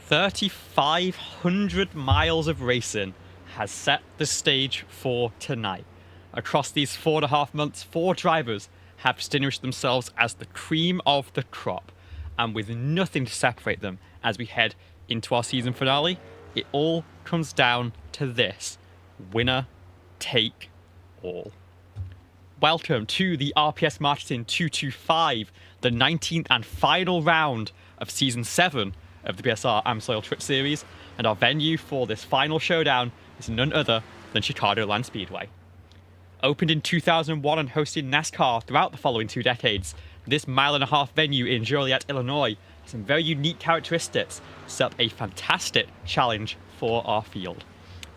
3,500 miles of racing has set the stage for tonight. Across these 4.5 months, 4 drivers have distinguished themselves as the cream of the crop, and with nothing to separate them as we head into our season finale, it all comes down to this: winner take all. Welcome to the RPS Marketing 225, the 19th and final round of Season 7 of the BSR AMSOIL Truck Series, and our venue for this final showdown is none other than Chicagoland Speedway. Opened in 2001 and hosted NASCAR throughout the following 2 decades, this mile-and-a-half venue in Joliet, Illinois has some very unique characteristics to set up a fantastic challenge for our field.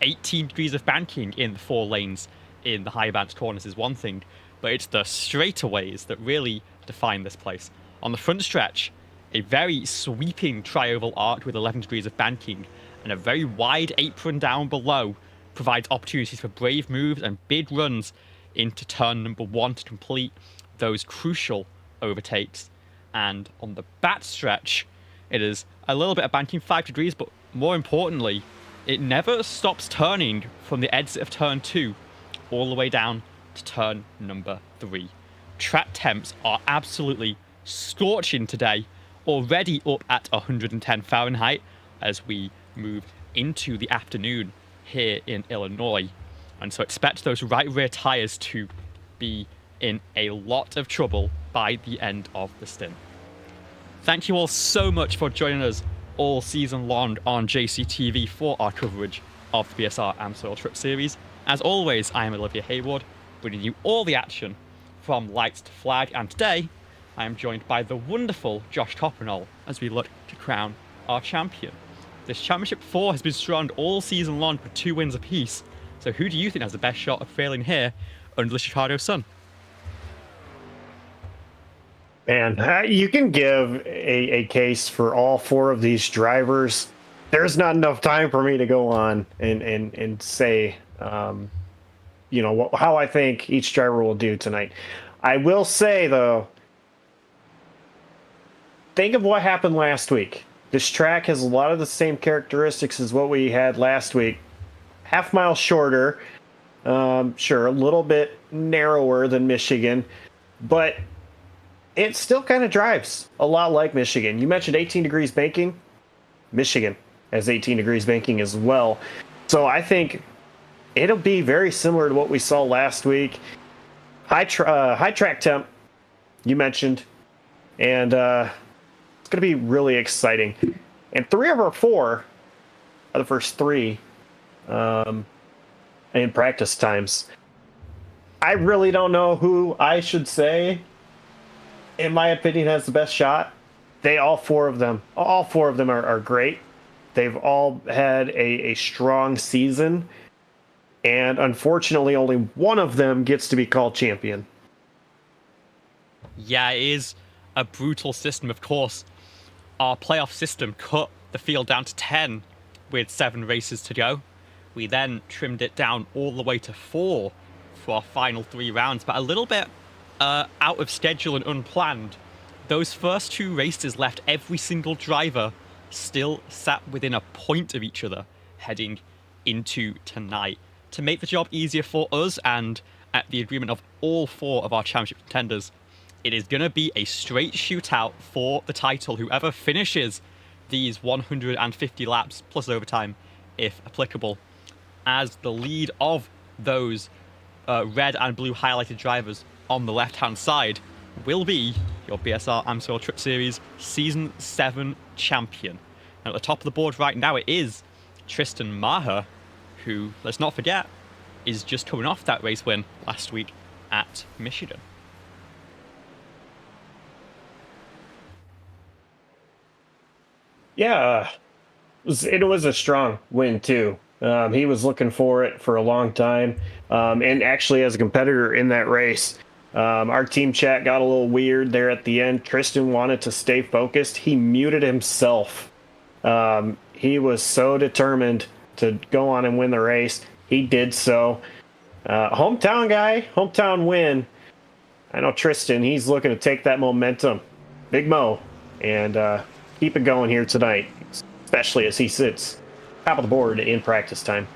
18 degrees of banking in the 4 lanes in the high advanced corners is one thing, but it's the straightaways that really define this place. On the front stretch, a very sweeping tri-oval arc with 11 degrees of banking and a very wide apron down below provides opportunities for brave moves and big runs into turn number 1 to complete those crucial overtakes. And on the back stretch, it is a little bit of banking, 5 degrees, but more importantly, it never stops turning from the exit of turn 2 all the way down to turn number 3. Track temps are absolutely scorching today, already up at 110 Fahrenheit as we move into the afternoon here in Illinois. And so expect those right rear tyres to be in a lot of trouble by the end of the stint. Thank you all so much for joining us all season long on JCTV for our coverage of the BSR AMSOIL Truck Series. As always, I am Olivia Hayward, bringing you all the action from lights to flag, and today I am joined by the wonderful Josh Coppenall as we look to crown our champion. This Championship 4 has been strong all season long with 2 wins apiece, so who do you think has the best shot of failing here under the Chicago sun? Man, you can give a case for all 4 of these drivers. There's not enough time for me to go on and say, you know, how I think each driver will do tonight. I will say, though, think of what happened last week. This track has a lot of the same characteristics as what we had last week. Half mile shorter, sure, a little bit narrower than Michigan, but it still kind of drives a lot like Michigan. You mentioned 18 degrees banking. Michigan has 18 degrees banking as well. So I think it'll be very similar to what we saw last week. High track temp, you mentioned, and it's going to be really exciting. And 3 of our 4 are the first 3 in practice times. I really don't know who I should say, in my opinion, has the best shot. All 4 of them are great. They've all had a strong season. And unfortunately, only one of them gets to be called champion. Yeah, it is a brutal system, of course. Our playoff system cut the field down to 10 with 7 races to go. We then trimmed it down all the way to 4 for our final 3 rounds, but a little bit out of schedule and unplanned. Those first 2 races left every single driver still sat within a point of each other heading into tonight. To make the job easier for us and at the agreement of all 4 of our championship contenders, it is going to be a straight shootout for the title. Whoever finishes these 150 laps plus overtime, if applicable, as the lead of those red and blue highlighted drivers on the left-hand side will be your BSR AMSOIL Truck Series Season 7 champion. And at the top of the board right now, it is Tristan Maher, who, let's not forget, is just coming off that race win last week at Michigan. Yeah, it was a strong win, too. He was looking for it for a long time. And actually, as a competitor in that race, our team chat got a little weird there at the end. Tristan wanted to stay focused. He muted himself. He was so determined to go on and win the race. He did so. Hometown guy, hometown win. I know Tristan, he's looking to take that momentum, Big Mo, and keep it going here tonight. especially as he sits top of the board in practice time.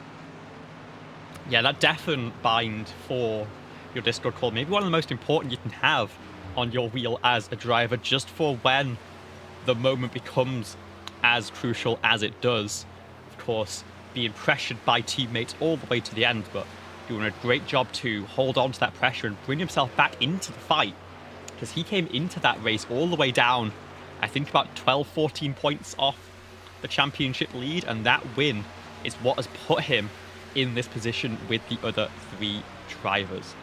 Yeah, that deafened bind for your Discord call, maybe one of the most important you can have on your wheel as a driver, just for when the moment becomes as crucial as it does. Of course, being pressured by teammates all the way to the end, but doing a great job to hold on to that pressure and bring himself back into the fight, because he came into that race all the way down, I think about 12-14 points off the championship lead, and that win is what has put him in this position with the other 3 drivers.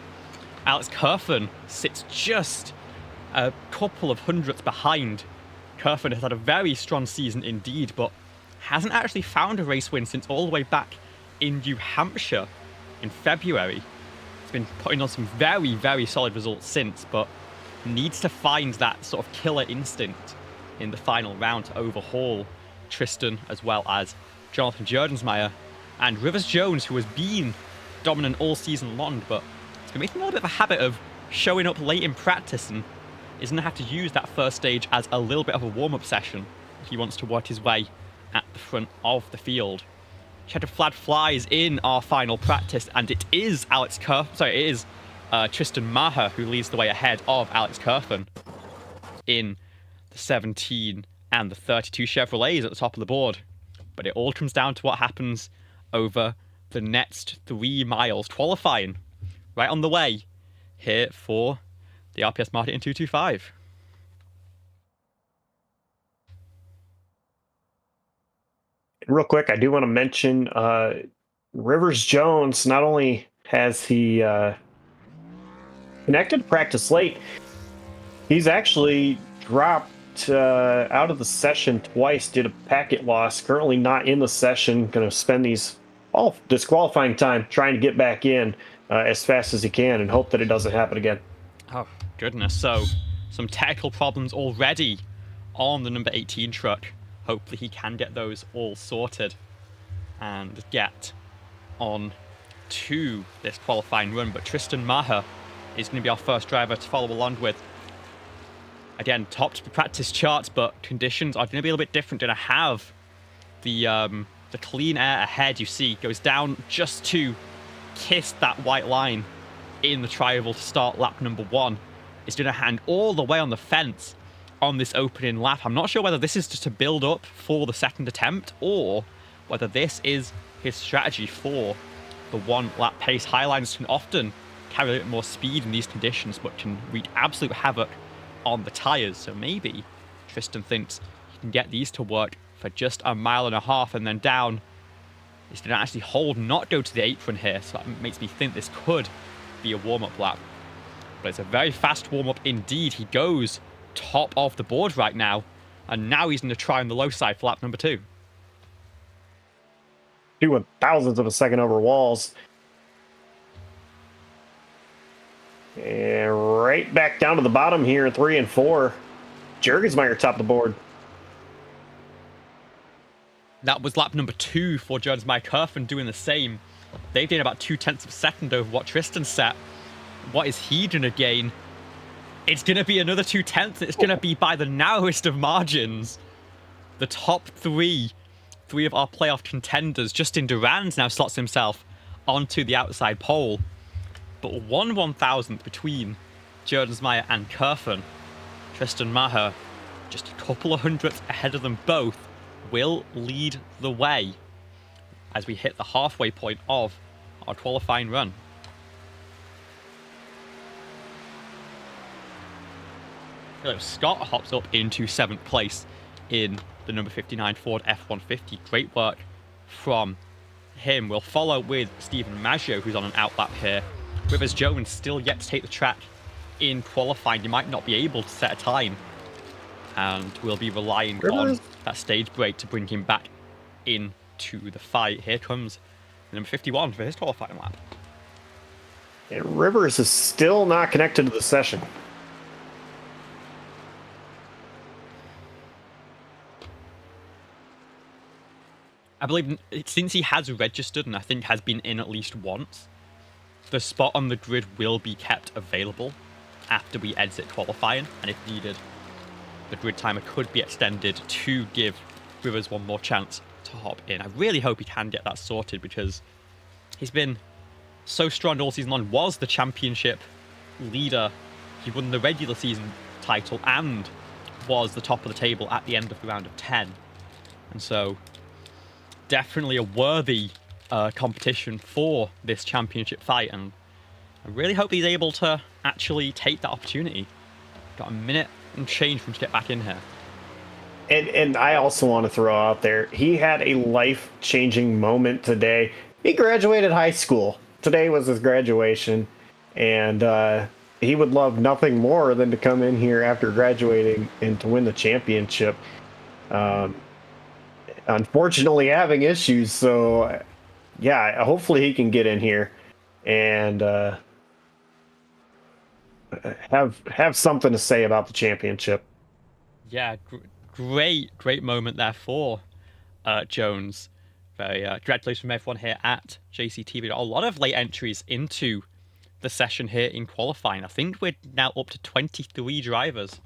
Alex Kerfen sits just a couple of hundredths behind. Kerfen has had a very strong season indeed, but hasn't actually found a race win since all the way back in New Hampshire in February. He's been putting on some very, very solid results since, but needs to find that sort of killer instinct in the final round to overhaul Tristan as well as Jonathan Jordensmeyer and Rivers Jones, who has been dominant all season long, but it's been making a little bit of a habit of showing up late in practice and is going to have to use that first stage as a little bit of a warm-up session if he wants to work his way at the front of the field. Checker flag flies in our final practice, and it is Tristan Maher who leads the way ahead of Alex Kerfen in the 17 and the 32 Chevrolets at the top of the board. But it all comes down to what happens over the next 3 miles. Qualifying right on the way here for the RPS Martin in 225. Real quick, I do want to mention Rivers Jones. Not only has he connected to practice late, he's actually dropped out of the session twice due to packet loss. Currently not in the session. Going to spend all disqualifying time trying to get back in as fast as he can and hope that it doesn't happen again. Oh, goodness. So, some technical problems already on the number 18 truck. Hopefully he can get those all sorted and get on to this qualifying run. But Tristan Maher is going to be our first driver to follow along with. Again, topped the practice charts, but conditions are going to be a little bit different. Going to have the clean air ahead, you see, goes down just to kiss that white line in the tri-oval to start lap number 1. It's going to hand all the way on the fence on this opening lap. I'm not sure whether this is just to build up for the second attempt or whether this is his strategy for the 1 lap pace. Highlines can often carry a little bit more speed in these conditions, but can wreak absolute havoc on the tyres. So maybe Tristan thinks he can get these to work for just 1.5 miles and then down. He's going to actually hold, not go to the apron here. So that makes me think this could be a warm-up lap. But it's a very fast warm-up indeed. He goes top of the board right now, and now he's going to try on the low side for lap number 2. Doing thousandths of a second over walls. And right back down to the bottom here in 3 and 4. Jurgensmeyer top of the board. That was lap number 2 for Jurgensmeyer. Kerfen doing the same. They've gained about 0.2 of a second over what Tristan set. What is he going to gain? It's going to be another 0.2. It's going to be by the narrowest of margins. The top 3 of our playoff contenders. Justin Durand now slots himself onto the outside pole. But 1/1000th between Jurgensmeyer and Kerfen. Tristan Maher, just a couple of hundredths ahead of them both, will lead the way as we hit the halfway point of our qualifying run. Scott hops up into 7th place in the number 59 Ford F-150. Great work from him. We'll follow with Stephen Maggio, who's on an outlap here. Rivers Jones still yet to take the track in qualifying. He might not be able to set a time, and we'll be relying on that stage break to bring him back into the fight. Here comes the number 51 for his qualifying lap. And Rivers is still not connected to the session. I believe since he has registered and I think has been in at least once, the spot on the grid will be kept available after we exit qualifying, and if needed, the grid timer could be extended to give Rivers one more chance to hop in. I really hope he can get that sorted because he's been so strong all season long. Was the championship leader. He won the regular season title and was the top of the table at the end of the round of 10. And so definitely a worthy competition for this championship fight. And I really hope he's able to actually take that opportunity. Got a minute and change for him to get back in here. And I also want to throw out there, he had a life-changing moment today. He graduated high school. Today was his graduation, and he would love nothing more than to come in here after graduating and to win the championship. Unfortunately, having issues, so yeah, hopefully he can get in here and have something to say about the championship. Yeah, great moment there for Jones. Very congratulations from everyone here at JCTV. A lot of late entries into the session here in qualifying. I think we're now up to 23 drivers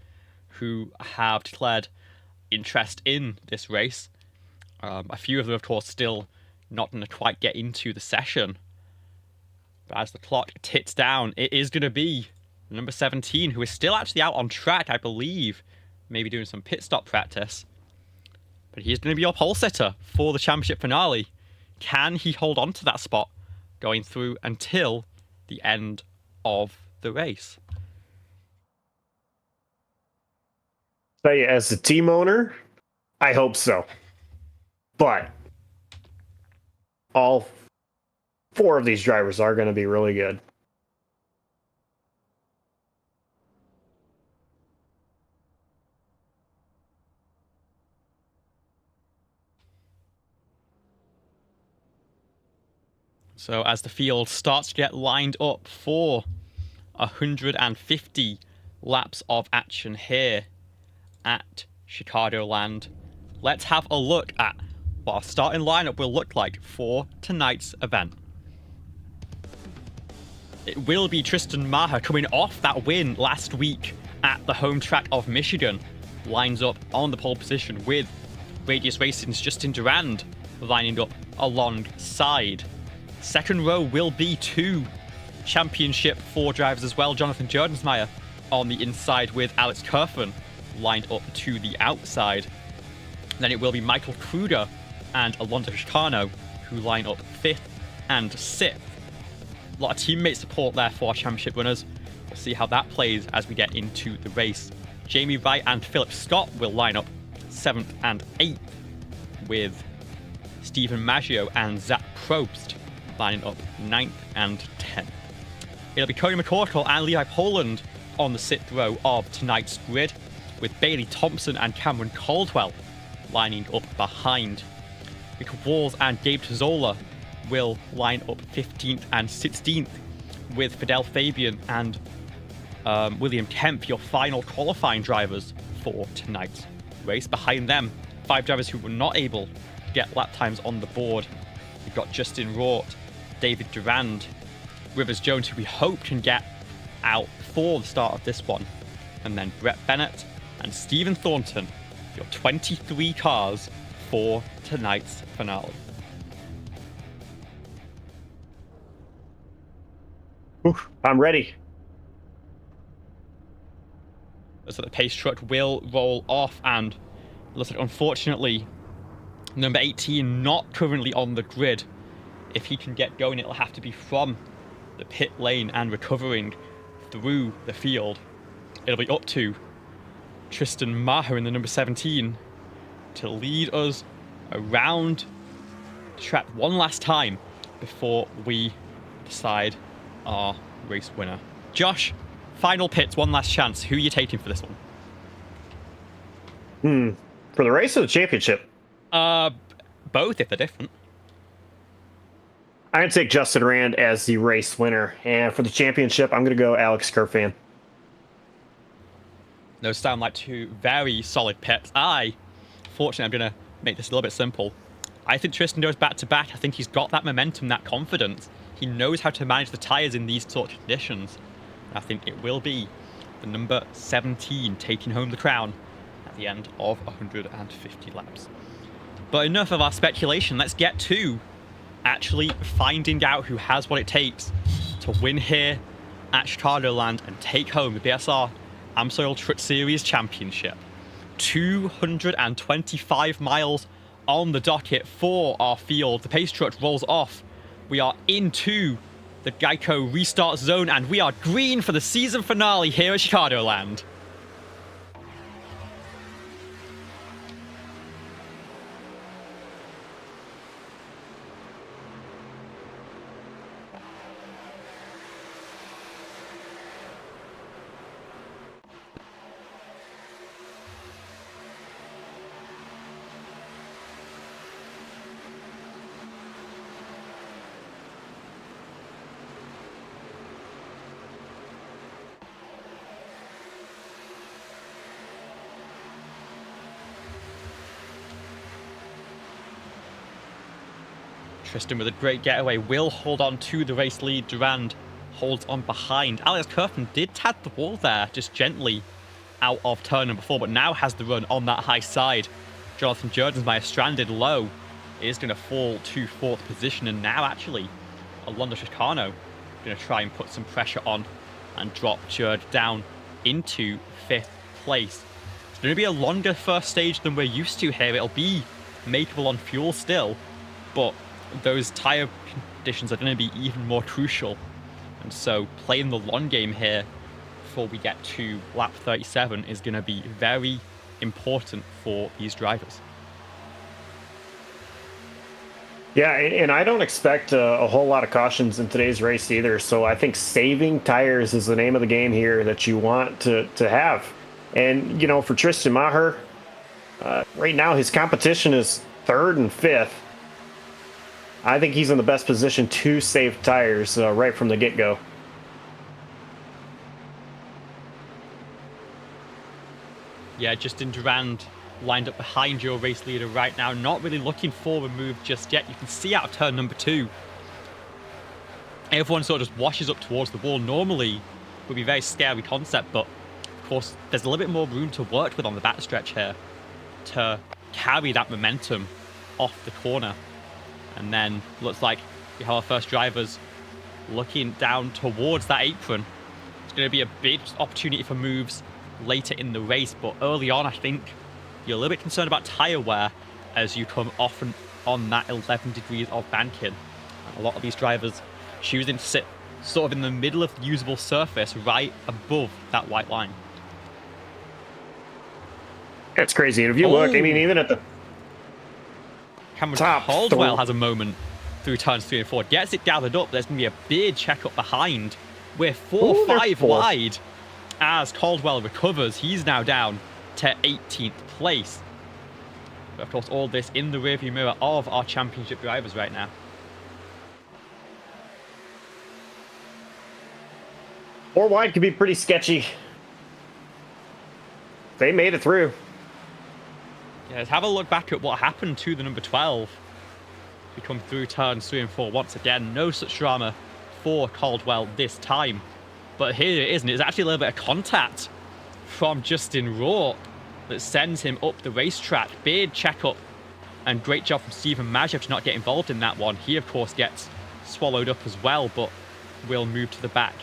who have declared interest in this race. A few of them, of course, still not going to quite get into the session. But as the clock ticks down, it is going to be number 17, who is still actually out on track, I believe, maybe doing some pit stop practice. But he's going to be your pole sitter for the championship finale. Can he hold on to that spot going through until the end of the race? Tell you, as the team owner, I hope so. But all 4 of these drivers are going to be really good. So as the field starts to get lined up for 150 laps of action here at Chicagoland, let's have a look at what our starting lineup will look like for tonight's event. It will be Tristan Maher coming off that win last week at the home track of Michigan. Lines up on the pole position with Radius Racing's Justin Durand lining up alongside. Second row will be 2 Championship 4 drivers as well. Jonathan Jordensmeyer on the inside with Alex Kerfen lined up to the outside. Then it will be Michael Kruger and Alonso Chicano who line up 5th and 6th. A lot of teammate support there for our championship runners. We'll see how that plays as we get into the race. Jamie Wright and Philip Scott will line up 7th and 8th with Stephen Maggio and Zach Probst lining up 9th and 10th. It'll be Cody McCorkle and Levi Poland on the 6th row of tonight's grid, with Bailey Thompson and Cameron Caldwell lining up behind. Michael Walls and Gabe Tazzola will line up 15th and 16th, with Fidel Fabian and William Kemp, your final qualifying drivers for tonight's race. Behind them, 5 drivers who were not able to get lap times on the board. We've got Justin Rort, David Durand, Rivers Jones, who we hope can get out for the start of this one, and then Brett Bennett and Stephen Thornton, your 23 cars for tonight's finale. I'm ready. So the pace truck will roll off, and looks like, unfortunately, number 18 not currently on the grid. If he can get going, it'll have to be from the pit lane and recovering through the field. It'll be up to Tristan Maher in the number 17 to lead us around the track one last time before we decide our race winner. Josh, final pits, one last chance. Who are you taking for this one? For the race or the championship? Both if they're different. I'm going to take Justin Rand as the race winner. And for the championship, I'm going to go Alex Kerfan. Those sound like 2 very solid picks. Fortunately, I'm going to make this a little bit simple. I think Tristan goes back to back. I think he's got that momentum, that confidence. He knows how to manage the tyres in these sort of conditions. I think it will be the number 17 taking home the crown at the end of 150 laps. But enough of our speculation. Let's get to actually finding out who has what it takes to win here at Chicagoland and take home the BSR AMSOIL Truck Series Championship. 225 miles on the docket for our field. The pace truck rolls off. We are into the Geico restart zone, and we are green for the season finale here at Chicagoland. Tristan with a great getaway will hold on to the race lead. Durand holds on behind. Alex Kerfman did tap the wall there, just gently out of turn number 4, but now has the run on that high side. Jonathan Jerdensmeyer stranded low. Is going to fall to 4th position, and now actually Alonso Chicano going to try and put some pressure on and drop Jerd down into 5th place. It's going to be a longer first stage than we're used to here. It'll be makeable on fuel still, but those tyre conditions are going to be even more crucial. And so playing the long game here before we get to lap 37 is going to be very important for these drivers. Yeah, and I don't expect a whole lot of cautions in today's race either. So I think saving tires is the name of the game here that you want to have. And, you know, for Tristan Maher, right now his competition is 3rd and 5th. I think he's in the best position to save tires right from the get-go. Yeah, Justin Durand lined up behind your race leader right now. Not really looking for a move just yet. You can see out of turn number 2. Everyone sort of just washes up towards the wall. Normally, it would be a very scary concept, but of course, there's a little bit more room to work with on the backstretch here to carry that momentum off the corner. And then looks like we have our first drivers looking down towards that apron. It's going to be a big opportunity for moves later in the race, but early on I think you're a little bit concerned about tyre wear as you come off and on that 11 degrees of banking. And a lot of these drivers choosing to sit sort of in the middle of the usable surface right above that white line. It's crazy. And if you look, I mean, even at the Cameron top, Caldwell has a moment through turns 3 and 4. Gets it gathered up. There's going to be a big check up behind. We're 4-5 wide as Caldwell recovers. He's now down to 18th place. But of course, all this in the rearview mirror of our championship drivers right now. Four wide could be pretty sketchy. They made it through. Yeah, let's have a look back at what happened to the number 12. We come through turns 3 and 4 once again. No such drama for Caldwell this time. But here it is, and it's actually a little bit of contact from Justin Rourke that sends him up the racetrack. Big check-up, and great job from Stephen Maziev to not get involved in that one. He, of course, gets swallowed up as well, but will move to the back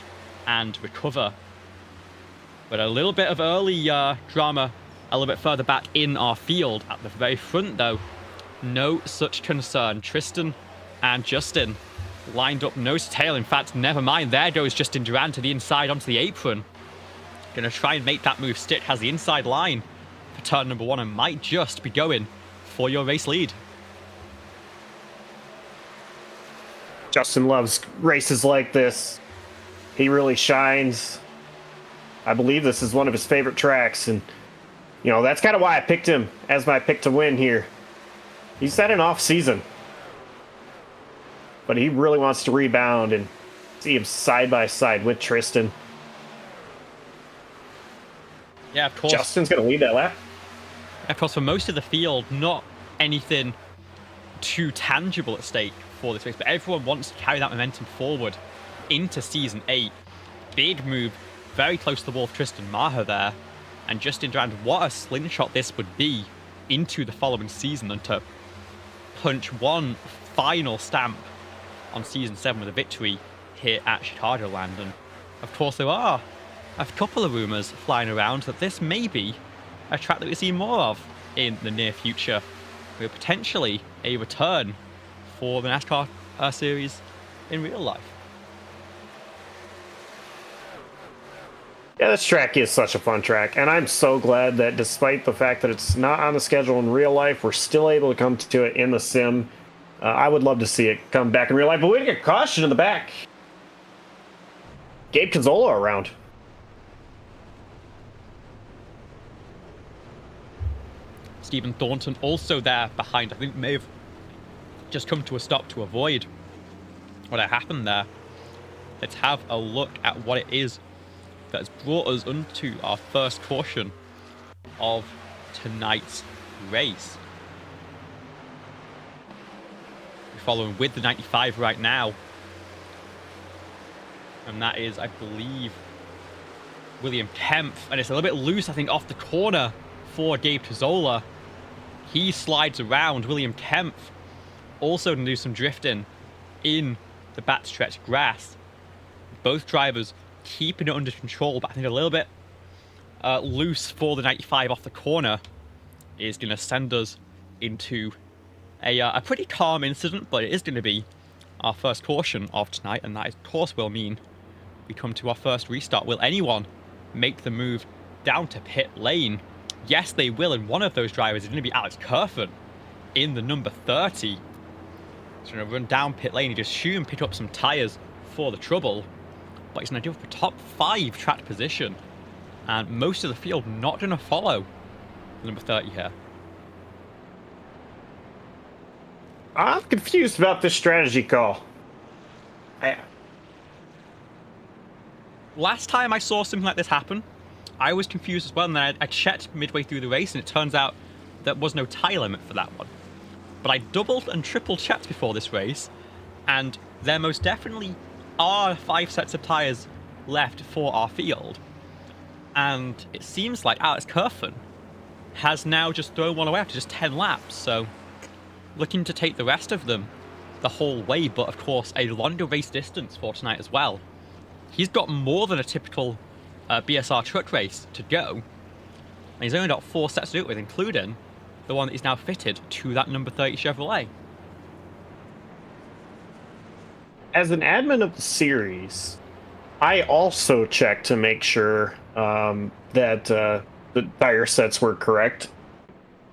and recover. But a little bit of early drama a little bit further back in our field. At the very front, though, no such concern. Tristan and Justin lined up nose to tail. In fact, never mind. There goes Justin Durand to the inside onto the apron. Going to try and make that move stick. Has the inside line for turn number 1 and might just be going for your race lead. Justin loves races like this. He really shines. I believe this is one of his favorite tracks, and you know, that's kind of why I picked him as my pick to win here. He's had an off season, but he really wants to rebound and see him side by side with Tristan. Yeah, of course. Justin's going to lead that lap. Of course, for most of the field, not anything too tangible at stake for this race, but everyone wants to carry that momentum forward into Season 8. Big move, very close to the wall of Tristan Maher there. And Justin Durand, what a slingshot this would be into the following season, and to punch one final stamp on Season 7 with a victory here at Chicagoland. And of course there are a couple of rumours flying around that this may be a track that we see more of in the near future, with potentially a return for the NASCAR series in real life. Yeah, this track is such a fun track, and I'm so glad that despite the fact that it's not on the schedule in real life, we're still able to come to it in the sim. I would love to see it come back in real life, but we get caution in the back. Gabe Cazzola around. Stephen Thornton also there behind. I think may have just come to a stop to avoid what had happened there. Let's have a look at what it is that has brought us onto our first caution of tonight's race. We're following with the 95 right now. And that is, I believe, William Kempf. And it's a little bit loose, I think, off the corner for Gabe Cazzola. He slides around. William Kempf also going to do some drifting in the backstretch grass. Both drivers keeping it under control, but I think a little bit loose for the 95 off the corner is going to send us into a pretty calm incident, but it is going to be our first caution of tonight, and that of course will mean we come to our first restart. Will anyone make the move down to pit lane? Yes, they will, and one of those drivers is going to be Alex Kerfen in the number 30. He's going to run down pit lane. He'd assume pick up some tyres for the trouble, but he's going to do a top 5 track position, and most of the field not going to follow the number 30 here. I'm confused about this strategy call. Last time I saw something like this happen, I was confused as well, and then I checked midway through the race, and it turns out there was no tyre limit for that one. But I doubled and triple checked before this race, and there most definitely are 5 sets of tyres left for our field. And it seems like Alex Kerfen has now just thrown one away after just 10 laps, so looking to take the rest of them the whole way, but of course a longer race distance for tonight as well. He's got more than a typical BSR truck race to go, and he's only got 4 sets to do it with, including the one that is now fitted to that number 30 Chevrolet. As an admin of the series, I also checked to make sure that the tire sets were correct.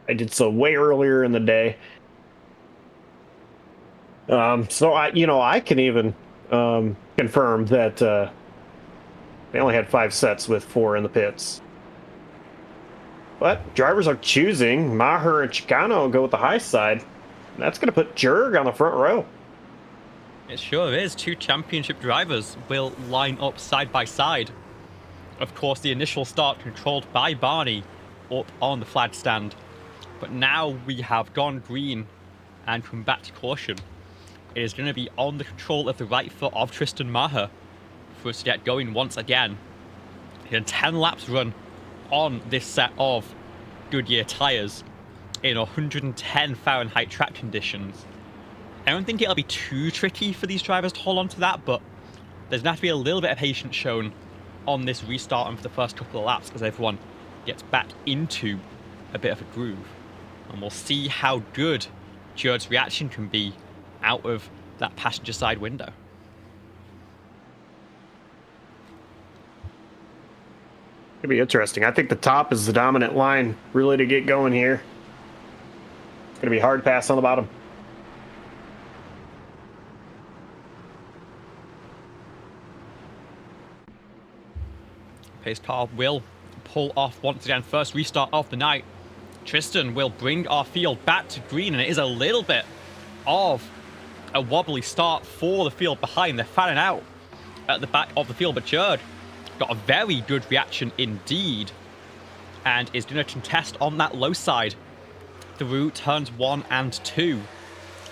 I did so way earlier in the day. So I can even confirm that they only had 5 sets with 4 in the pits. But drivers are choosing Maher and Chicano go with the high side. And that's going to put Jurg on the front row. It sure is. 2 championship drivers will line up side by side. Of course, the initial start controlled by Barney up on the flag stand. But now we have gone green and come back to caution. It is going to be on the control of the right foot of Tristan Maher for us to get going once again. He had 10 laps run on this set of Goodyear tyres in 110 Fahrenheit track conditions. I don't think it'll be too tricky for these drivers to hold on to that, but there's going to have to be a little bit of patience shown on this restart and for the first couple of laps as everyone gets back into a bit of a groove. And we'll see how good Jurd's reaction can be out of that passenger side window. It'll be interesting. I think the top is the dominant line really to get going here. It's going to be hard pass on the bottom. Pace car will pull off once again. First restart of the night. Tristan will bring our field back to green, and it is a little bit of a wobbly start for the field behind. They're fanning out at the back of the field, but Jurg got a very good reaction indeed and is going to contest on that low side through turns 1 and 2.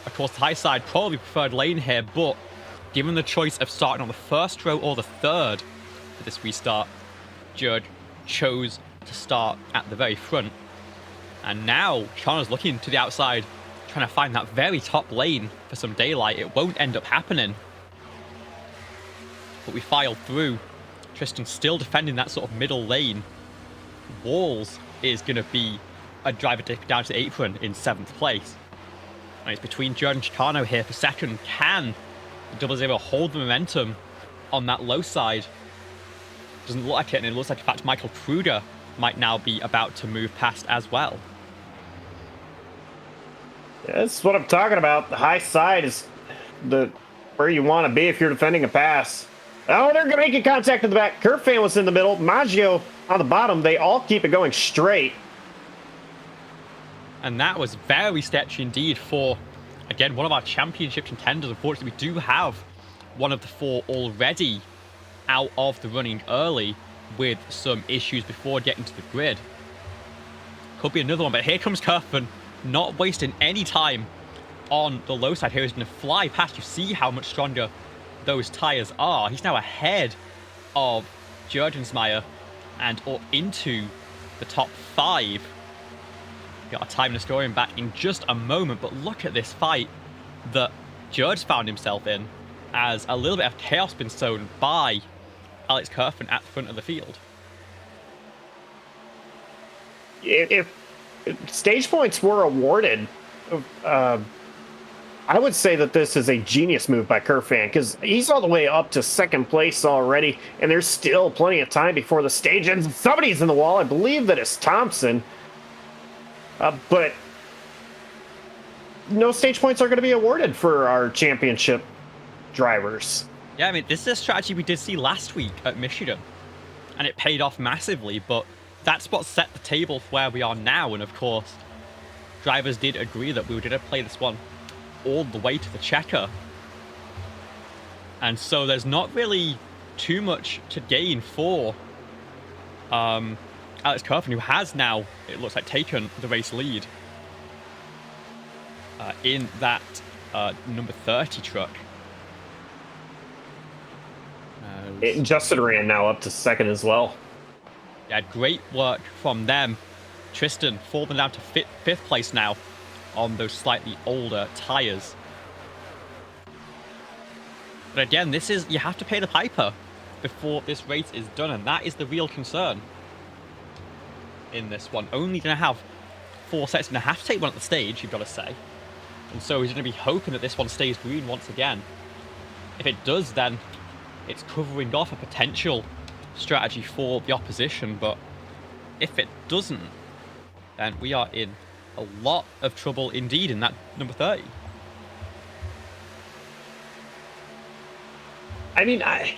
Of course, the high side probably preferred lane here, but given the choice of starting on the first row or the third for this restart, Jurg chose to start at the very front. And now Chana's looking to the outside, trying to find that very top lane for some daylight. It won't end up happening. But we filed through. Tristan still defending that sort of middle lane. Walls is going to be a driver down to the apron in 7th place. And it's between Jordan and Chicano here for second. Can the 0-0 hold the momentum on that low side? Doesn't look like it, and it looks like in fact Michael Kruger might now be about to move past as well. Yeah, that's what I'm talking about. The high side is where you want to be if you're defending a pass. Oh, they're making contact in the back. Curfan was in the middle. Maggio on the bottom. They all keep it going straight. And that was very sketchy indeed for, again, one of our championship contenders. Unfortunately, we do have one of the 4 already out of the running early with some issues before getting to the grid. Could be another one, but here comes Curfan, not wasting any time on the low side here. He's going to fly past. You see how much stronger those tires are. He's now ahead of Jurgensmeyer and up into the top 5. Got a time historian back in just a moment, but look at this fight that Jurge found himself in, as a little bit of chaos been sown by Alex Curfan at the front of the field. If stage points were awarded, I would say that this is a genius move by Curfan, because he's all the way up to 2nd place already, and there's still plenty of time before the stage ends. Somebody's in the wall. I believe that it's Thompson. But no stage points are going to be awarded for our championship drivers. Yeah, I mean, this is a strategy we did see last week at Michigan, and it paid off massively, but that's what set the table for where we are now. And of course, drivers did agree that we were going to play this one all the way to the checker. And so there's not really too much to gain for Alex Curfan, who has now, it looks like, taken the race lead in that number 30 truck. Justin ran now up to 2nd as well. Yeah, great work from them. Tristan falling down to 5th place now on those slightly older tires. But again, this is, you have to pay the piper before this race is done, and that is the real concern in this one. Only going to have 4 sets, going to have to take one at the stage, you've got to say. And so he's going to be hoping that this one stays green once again. If it does, then it's covering off a potential strategy for the opposition, but if it doesn't, then we are in a lot of trouble indeed in that number 30. I mean, I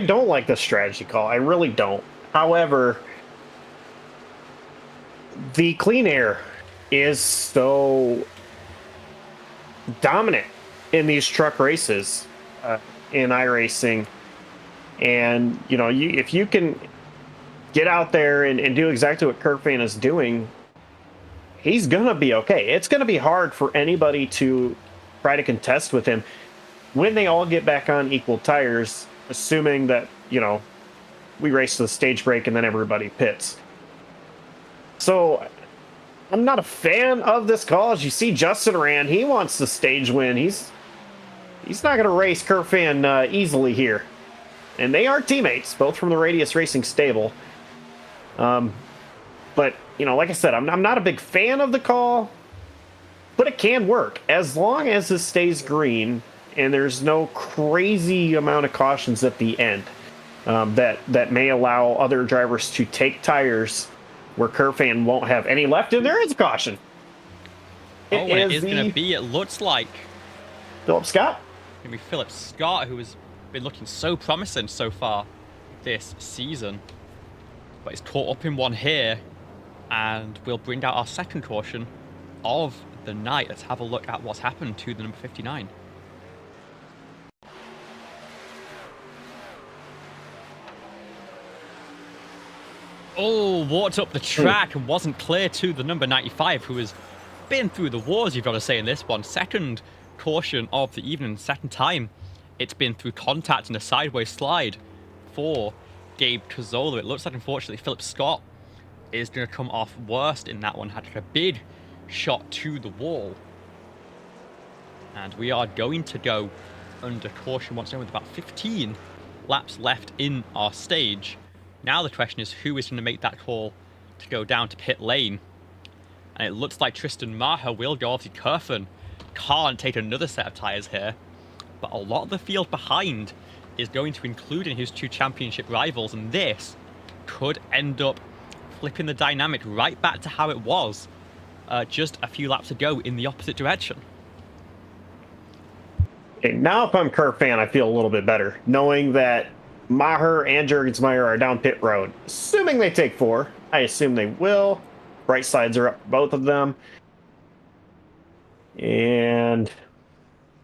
don't like this strategy call. I really don't. However, the clean air is so dominant in these truck races in iRacing. And, you know, if you can get out there and do exactly what Curfan is doing, he's going to be okay. It's going to be hard for anybody to try to contest with him when they all get back on equal tires, assuming that, you know, we race to the stage break and then everybody pits. So I'm not a fan of this call. As you see, Justin ran. He wants the stage win. He's not going to race Curfan easily here. And they are teammates, both from the Radius Racing stable. But, you know, like I said, I'm not a big fan of the call, but it can work as long as it stays green and there's no crazy amount of cautions at the end that may allow other drivers to take tires where Curfan won't have any left, and there is a caution. It is going to be, it looks like, Philip Scott. It's going to be Philip Scott, who has been looking so promising so far this season. But he's caught up in one here, and we'll bring out our second caution of the night. Let's have a look at what's happened to the number 59. Oh, walked up the track and wasn't clear to the number 95, who has been through the wars, you've got to say, in this one. Second caution of the evening, second time it's been through contact and a sideways slide for Gabe Cazzola. It looks like, unfortunately, Philip Scott is going to come off worst in that one. Had a big shot to the wall. And we are going to go under caution once again with about 15 laps left in our stage. Now the question is, who is going to make that call to go down to pit lane? And it looks like Tristan Maher will go. Obviously, Kurfan can't take another set of tyres here. But a lot of the field behind is going to include in his 2 championship rivals. And this could end up flipping the dynamic right back to how it was just a few laps ago in the opposite direction. Okay, now if I'm Kurfan, I feel a little bit better, knowing that Maher and Jurgensmeyer are down pit road. Assuming they take 4. I assume they will. Right sides are up, both of them. And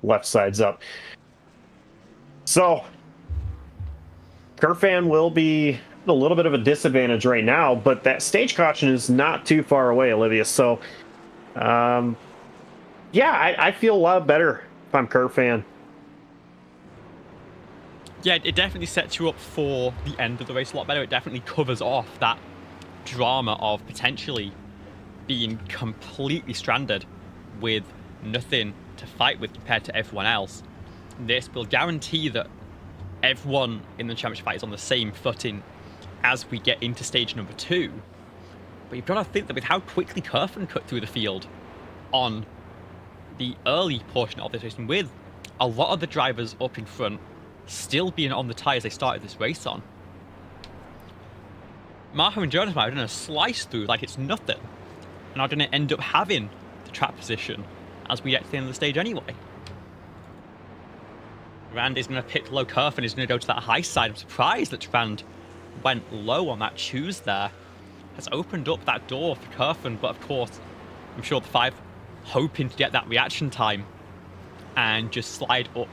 left side's up. So, Kurfan will be a little bit of a disadvantage right now, but that stage caution is not too far away, Olivia. So, yeah, I feel a lot better if I'm Kurfan. Yeah, it definitely sets you up for the end of the race a lot better. It definitely covers off that drama of potentially being completely stranded with nothing to fight with compared to everyone else. This will guarantee that everyone in the championship fight is on the same footing as we get into stage number 2. But you've got to think that with how quickly Kurfan cut through the field on the early portion of this race, and with a lot of the drivers up in front still being on the tyres they started this race on, Maher and Jonas are going to slice through like it's nothing, and are going to end up having the track position as we get to the end of the stage anyway. Rand is going to pick low. Kurfan is going to go to that high side. I'm surprised that Rand went low on that choose there. Has opened up that door for Kurfan, but of course, I'm sure the 5 hoping to get that reaction time and just slide up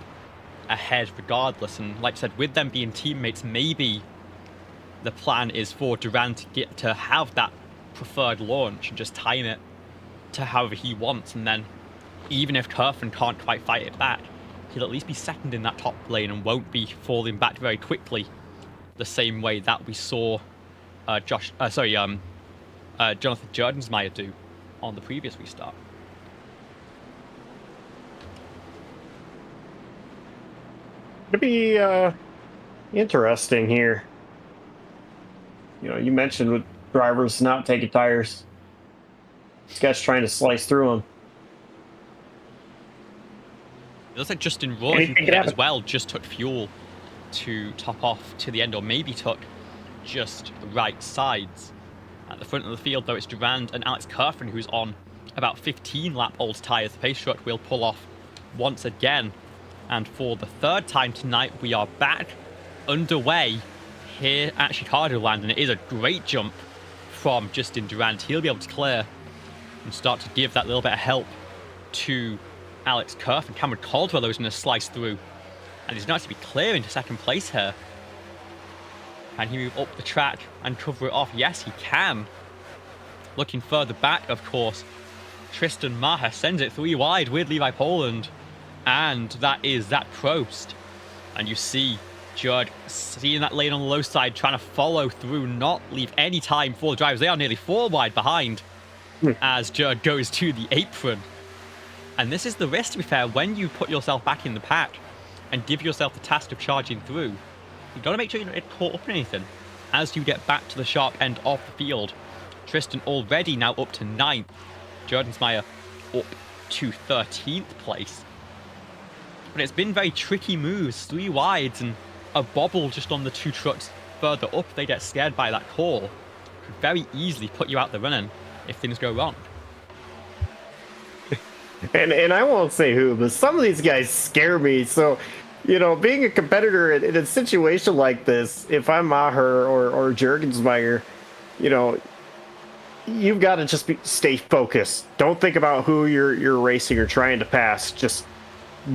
ahead regardless. And like I said, with them being teammates, maybe the plan is for Durant to get to have that preferred launch and just time it to however he wants, and then even if Kurfan can't quite fight it back, he'll at least be second in that top lane and won't be falling back very quickly the same way that we saw Jonathan Jurgensmeyer do on the previous restart. It'd be interesting here. You know, you mentioned with drivers not taking tires. This guy's trying to slice through them. It looks like Justin Roy, who hit as well, just took fuel to top off to the end, or maybe took just the right sides. At the front of the field, though, it's Durand and Alex Kurfan, who's on about 15 lap old tyres. The pace truck will pull off once again. And for the 3rd time tonight, we are back underway here at Chicagoland, and it is a great jump from Justin Durand. He'll be able to clear and start to give that little bit of help to Alex Kurfan. Cameron Caldwell, though, is going to slice through, and he's not to be clear into 2nd place here. Can he move up the track and cover it off? Yes, he can. Looking further back, of course, Tristan Maher sends it 3 wide with Levi Poland, and that is Zach Prost. And you see Judd seeing that lane on the low side, trying to follow through, not leave any time for the drivers. They are nearly 4 wide behind as Judd goes to the apron. And this is the risk, to be fair, when you put yourself back in the pack and give yourself the task of charging through. You've got to make sure you don't get caught up in anything as you get back to the sharp end of the field. Tristan already now up to 9th. Jurgensmeyer up to 13th place. But it's been very tricky moves, 3 wides and a bobble just on the 2 trucks further up. They get scared by that call. Could very easily put you out the running if things go wrong. And I won't say who, but some of these guys scare me. So, you know, being a competitor in a situation like this, if I'm Maher or Jurgensmeyer, you know, you've got to just stay focused. Don't think about who you're racing or trying to pass. Just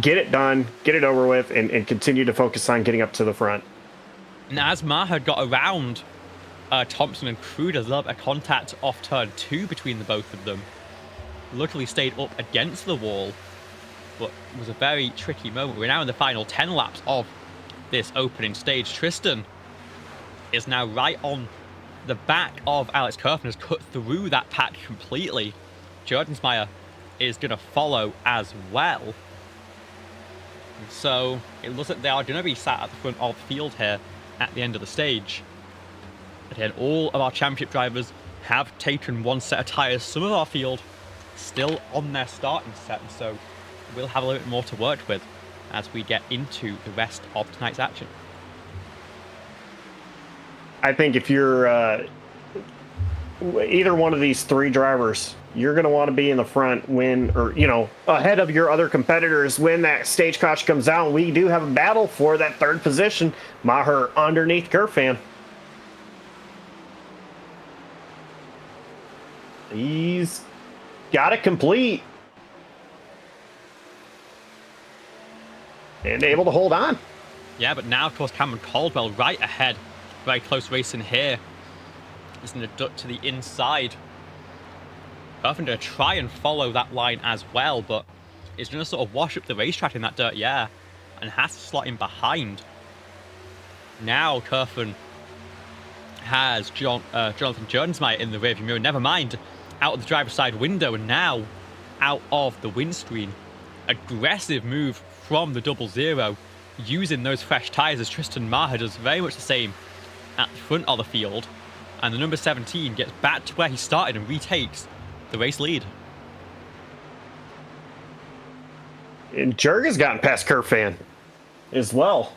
get it done, get it over with, and continue to focus on getting up to the front. And as Maher got around Thompson and Kruder, there's a little bit of contact off turn 2 between the both of them. Luckily stayed up against the wall, but it was a very tricky moment. We're now in the final 10 laps of this opening stage. Tristan is now right on the back of Alex Kurfan, has cut through that pack completely. Jordensmeyer is going to follow as well. So it looks like they are going to be sat at the front of the field here at the end of the stage. Again, all of our championship drivers have taken one set of tyres. Some of our field still on their starting set, so we'll have a little bit more to work with as we get into the rest of tonight's action. I think if you're either one of these three drivers, you're going to want to be in the front when, or, you know, ahead of your other competitors when that stage caution comes out. We do have a battle for that third position. Maher underneath Kerfan. He's got it complete. And able to hold on. Yeah, but now, of course, Cameron Caldwell right ahead. Very close racing here. He's going to duck to the inside. Kerfan going to try and follow that line as well, but it's going to sort of wash up the racetrack in that dirty air and has to slot in behind. Now Kerfan has Jonathan Jordensmeyer in the rearview mirror. Never mind, out of the driver's side window and now out of the windscreen. Aggressive move from the 00, using those fresh tyres as Tristan Maher does very much the same at the front of the field. And the number 17 gets back to where he started and retakes the race lead. And Jurgen's gotten past Kerfan as well.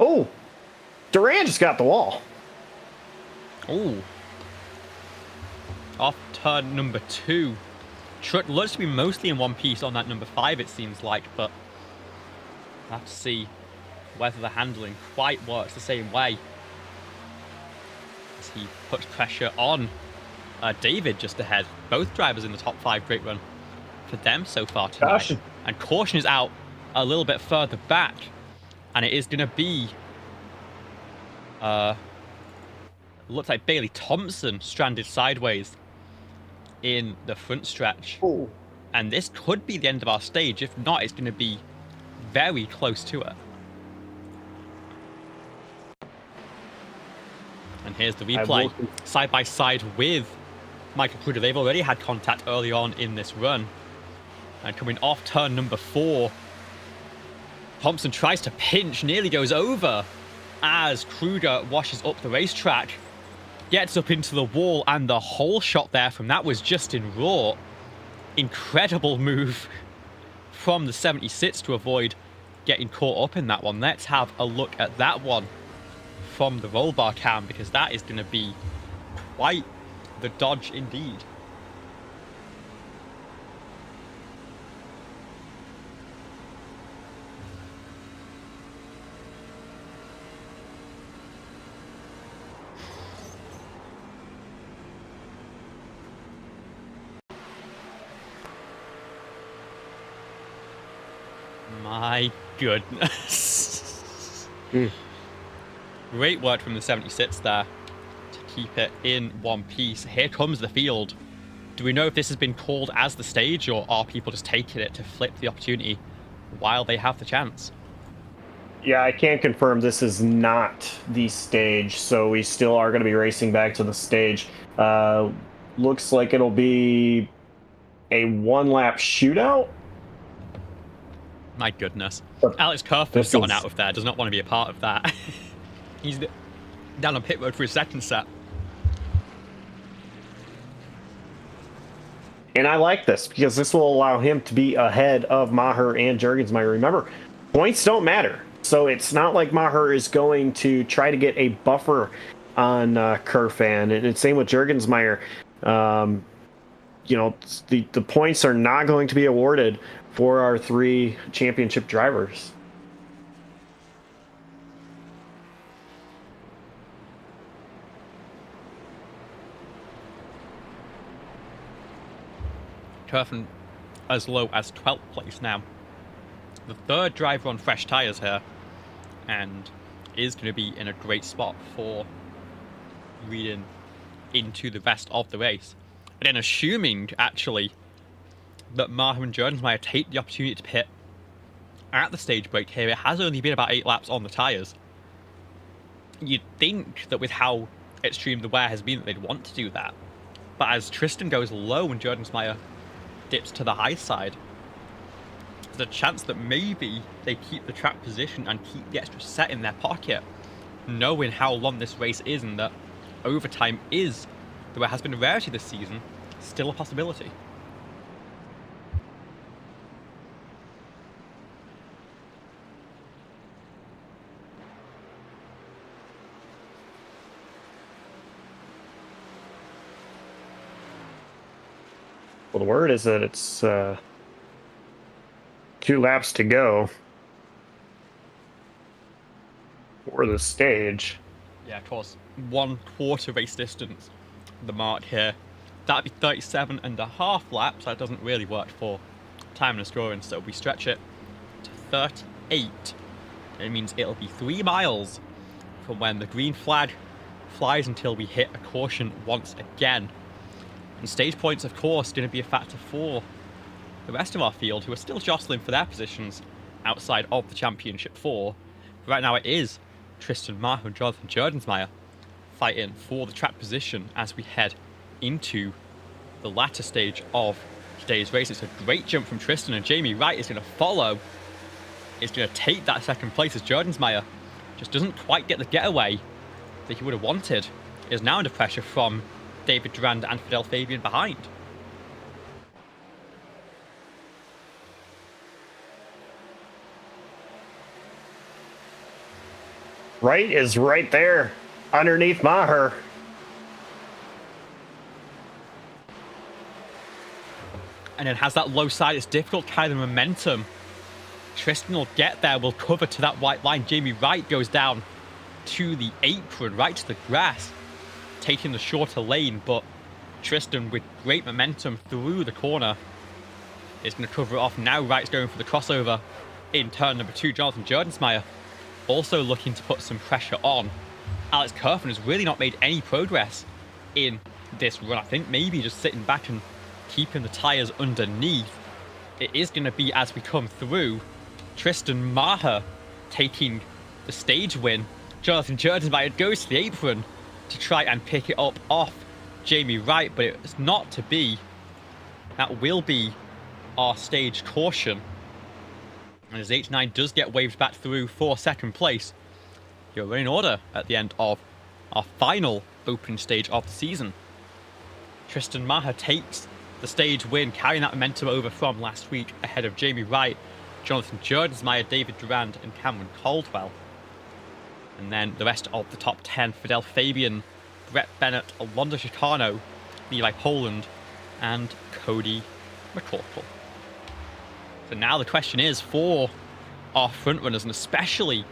Oh, Duran just got the wall. Oh. Off turn number 2. Truck looks to be mostly in one piece on that number 5, it seems like, but we'll have to see whether the handling quite works the same way. As he puts pressure on David just ahead. Both drivers in the top 5, great run for them so far tonight. Caution. And caution is out a little bit further back, and it is going to be looks like Bailey Thompson stranded sideways in the front stretch. Ooh. And this could be the end of our stage. If not, it's going to be very close to it. And here's the replay, side by side with Michael Kruger. They've already had contact early on in this run. And coming off turn number 4, Thompson tries to pinch, nearly goes over as Kruger washes up the racetrack. Gets up into the wall, and the whole shot there from that was Justin Raw. Incredible move from the 76 to avoid getting caught up in that one. Let's have a look at that one from the roll bar cam, because that is going to be quite the dodge indeed. My goodness. Great work from the 76 there to keep it in one piece. Here comes the field. Do we know if this has been called as the stage, or are people just taking it to flip the opportunity while they have the chance? Yeah, I can confirm this is not the stage, so we still are going to be racing back to the stage. Looks like it'll be a one-lap shootout. My goodness. Alex Kerfan's gotten out of there, does not want to be a part of that. He's down on pit road for his second set. And I like this, because this will allow him to be ahead of Maher and Jurgensmeyer. Remember, points don't matter. So it's not like Maher is going to try to get a buffer on Kerfan. And it's same with Jurgensmeyer. You know, the points are not going to be awarded for our 3 championship drivers. Kerfan as low as 12th place now. The third driver on fresh tyres here, and is going to be in a great spot for reading into the rest of the race. But then assuming, actually, that Maher and Jordensmeyer take the opportunity to pit at the stage break here, it has only been about 8 laps on the tyres. You'd think that with how extreme the wear has been that they'd want to do that. But as Tristan goes low and Jordensmeyer dips to the high side, there's a chance that maybe they keep the track position and keep the extra set in their pocket, knowing how long this race is and that overtime is, though it has been a rarity this season, still a possibility. Well, the word is that it's 2 laps to go for the stage. Yeah, of course, 1/4 race distance, the mark here. That'd be 37.5 laps. That doesn't really work for time and scoring, so we stretch it to 38. It means it'll be 3 miles from when the green flag flies until we hit a caution once again. And stage points, of course, going to be a factor for the rest of our field, who are still jostling for their positions outside of the Championship 4. But right now it is Tristan Maher and Jonathan Jordensmeyer fighting for the track position as we head into the latter stage of today's race. It's a great jump from Tristan, and Jamie Wright is going to follow. Is going to take that second place as Jordensmeyer just doesn't quite get the getaway that he would have wanted. Is now under pressure from David Durand and Fidel Fabian behind. Wright is right there underneath Maher. And then has that low side. It's difficult to carry the momentum. Tristan will get there, will cover to that white line. Jamie Wright goes down to the apron, right to the grass, taking the shorter lane, but Tristan, with great momentum through the corner, is going to cover it off. Now Wright's going for the crossover in turn number 2. Jonathan Jordensmeyer also looking to put some pressure on. Alex Kerfen has really not made any progress in this run. I think maybe just sitting back and keeping the tyres underneath. It is going to be, as we come through, Tristan Maher taking the stage win. Jonathan Jordensmeyer goes to the apron to try and pick it up off Jamie Wright, but it's not to be. That will be our stage caution. And as H9 does get waved back through for second place, you're in order at the end of our final open stage of the season. Tristan Maher takes the stage win, carrying that momentum over from last week ahead of Jamie Wright, Jonathan Jordensmeyer, David Durand and Cameron Caldwell. And then the rest of the top 10, Fidel Fabian, Brett Bennett, Alonso Chicano, Levi Poland and Cody McCorkle. So now the question is for our frontrunners, and especially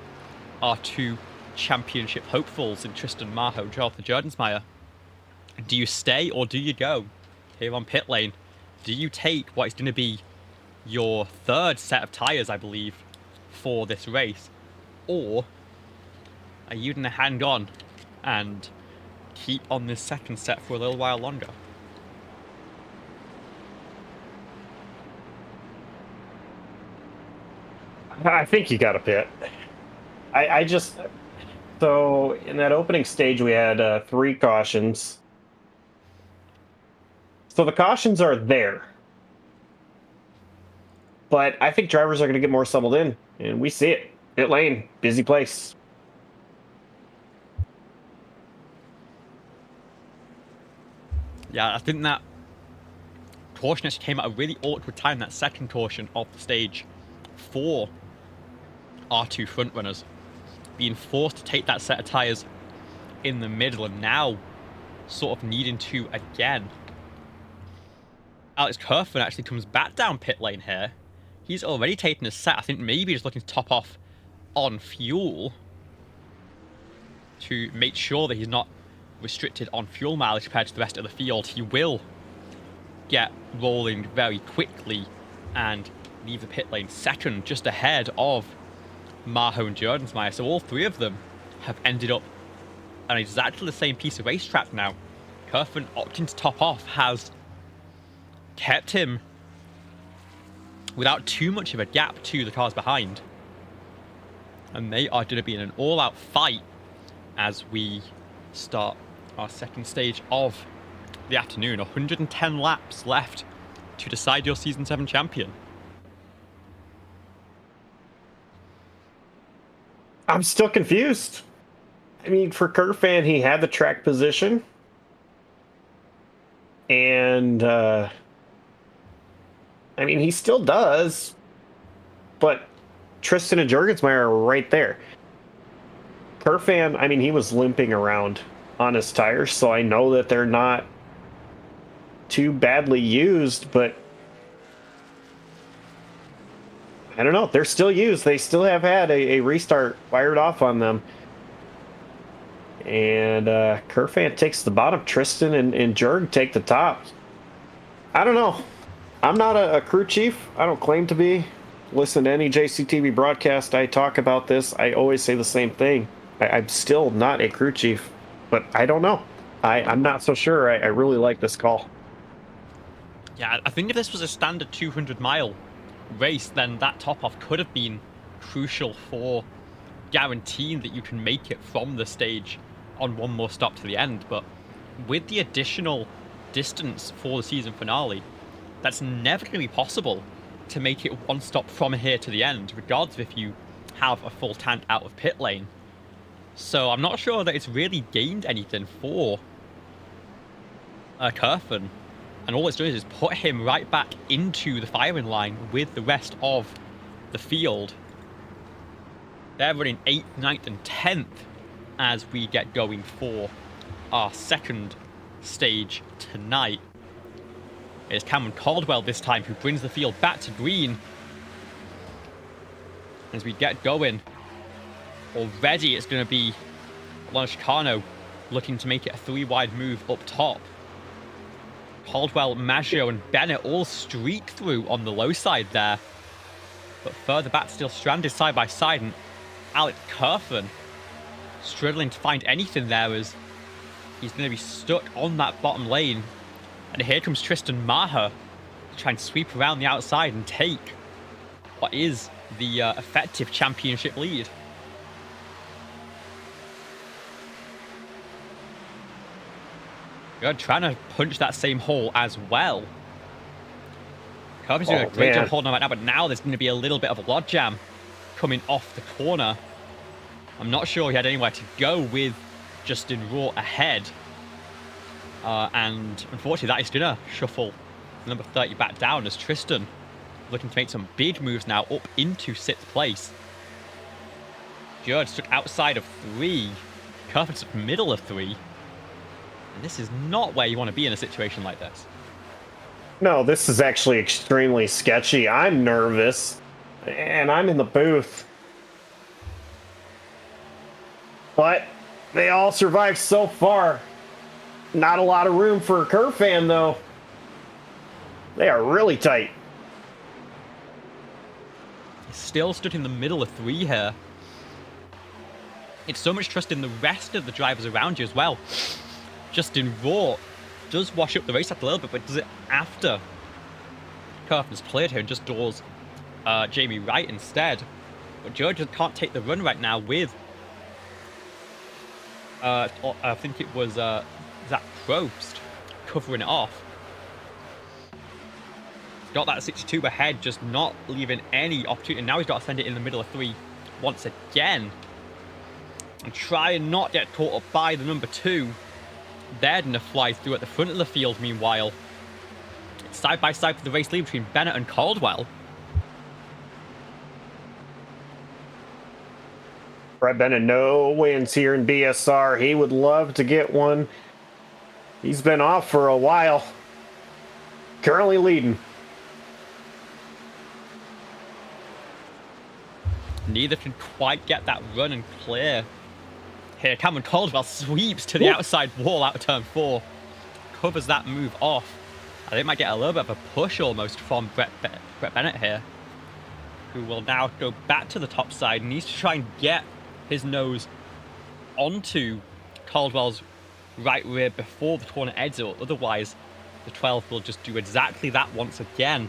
our 2 championship hopefuls in Tristan Maher and Jonathan Jordensmeyer, do you stay or do you go? Here on pit lane, do you take what is going to be your 3rd set of tyres, I believe, for this race? Or are you going to hang on and keep on this 2nd set for a little while longer? I think you got to pit. I just... So, in that opening stage, we had 3 cautions. So the cautions are there. But I think drivers are going to get more settled in. And we see it. Pit lane, busy place. Yeah, I think that caution actually came at a really awkward time, that second caution of the stage for our 2 front runners, being forced to take that set of tyres in the middle and now sort of needing to again. Alex Kerfen actually comes back down pit lane here. He's already taken a set. I think maybe just looking to top off on fuel to make sure that he's not restricted on fuel mileage compared to the rest of the field. He will get rolling very quickly and leave the pit lane second, just ahead of Maher and Jordensmeyer. So all 3 of them have ended up on exactly the same piece of racetrack now. Kerfen opting to top off has kept him without too much of a gap to the cars behind. And they are going to be in an all-out fight as we start our 2nd stage of the afternoon. 110 laps left to decide your Season 7 champion. I'm still confused. I mean, for Kerfan, he had the track position. And, I mean, he still does. But Tristan and Jurgensmeyer are right there. Kerfan, I mean, he was limping around on his tires, so I know that they're not too badly used, but I don't know. They're still used. They still have had a restart fired off on them. And Kerfan takes the bottom. Tristan and Jurg take the top. I don't know. I'm not a crew chief. I don't claim to be. Listen to any JCTV broadcast. I talk about this. I always say the same thing. I'm still not a crew chief, but I don't know. I'm not so sure. I really like this call. Yeah, I think if this was a standard 200-mile race, then that top-off could have been crucial for guaranteeing that you can make it from the stage on one more stop to the end. But with the additional distance for the season finale, that's never going to be possible to make it one stop from here to the end, regardless of if you have a full tank out of pit lane. So I'm not sure that it's really gained anything for Kerfen. And all it's doing is put him right back into the firing line with the rest of the field. They're running 8th, 9th, and 10th as we get going for our second stage tonight. It's Cameron Caldwell this time who brings the field back to green. As we get going, already it's going to be Lana Chicano looking to make it a 3-wide move up top. Caldwell, Maggio, and Bennett all streak through on the low side there. But further back, still stranded side by side, and Alex Kerfen struggling to find anything there as he's going to be stuck on that bottom lane. And here comes Tristan Maher to try and sweep around the outside and take what is the effective championship lead. Good, trying to punch that same hole as well. Kerfen's doing a great job holding on right now, but now there's going to be a little bit of a logjam coming off the corner. I'm not sure he had anywhere to go with Justin Raw ahead. And unfortunately, that is going to shuffle number 30 back down as Tristan looking to make some big moves now up into 6th place. Judge stuck outside of 3. Kerfen stuck middle of 3. And this is not where you want to be in a situation like this. No, this is actually extremely sketchy. I'm nervous, and I'm in the booth. But they all survived so far. Not a lot of room for a Kerfan, though. They are really tight. Still stood in the middle of 3 here. It's so much trust in the rest of the drivers around you as well. Justin Raw does wash up the race after a little bit, but does it after Kerfen's cleared here and just doors Jamie Wright instead. But George can't take the run right now with I think it was Zach Probst covering it off. Got that 62 ahead, just not leaving any opportunity. Now he's got to send it in the middle of 3 once again. And try and not get caught up by the number 2. They're going to fly through at the front of the field meanwhile. It's side by side for the race lead between Bennett and Caldwell. Brett Bennett, no wins here in BSR. He would love to get one. He's been off for a while. Currently leading. Neither can quite get that run and clear. Here, Cameron Caldwell sweeps to the outside wall out of turn 4. Covers that move off. I think it might get a little bit of a push almost from Brett Bennett here, who will now go back to the top side and needs to try and get his nose onto Caldwell's right rear before the corner exit. Otherwise, the 12 will just do exactly that once again.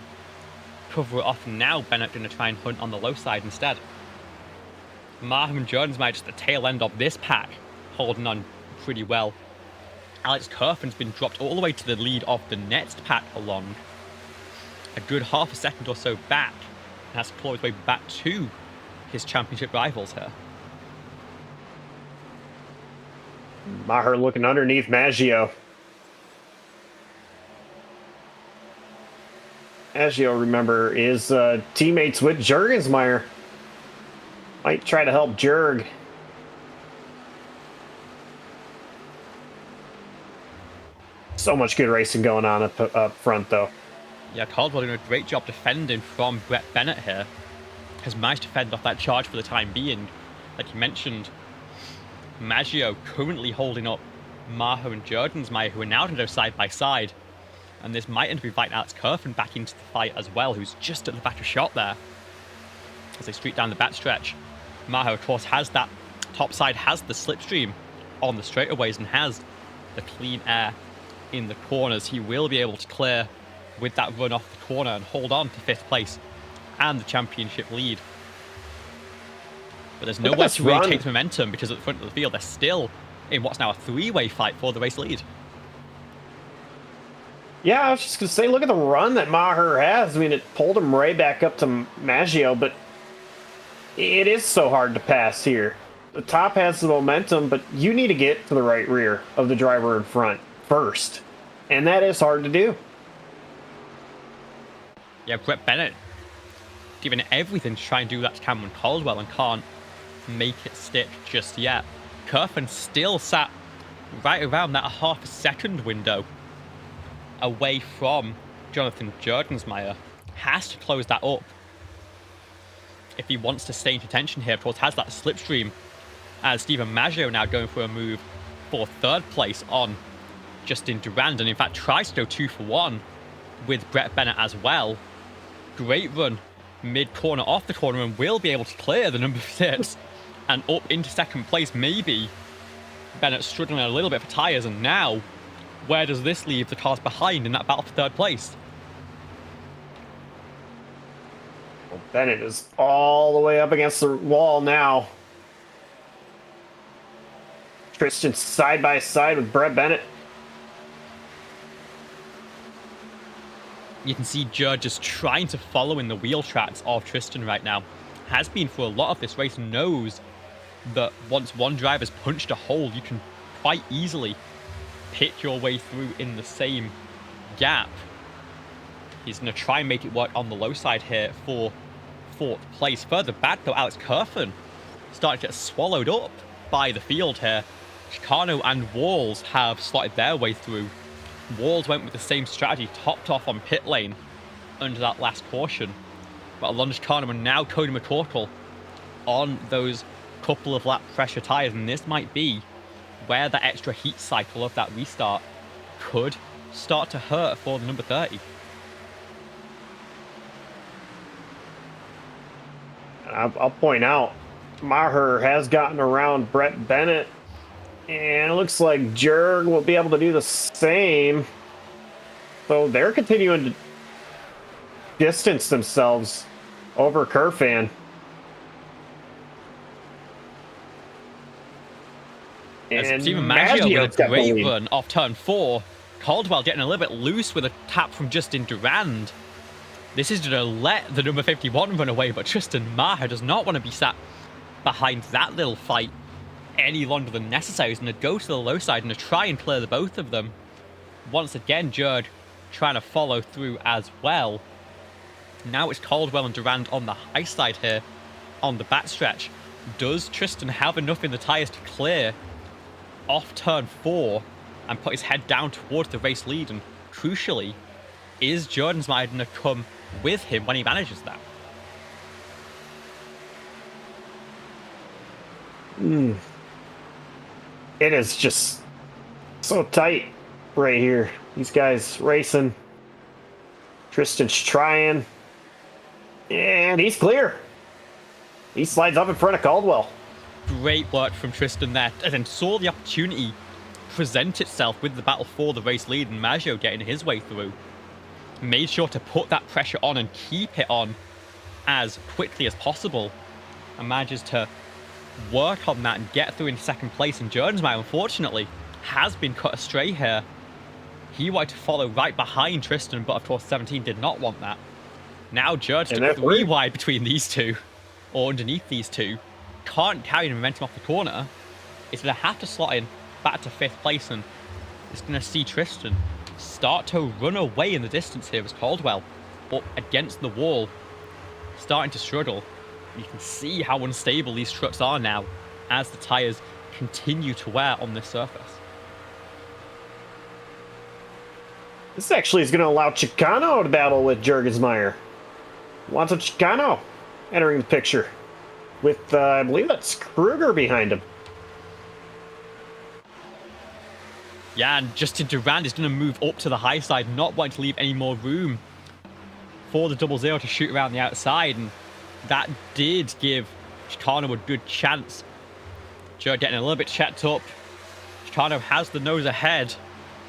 Cover it off now. Bennett going to try and hunt on the low side instead. Marham and Jones might just the tail end of this pack, holding on pretty well. Alex Kerfan's been dropped all the way to the lead of the next pack along. A good half a second or so back, and has to claw his way back to his championship rivals here. Maher looking underneath Maggio. Maggio, remember, is teammates with Jurgensmeyer. Might try to help Jurg. So much good racing going on up front, though. Yeah, Caldwell doing a great job defending from Brett Bennett here. Has managed to fend off that charge for the time being. Like you mentioned, Maggio currently holding up Maher and Jurgensmeyer, who are now going to go side by side. And this might end up inviting Alex Kerfan back into the fight as well, who's just at the back of shot there. As they streak down the backstretch. Maher, of course, has that top side, has the slipstream on the straightaways and has the clean air in the corners. He will be able to clear with that run off the corner and hold on to 5th place and the championship lead. But there's nowhere to really take momentum because at the front of the field, they're still in what's now a 3-way fight for the race lead. Yeah, I was just going to say, look at the run that Maher has. I mean, it pulled him right back up to Maggio, but it is so hard to pass here. The top has the momentum, but you need to get to the right rear of the driver in front first. And that is hard to do. Yeah, Brett Bennett giving everything to try and do that to Cameron Caldwell and can't make it stick just yet. Kerfan still sat right around that half a second window away from Jonathan Jurgensmeyer. Has to close that up if he wants to stay in contention here. Of course, has that slipstream as Steven Maggio now going for a move for 3rd place on Justin Durand, and in fact tries to go 2 for 1 with Brett Bennett as well. Great run mid-corner off the corner and will be able to clear the number 6 and up into 2nd place. Maybe Bennett struggling a little bit for tyres, and now where does this leave the cars behind in that battle for 3rd place? Well, Bennett is all the way up against the wall now. Tristan side by side with Brett Bennett. You can see Jurg just trying to follow in the wheel tracks of Tristan right now. Has been for a lot of this race, knows that once one driver's punched a hole, you can quite easily pick your way through in the same gap. He's going to try and make it work on the low side here for 4th place. Further back, though, Alex Kerfan starting to get swallowed up by the field here. Chicano and Walls have slotted their way through. Walls went with the same strategy, topped off on pit lane under that last caution. But Alonso Chicano and now Cody McCorkle on those couple of lap pressure tyres, and this might be where that extra heat cycle of that restart could start to hurt for the number 30. I'll point out, Maher has gotten around Brett Bennett, and it looks like Jurg will be able to do the same. So they're continuing to distance themselves over Kerfan. And Steven Maggio with a great run off turn 4. Caldwell getting a little bit loose with a tap from Justin Durand. This is going to let the number 51 run away, but Tristan Maher does not want to be sat behind that little fight any longer than necessary. He's going to go to the low side and to try and clear the both of them. Once again, Jurg trying to follow through as well. Now it's Caldwell and Durand on the high side here on the backstretch. Does Tristan have enough in the tyres to clear off turn 4 and put his head down towards the race lead? And crucially, is Jurgensmeyer going to come with him when he manages that? It is just so tight right here. These guys racing. Tristan's trying. And he's clear. He slides up in front of Caldwell. Great work from Tristan there, and then saw the opportunity present itself with the battle for the race lead and Maggio getting his way through. Made sure to put that pressure on and keep it on as quickly as possible, and manages to work on that and get through in 2nd place. And Jurgensmeyer, unfortunately, has been cut astray here. He wanted to follow right behind Tristan, but of course 17 did not want that. Now Judge took 3 wide between these two, or underneath these two. Can't carry the momentum off the corner. It's going to have to slot in back to 5th place, and it's going to see Tristan start to run away in the distance here as Caldwell up against the wall, starting to struggle. You can see how unstable these trucks are now as the tyres continue to wear on this surface. This actually is going to allow Chicano to battle with Jurgensmeyer. Lots of Chicano entering the picture with, I believe that's Kruger behind him. Yeah, and Justin Durand is going to move up to the high side, not wanting to leave any more room for the 00 to shoot around the outside, and that did give Chicano a good chance. Joe getting a little bit checked up. Chicano has the nose ahead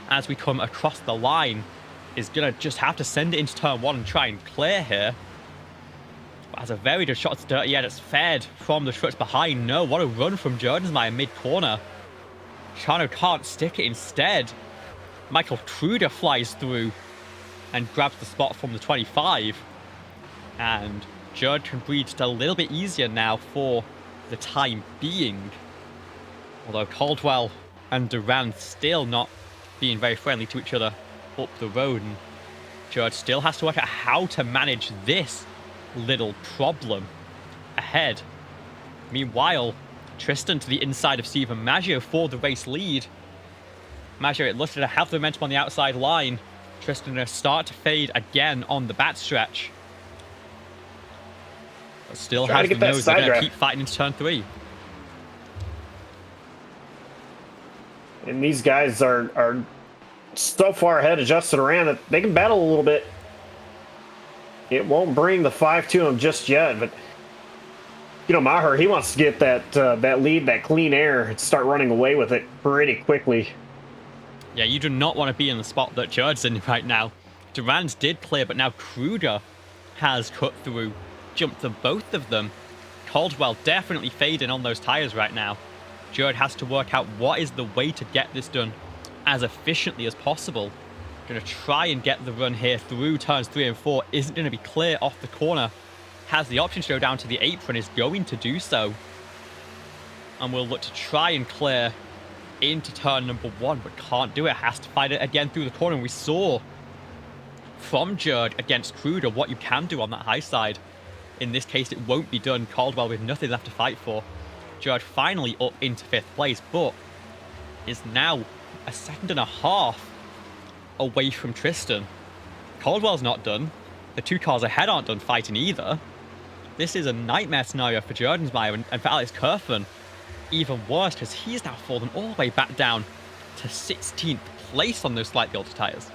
as we come across the line. Is going to just have to send it into turn 1 and try and clear here. But has a very good shot to dirty. Yeah, it's fed from the trucks behind. No, what a run from Jordensmeyer mid-corner. Chicano can't stick it instead. Michael Kruger flies through and grabs the spot from the 25. And Judd can breathe just a little bit easier now for the time being. Although Caldwell and Durand still not being very friendly to each other up the road. And Judd still has to work out how to manage this little problem ahead. Meanwhile, Tristan to the inside of Steven Maggio for the race lead. Maggio, it looks to have the momentum on the outside line. Tristan going to start to fade again on the back stretch. But still has the nose. They're going to keep fighting into turn 3. And these guys are so far ahead of Justin Durand that they can battle a little bit. It won't bring the 5 to him just yet, but you know, Maher, he wants to get that lead, that clean air, and start running away with it pretty quickly. Yeah, you do not want to be in the spot that Judd's in right now. Durand did clear, but now Kruger has cut through, jumped to both of them. Caldwell definitely fading on those tires right now. Judd has to work out what is the way to get this done as efficiently as possible. Going to try and get the run here through turns 3 and 4. Isn't going to be clear off the corner. Has the option to go down to the apron, is going to do so. And we'll look to try and clear into turn number 1, but can't do it. Has to fight it again through the corner. And we saw from Judd against Kruger what you can do on that high side. In this case, it won't be done. Caldwell with nothing left to fight for. Judd finally up into 5th place, but is now a 2.5 seconds away from Tristan. Caldwell's not done. The 2 cars ahead aren't done fighting either. This is a nightmare scenario for Jordensmeyer, and for Alex Kerfen, even worse, because he's now fallen all the way back down to 16th place on those slightly older tyres.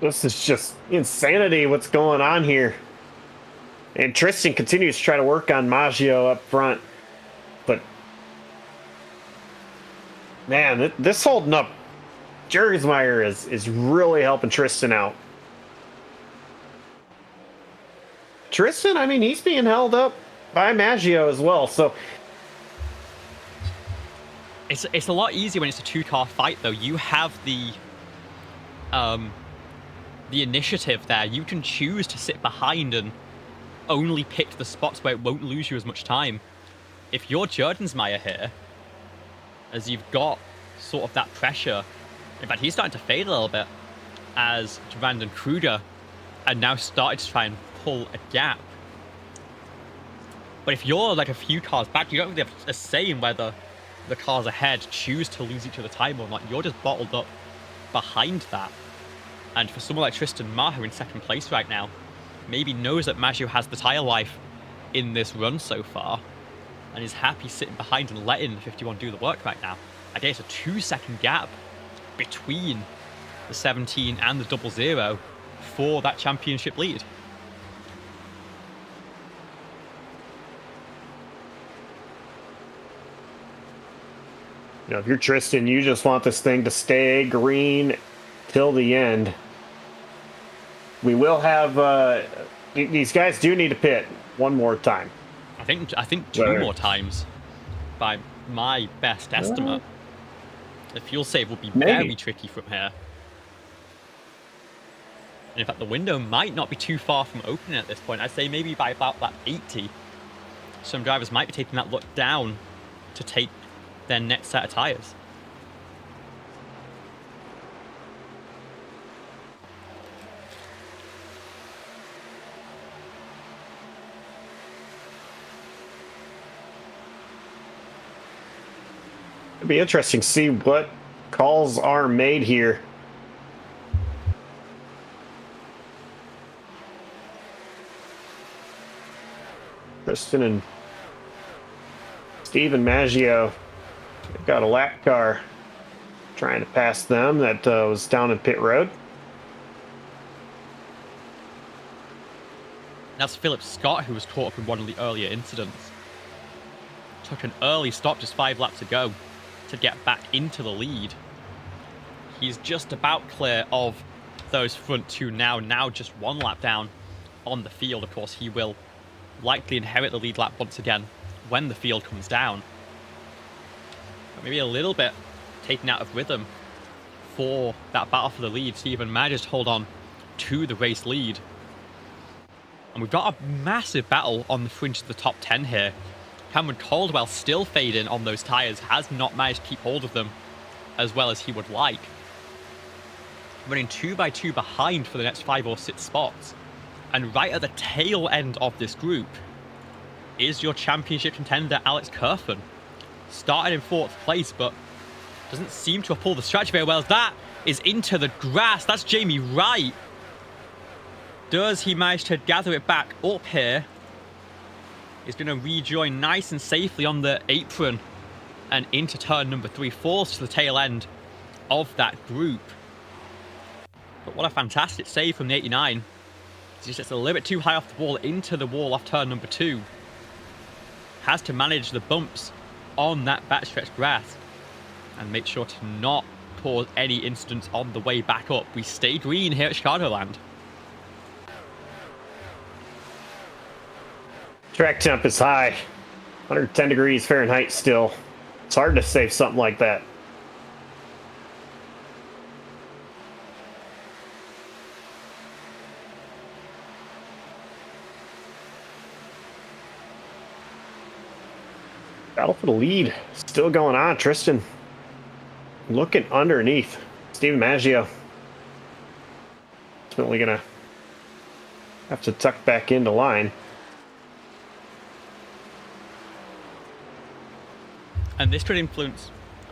This is just insanity what's going on here. And Tristan continues to try to work on Maggio up front. But, man, this holding up Jurgensmeyer is really helping Tristan out. Tristan, I mean, he's being held up by Maggio as well, so it's a lot easier when it's a 2-car fight, though. You have the initiative there. You can choose to sit behind and only pick the spots where it won't lose you as much time. If you're Jordensmeyer here, as you've got sort of that pressure, in fact, he's starting to fade a little bit as Durand and Kruger are now starting to try and pull a gap. But if you're like a few cars back, you don't really have a say in whether the cars ahead choose to lose each other time or not. You're just bottled up behind that. And for someone like Tristan Maher in 2nd place right now, maybe knows that Maggio has the tyre life in this run so far and is happy sitting behind and letting the 51 do the work right now. Again, it's a 2-second gap between the 17 and the 00 for that championship lead. You know, if you're Tristan, you just want this thing to stay green till the end. We will have these guys do need to pit one more time. I think 2 more times by my best estimate. The fuel save will be very tricky from here. And in fact, the window might not be too far from opening at this point. I'd say maybe by about lap 80, some drivers might be taking that look down to take their next set of tyres. It'd be interesting to see what calls are made here. Tristan and Steve and Maggio got a lap car trying to pass them that was down in pit road. That's Philip Scott, who was caught up in one of the earlier incidents. Took an early stop just 5 laps ago to get back into the lead. He's just about clear of those front 2 now just 1 lap down on the field. Of course, he will likely inherit the lead lap once again when the field comes down. But maybe a little bit taken out of rhythm for that battle for the lead. Stephen managed to hold on to the race lead. And we've got a massive battle on the fringe of the top 10 here. Cameron Caldwell still fading on those tyres, has not managed to keep hold of them as well as he would like. Running 2 by 2 behind for the next 5 or 6 spots. And right at the tail end of this group is your championship contender, Alex Kerfen. Started in 4th place, but doesn't seem to have pulled the stretch very well. That is into the grass. That's Jamie Wright. Does he manage to gather it back up here? He's going to rejoin nice and safely on the apron and into turn number 3. Falls to the tail end of that group. But what a fantastic save from the 89. He just gets a little bit too high off the wall, into the wall off turn number 2. Has to manage the bumps on that backstretch grass and make sure to not cause any incidents on the way back up. We stay green here at Chicagoland. Track temp is high, 110 degrees Fahrenheit still. It's hard to save something like that. Battle for the lead still going on. Tristan looking underneath Steven Maggio. Ultimately gonna have to tuck back into line. And this could influence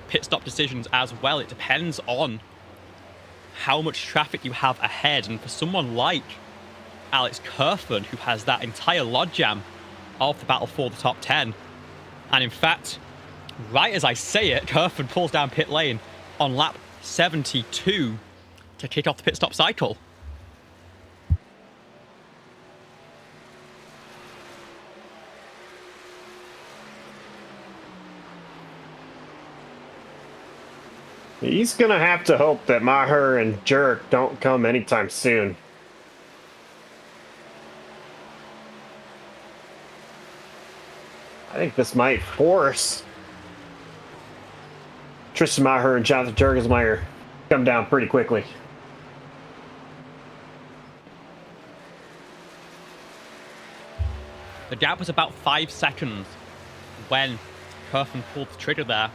pit stop decisions as well. It depends on how much traffic you have ahead. And for someone like Alex Kerfen, who has that entire logjam of the battle for the top 10, and in fact, right as I say it, Kerfen pulls down pit lane on lap 72 to kick off the pit stop cycle. He's going to have to hope that Maher and Jurek don't come anytime soon. I think this might force Tristan Maher and Jonathan Jurgensmeyer come down pretty quickly. The gap was about 5 seconds when Kerfen pulled the trigger there.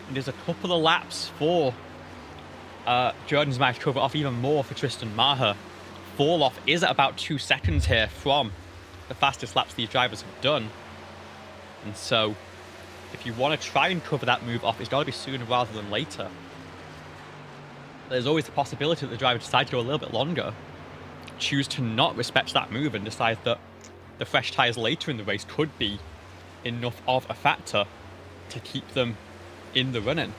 And there's a couple of laps for Jordan's match to cover off even more for Tristan Maher. Fall off is at about 2 seconds here from the fastest laps these drivers have done. And so, if you want to try and cover that move off, it's got to be sooner rather than later. There's always the possibility that the driver decides to go a little bit longer, choose to not respect that move, and decide that the fresh tyres later in the race could be enough of a factor to keep them in the running.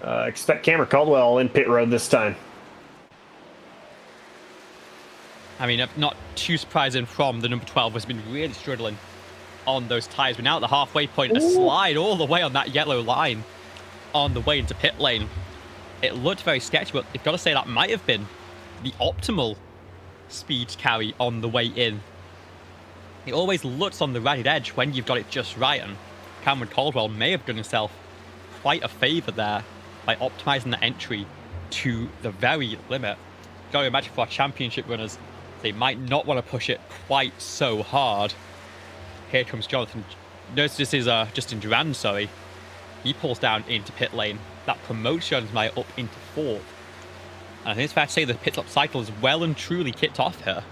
Expect Cameron Caldwell in pit road this time. I mean, not too surprising from the number 12, has been really struggling on those tyres. We're now at the halfway point, a slide all the way on that yellow line on the way into pit lane. it looked very sketchy, but you've got to say that might have been the optimal speed carry on the way in. It always looks on the ragged edge when you've got it just right, and Cameron Caldwell may have done himself quite a favour there by optimising the entry to the very limit. You've got to imagine for our championship runners, they might not want to push it quite so hard. Here comes Jonathan. Notice this is Justin Durand, sorry. He pulls down into pit lane. That promotes Jordan Meyer up into 4th. And I think it's fair to say the pit stop cycle is well and truly kicked off here.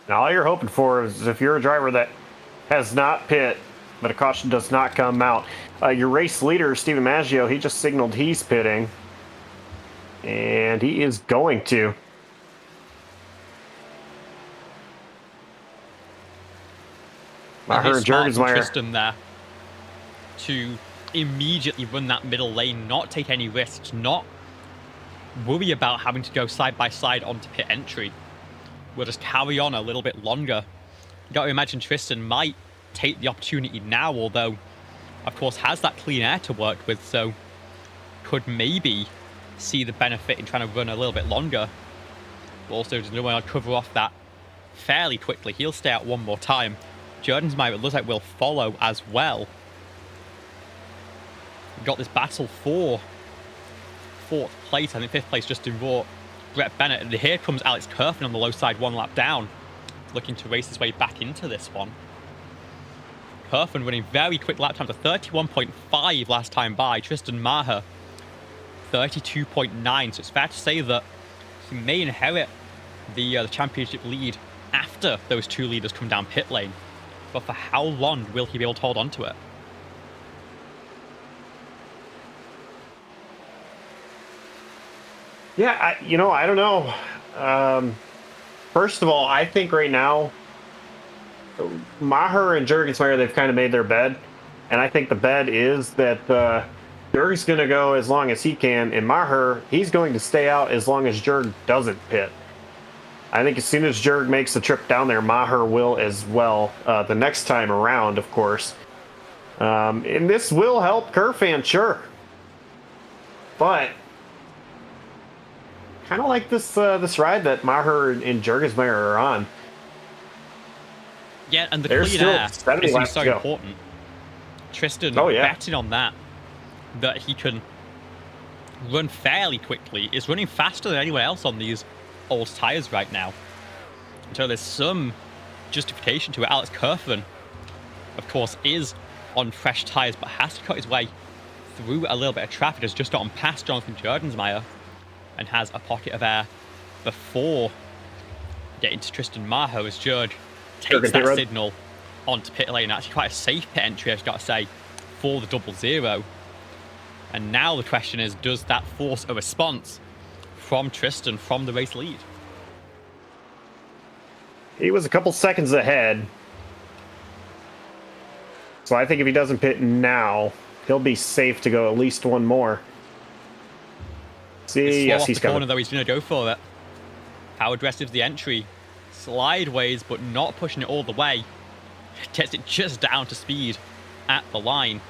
Now, all you're hoping for is if you're a driver that has not pit, but a caution does not come out. Your race leader, Steven Maggio, he just signaled he's pitting. And he is going to. I heard Jurgensmeyer. Tristan there to immediately run that middle lane, not take any risks, not worry about having to go side by side onto pit entry. We'll just carry on a little bit longer. You got to imagine Tristan might take the opportunity now, although, of course, has that clean air to work with, so could maybe see the benefit in trying to run a little bit longer. But also, doesn't want to cover off that fairly quickly. He'll stay out one more time. Jordan's Meyer, it looks like, will follow as well. We've got this battle for 4th place. I think 5th place, Justin Rohr, Brett Bennett. And here comes Alex Kerfen on the low side, 1 lap down, looking to race his way back into this one. Kerfen running very quick lap times, a 31.5 last time by. Tristan Maher, 32.9. So it's fair to say that he may inherit the championship lead after those 2 leaders come down pit lane. But for how long will he be able to hold on to it? Yeah, I don't know. First of all, I think right now, Maher and Jurgensmeyer, they've kind of made their bed. And I think the bed is that Jurg's going to go as long as he can. And Maher, he's going to stay out as long as Jurg doesn't pit. I think as soon as Jurg makes the trip down there, Maher will as well the next time around, of course. And this will help Kerfan, sure. But kind of like this ride that Maher and Jurgensmeyer are on. Yeah, and the clean air is so important. Tristan betting on that he can run fairly quickly, is running faster than anyone else on these old tyres right now. So there's some justification to it. Alex Kerfen, of course, is on fresh tyres, but has to cut his way through a little bit of traffic. Has just gotten past Jonathan Jurgensmeyer and has a pocket of air before getting to Tristan Maher as Jurg takes that signal onto pit lane. Actually quite a safe pit entry, I've got to say, for the 0-0. And now the question is, does that force a response from Tristan from the race lead? He was a couple seconds ahead. So I think if he doesn't pit now, he'll be safe to go at least one more. See, yes, he's coming. Corner, though, he's going to go for it. How aggressive is the entry? Slideways, but not pushing it all the way. Gets it just down to speed at the line.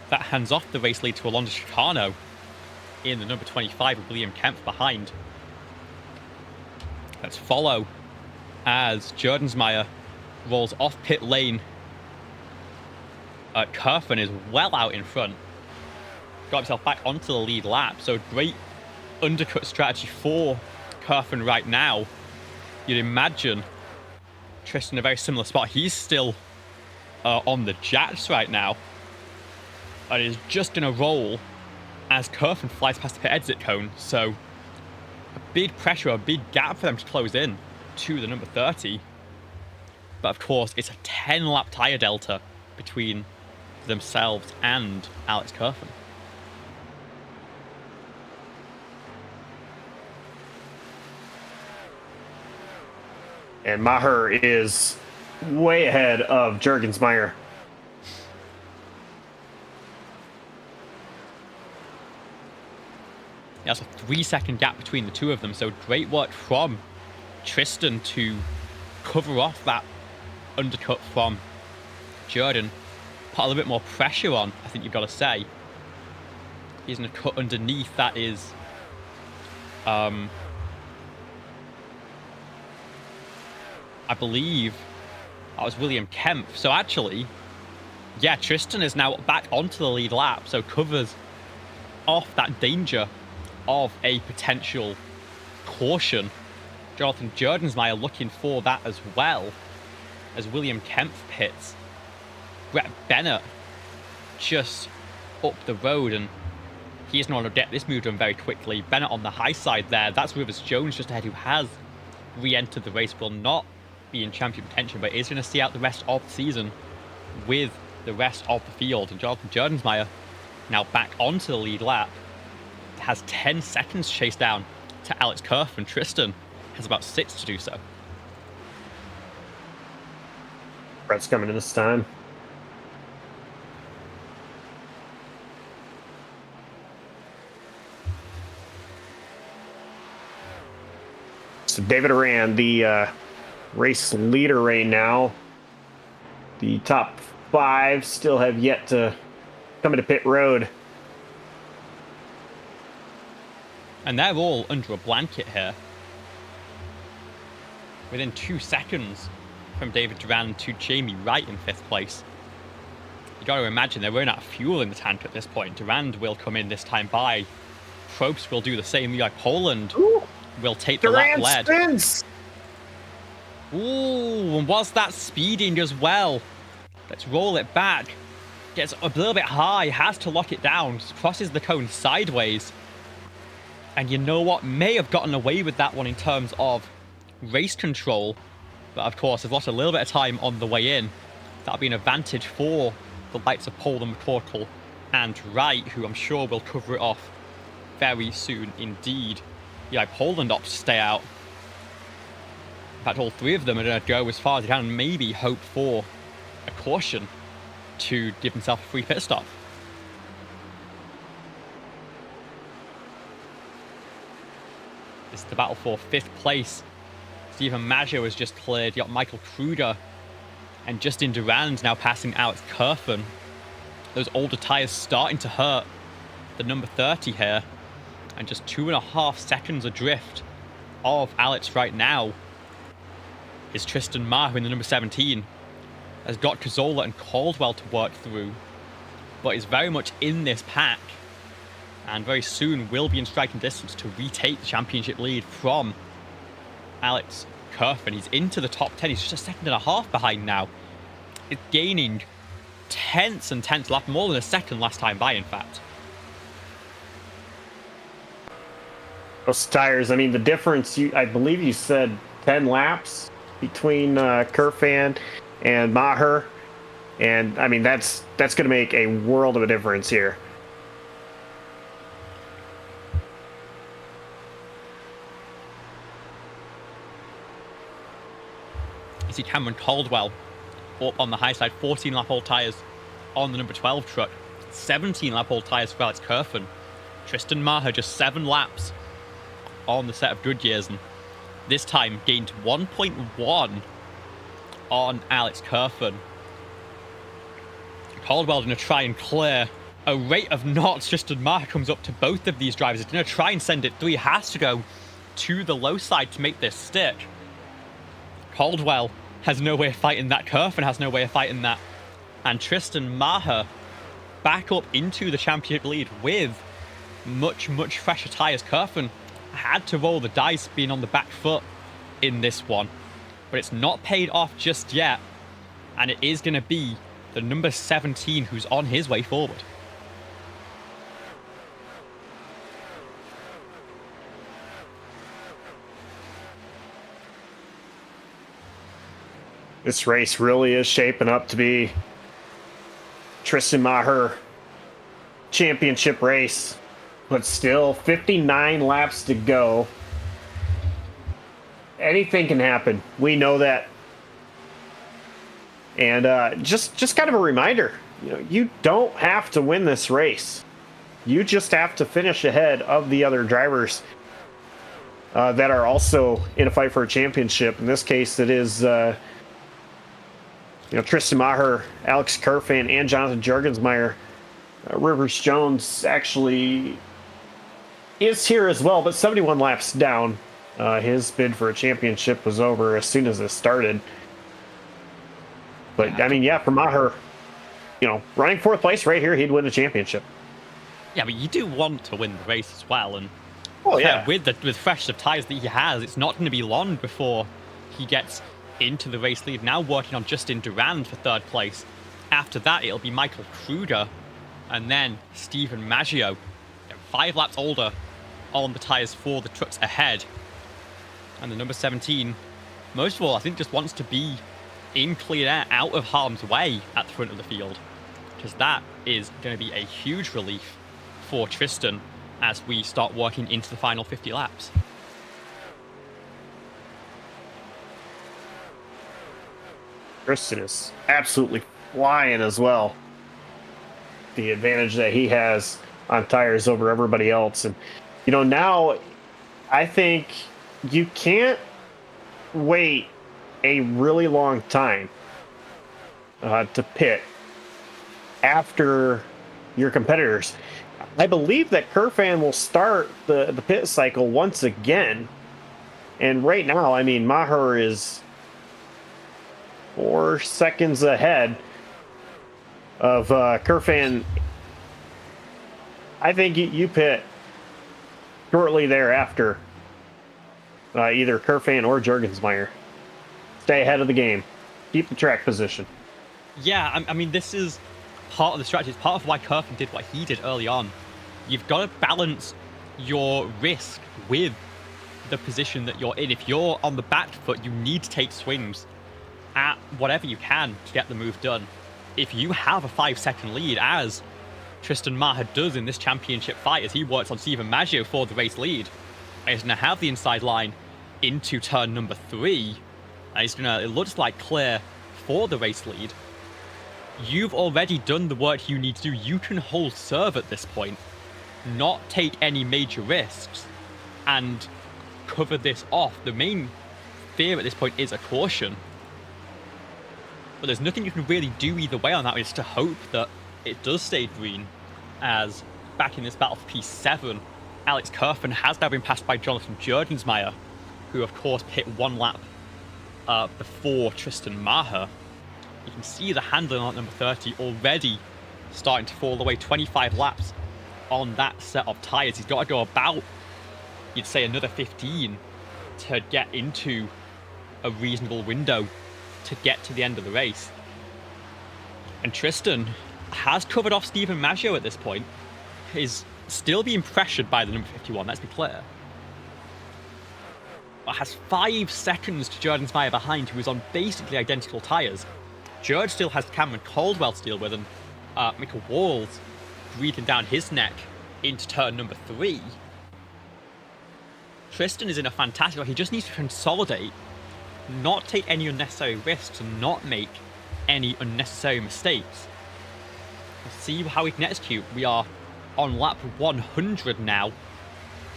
That hands off the race lead to Alonso Chicano in the number 25 with William Kempf behind. Let's follow as Jurgensmeyer rolls off pit lane. Kerfen is well out in front. Got himself back onto the lead lap. So great undercut strategy for Kerfen right now. You'd imagine Tristan in a very similar spot. He's still on the jacks right now. And is just in a roll as Kerfen flies past the pit exit cone. So a big pressure, a big gap for them to close in to the number 30. But of course, it's a 10-lap tyre delta between themselves and Alex Kerfen. And Maher is way ahead of Jurgensmeyer. That's a 3-second gap between the two of them, so great work from Tristan to cover off that undercut from Jordan. put a little bit more pressure on, I think you've got to say. He's going to cut underneath. That is... I believe that was William Kemp. So actually, yeah, Tristan is now back onto the lead lap, so covers off that danger of a potential caution. Jonathan Jerdensmeyer looking for that as well, as William Kemp pits. Brett Bennett just up the road, and he's not going to get this move done very quickly. Bennett on the high side there. That's Rivers Jones just ahead, who has re-entered the race, will not be in champion contention, but is going to see out the rest of the season with the rest of the field. And Jonathan Jerdensmeyer now back onto the lead lap, has 10 seconds to chase down to Alex Kerf, and Tristan has about 6 to do so. Brett's coming in this time. So David Aran, the race leader right now. The top 5 still have yet to come into pit road. And they're all under a blanket here. Within 2 seconds from David Duran to Jamie Wright in 5th place. You got to imagine they're running out of fuel in the tank at this point. Durand will come in this time by. Probst will do the same. Eli Poland will take the lap lead. Spins. Ooh, and was that speeding as well? Let's roll it back. Gets a little bit high, has to lock it down, crosses the cone sideways. And you know what? May have gotten away with that one in terms of race control. But of course, they've lost a little bit of time on the way in. That'll be an advantage for the likes of Poland, McCorkle, and Wright, who I'm sure will cover it off very soon indeed. Yeah, Poland opts to stay out. In fact, all 3 of them are going to go as far as they can and maybe hope for a caution to give himself a free pit stop. This is the battle for 5th place. Stephen Maggio has just cleared. You got Michael Kruger and Justin Durand now passing Alex Kerfen. Those older tyres starting to hurt the number 30 here. And just 2.5 seconds adrift of Alex right now is Tristan Maher in the number 17. Has got Cazzola and Caldwell to work through, but is very much in this pack, and very soon will be in striking distance to retake the championship lead from Alex Kerfen. He's into the top 10. He's just a 1.5 seconds behind now. It's gaining tenths and tenths lap, more than a second last time by, in fact. Those tires, I mean, the difference, I believe you said 10 laps between Kerfan and Maher. And, I mean, that's going to make a world of a difference here. You see Cameron Caldwell up on the high side, 14 lap old tyres on the number 12 truck, 17 lap old tyres for Alex Kerfen. Tristan Maher just 7 laps on the set of Goodyears, and this time gained 1.1 on Alex Kerfen. Caldwell going to try and clear a rate of knots. Tristan Maher comes up to both of these drivers. He's going to try and send it through. He has to go to the low side to make this stick. Caldwell has no way of fighting that. Kerfen has no way of fighting that. And Tristan Maher back up into the championship lead with much, much fresher tyres. Kerfen had to roll the dice being on the back foot in this one, but it's not paid off just yet, and it is going to be the number 17 who's on his way forward. This race really is shaping up to be Tristan Maher championship race. But still, 59 laps to go. Anything can happen. We know that. And just kind of a reminder, you don't have to win this race. You just have to finish ahead of the other drivers that are also in a fight for a championship. In this case, it is Tristan Maher, Alex Kerfan, and Jonathan Jorgensmeyer. Rivers Jones actually is here as well, but 71 laps down. His bid for a championship was over as soon as it started. But, for Maher, running fourth place right here, he'd win a championship. Yeah, but you do want to win the race as well, and with fresh of tyres that he has, it's not going to be long before he gets into the race lead. Now working on Justin Durand for third place. After that, it'll be Michael Kruger, and then Stephen Maggio, 5 laps older on the tyres for the trucks ahead. And the number 17, most of all, I think just wants to be in clear air, out of harm's way at the front of the field, because that is going to be a huge relief for Tristan as we start working into the final 50 laps. Tristan is absolutely flying as well. The advantage that he has on tires over everybody else. And, now I think you can't wait a really long time to pit after your competitors. I believe that Kerfan will start the pit cycle once again. And right now, Maher is 4 seconds ahead of Kerfan. I think you pit shortly thereafter, either Kerfan or Jorgensmeyer. Stay ahead of the game. Keep the track position. Yeah, this is part of the strategy. It's part of why Kerfan did what he did early on. You've got to balance your risk with the position that you're in. If you're on the back foot, you need to take swings at whatever you can to get the move done. If you have a 5-second lead, as Tristan Maher does in this championship fight, as he works on Stephen Maggio for the race lead, and he's going to have the inside line into turn number 3, and it looks like clear for the race lead. You've already done the work you need to do. You can hold serve at this point, not take any major risks, and cover this off. The main fear at this point is a caution. But there's nothing you can really do either way on that. It's to hope that it does stay green, as back in this battle for P7, Alex Kerfan has now been passed by Jonathan Jorgensmeyer, who of course pit 1 lap before Tristan Maher. You can see the handling on number 30 already starting to fall away. 25 laps on that set of tyres. He's got to go about, you'd say, another 15 to get into a reasonable window to get to the end of the race. And Tristan has covered off Stephen Maggio at this point. Is still being pressured by the number 51, let's be clear. But has 5 seconds to Jorgensmeyer behind, who is on basically identical tyres. George still has Cameron Caldwell to deal with, and Michael Walls breathing down his neck into turn number 3. Tristan is in a fantastic way. He just needs to consolidate, not take any unnecessary risks, and not make any unnecessary mistakes. Let's see how he can execute. We are on lap 100 now.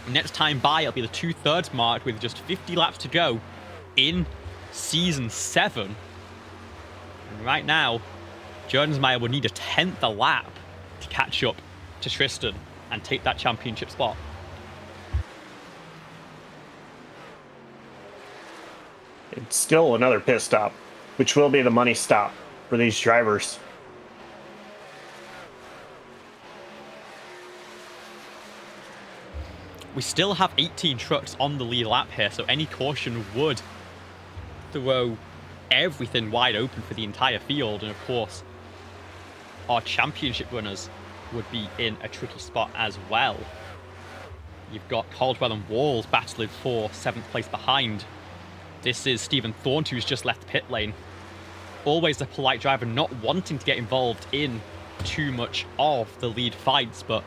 Next time by, it'll be the 2/3 mark with just 50 laps to go in Season 7. And right now, Jorgensmeyer will need a 10th a lap to catch up to Tristan and take that championship spot. It's still another pit stop, which will be the money stop for these drivers. We still have 18 trucks on the lead lap here, so any caution would throw everything wide open for the entire field. And of course, our championship runners would be in a tricky spot as well. You've got Caldwell and Walls battling for 7th place behind. This is Stephen Thorne, who's just left the pit lane. Always a polite driver, not wanting to get involved in too much of the lead fights, but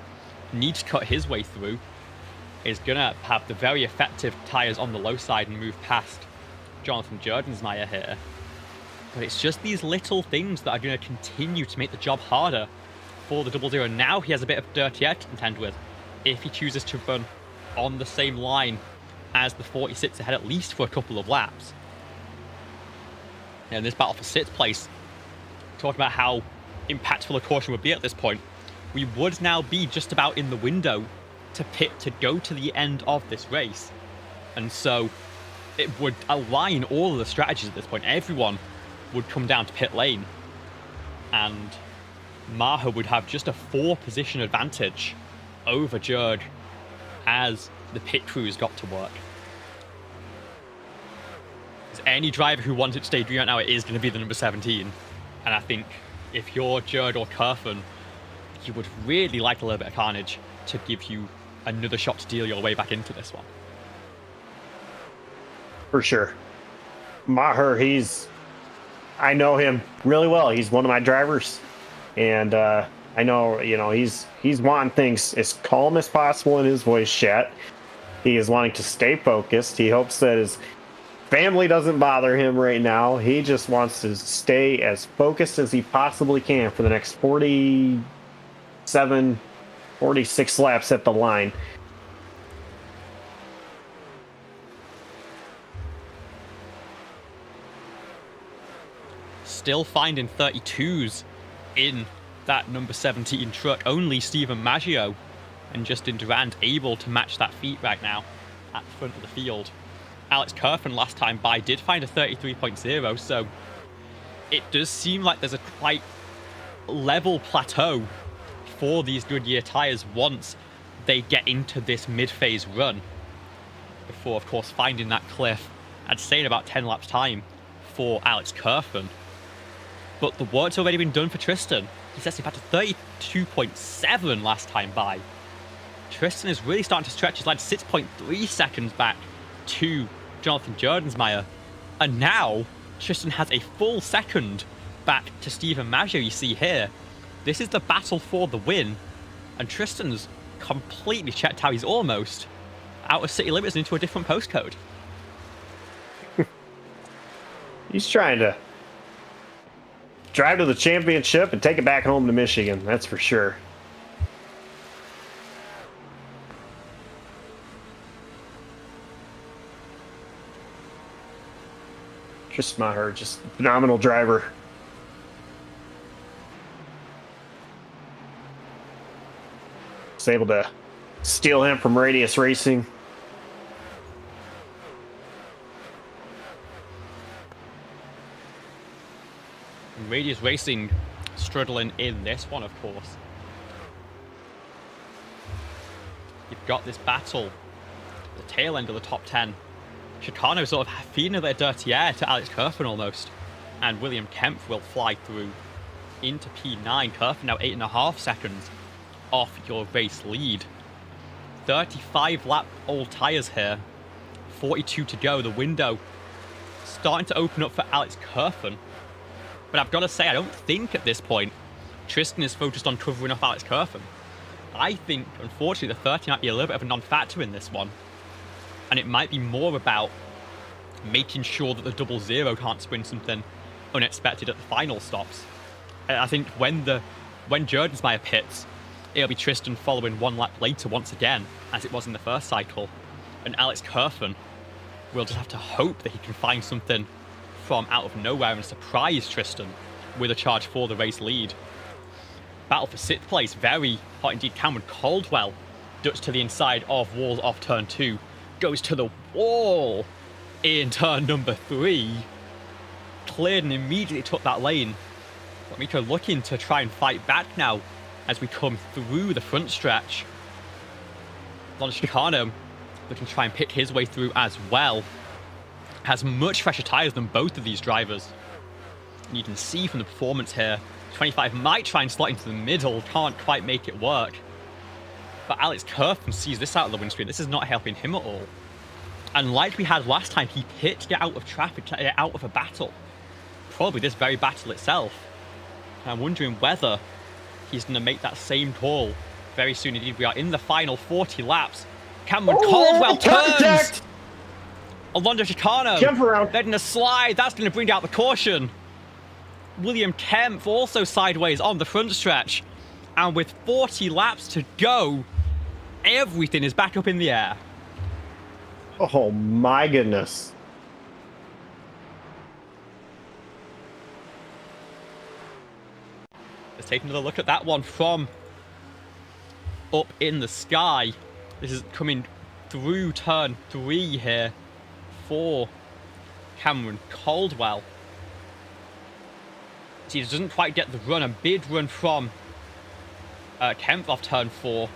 needs to cut his way through. Is going to have the very effective tyres on the low side and move past Jonathan Jorgensmeyer here. But it's just these little things that are going to continue to make the job harder for the 00. Now he has a bit of dirty air to contend with if he chooses to run on the same line as the 46 ahead, at least for a couple of laps. And in this battle for 6th place, talking about how impactful a caution would be at this point, we would now be just about in the window to pit to go to the end of this race. And so it would align all of the strategies at this point. Everyone would come down to pit lane, and Maher would have just a 4-position advantage over Jurg as the pit crews got to work. As any driver who wants it to stay green right now, it is going to be the number 17. And I think if you're Jurg or Kerfen, you would really like a little bit of carnage to give you another shot to deal your way back into this one. For sure. Maher, I know him really well. He's one of my drivers. And I know, he's wanting things as calm as possible in his voice chat. He is wanting to stay focused. He hopes that his family doesn't bother him right now. He just wants to stay as focused as he possibly can for the next 47, 46 laps at the line. Still finding 32s in that number 17 truck. Only Steven Maggio and Justin Durand able to match that feat right now at the front of the field. Alex Kerfen last time by did find a 33.0, so it does seem like there's a quite level plateau for these Goodyear tyres once they get into this mid-phase run, before of course finding that cliff, I'd say in about 10 laps time for Alex Kerfen. But the work's already been done for Tristan. He's actually back to 32.7 last time by. Tristan is really starting to stretch his line, 6.3 seconds back to Jonathan Jordensmeyer. And now Tristan has a full second back to Steven Maggio, you see here. This is the battle for the win. And Tristan's completely checked out. He's almost out of city limits and into a different postcode. He's trying to drive to the championship and take it back home to Michigan, that's for sure. Tristan Maher, just a phenomenal driver. Was able to steal him from Radius Racing. Radius Racing struggling in this one, of course. You've got this battle, the tail end of the top 10. Chicano sort of feeding a bit of dirty air to Alex Kerfen almost. And William Kempf will fly through into P9. Kerfen now 8.5 seconds off your race lead. 35 lap old tyres here. 42 to go. The window starting to open up for Alex Kerfen. But I've got to say, I don't think at this point Tristan is focused on covering off Alex Kerfen. I think, unfortunately, the 30 might be a little bit of a non-factor in this one. And it might be more about making sure that the 00 can't spin something unexpected at the final stops. I think when Jordensmeyer pits, it'll be Tristan following one lap later once again, as it was in the first cycle. And Alex Kerfen will just have to hope that he can find something from out of nowhere and surprise Tristan with a charge for the race lead. Battle for 6th place, very hot indeed. Cameron Caldwell ducks to the inside of Walls off turn 2, goes to the wall in turn number 3, cleared and immediately took that lane. But Miko looking to try and fight back now as we come through the front stretch. Lon Chicano looking to try and pick his way through as well. Has much fresher tyres than both of these drivers. And you can see from the performance here, 25 might try and slot into the middle, can't quite make it work. But Alex Kerfen sees this out of the windscreen. This is not helping him at all. And like we had last time, he pit to get out of traffic, to get out of a battle. Probably this very battle itself. And I'm wondering whether he's going to make that same call very soon indeed. We are in the final 40 laps. Cameron Caldwell turns! Alonso Chicano letting a slide. That's going to bring out the caution. William Kempf also sideways on the front stretch. And with 40 laps to go, everything is back up in the air. Oh my goodness. Let's take another look at that one from up in the sky. This is coming through turn 3 here for Cameron Caldwell. See, he doesn't quite get the run. A big run from Kempf off turn 4.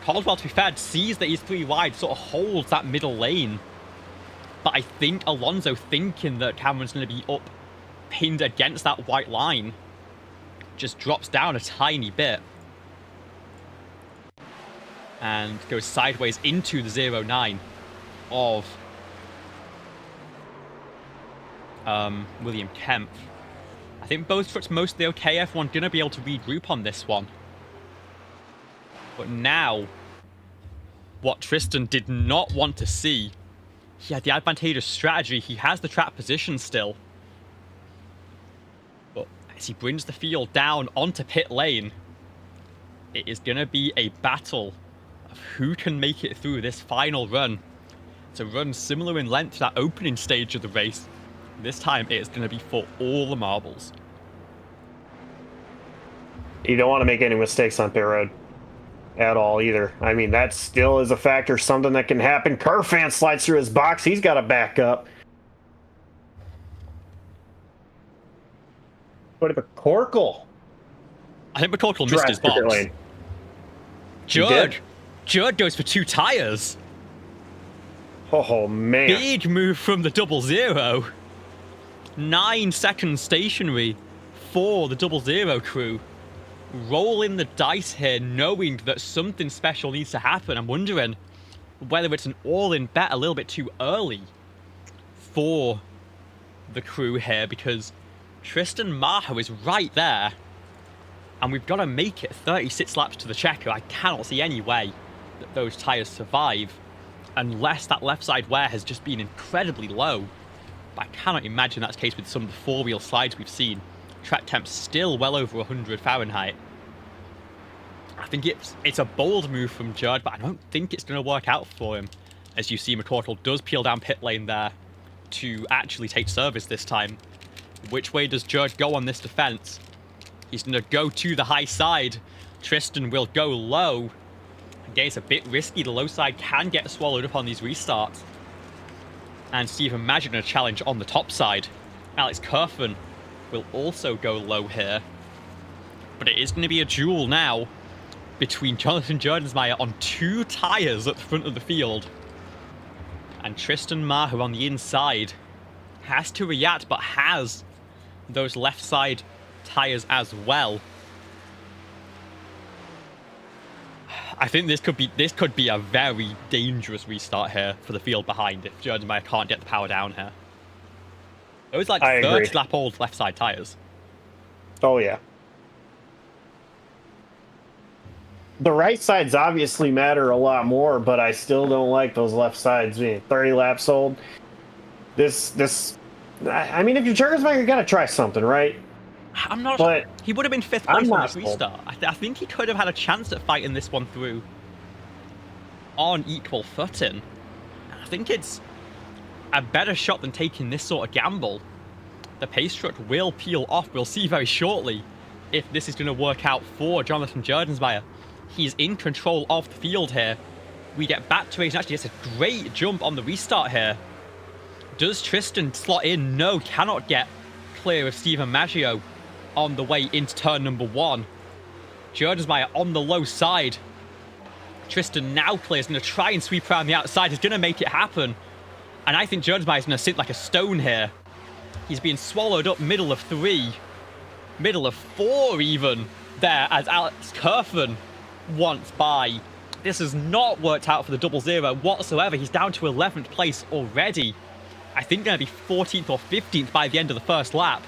Caldwell, to be fair, sees that he's 3 wide, sort of holds that middle lane. But I think Alonso, thinking that Cameron's going to be up, pinned against that white line, just drops down a tiny bit. And goes sideways into the 0-9 of William Kempf. I think both trucks mostly okay. Everyone going to be able to regroup on this one. But now, what Tristan did not want to see, he had the advantageous strategy. He has the track position still. But as he brings the field down onto pit lane, it is going to be a battle of who can make it through this final run. It's a run similar in length to that opening stage of the race. This time it is going to be for all the marbles. You don't want to make any mistakes on pit road at all either. I mean, that still is a factor, something that can happen. Carfan slides through his box. He's got to back up. What about Corkle? I think McCorkle missed his box. Judd goes for 2 tires. Oh, man. Big move from the 0-0. 9 seconds stationary for the 0-0 crew. Rolling the dice here, knowing that something special needs to happen. I'm wondering whether it's an all-in bet a little bit too early for the crew here, because Tristan Maher is right there. And we've got to make it 36 laps to the checker. I cannot see any way that those tyres survive unless that left side wear has just been incredibly low. But I cannot imagine that's the case with some of the four-wheel slides we've seen. Track temps still well over 100 Fahrenheit. I think it's a bold move from Judd, but I don't think it's going to work out for him. As you see, McCorkle does peel down pit lane there to actually take service this time. Which way does Judd go on this defense? He's going to go to the high side. Tristan will go low. Again, it's a bit risky. The low side can get swallowed up on these restarts. And Stephen Madgen a challenge on the top side. Alex Kerfen will also go low here. But it is going to be a duel now between Jonathan Jordensmeyer on 2 tyres at the front of the field. And Tristan Maher on the inside has to react, but has those left side tyres as well. I think this could be a very dangerous restart here for the field behind if Jordensmeyer can't get the power down here. Those like 30 lap old left side tyres. Oh yeah. The right sides obviously matter a lot more, but I still don't like those left sides being 30 laps old. I mean, if you're Jordensmeyer, you gotta try something, right? I'm not. But he would have been 5th place on this restart. I think he could have had a chance at fighting this one through on equal footing. I think it's a better shot than taking this sort of gamble. The pace truck will peel off. We'll see very shortly if this is going to work out for Jonathan Jordensmeyer. He's in control of the field here. We get back to race and actually gets a great jump on the restart here. Does Tristan slot in? No, cannot get clear of Stephen Maggio on the way into turn number 1. Jordensmeyer on the low side. Tristan now clears, going to try and sweep around the outside. He's going to make it happen. And I think Jordensmeyer's going to sit like a stone here. He's being swallowed up middle of 3. Middle of 4 even there as Alex Kerfen wants by. This has not worked out for the 0-0 whatsoever. He's down to 11th place already. I think going to be 14th or 15th by the end of the first lap.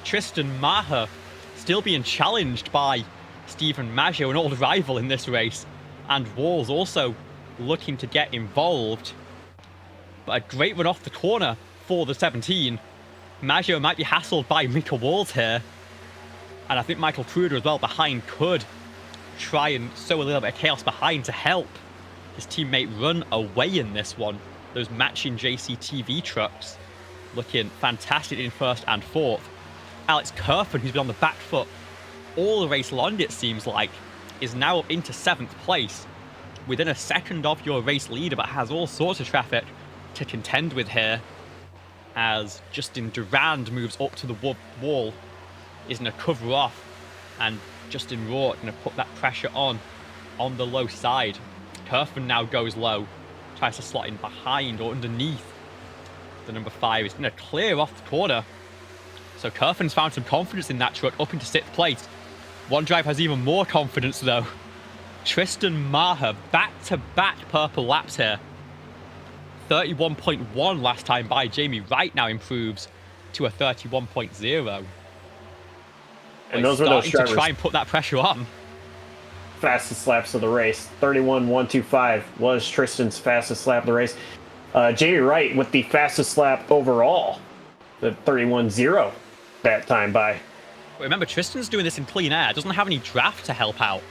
Tristan Maher still being challenged by Stephen Maggio, an old rival in this race. And Walls also looking to get involved. But a great run off the corner for the 17. Maggio might be hassled by Mika Walls here. And I think Michael Kruger as well behind could try and sow a little bit of chaos behind to help his teammate run away in this one. Those matching JCTV trucks looking fantastic in 1st and 4th. Alex Kerfen, who's been on the back foot all the race long, it seems like, is now up into 7th place, within a second of your race leader, but has all sorts of traffic to contend with here, as Justin Durand moves up to the wall, is going to cover off, and Justin Rourke going to put that pressure on the low side. Kerfen now goes low, tries to slot in behind or underneath the number 5. Is going to clear off the corner. So Kerfen's found some confidence in that truck up into 6th place. One Drive has even more confidence though. Tristan Maher, back-to-back purple laps here. 31.1 last time by. Jamie Wright now improves to a 31.0. And those were those drivers to try and put that pressure on. Fastest laps of the race. 31.125 was Tristan's fastest lap of the race. Jamie Wright with the fastest lap overall. The 31.0 that time by. But remember, Tristan's doing this in clean air. Doesn't have any draft to help out.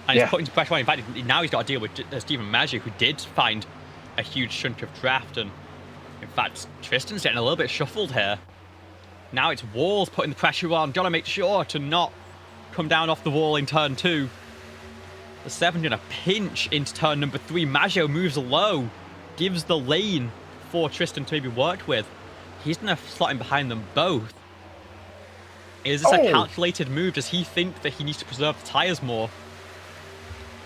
And he's putting pressure on. In fact, now he's got to deal with Stephen Maggi, who did find a huge chunk of draft. And in fact, Tristan's getting a little bit shuffled here. Now it's Walls putting the pressure on. Got to make sure to not come down off the wall in turn 2. The 7 going to pinch into turn number 3. Maggio moves low, gives the lane for Tristan to maybe work with. He's going to slot in behind them both. Is this a calculated move? Does he think that he needs to preserve the tyres more?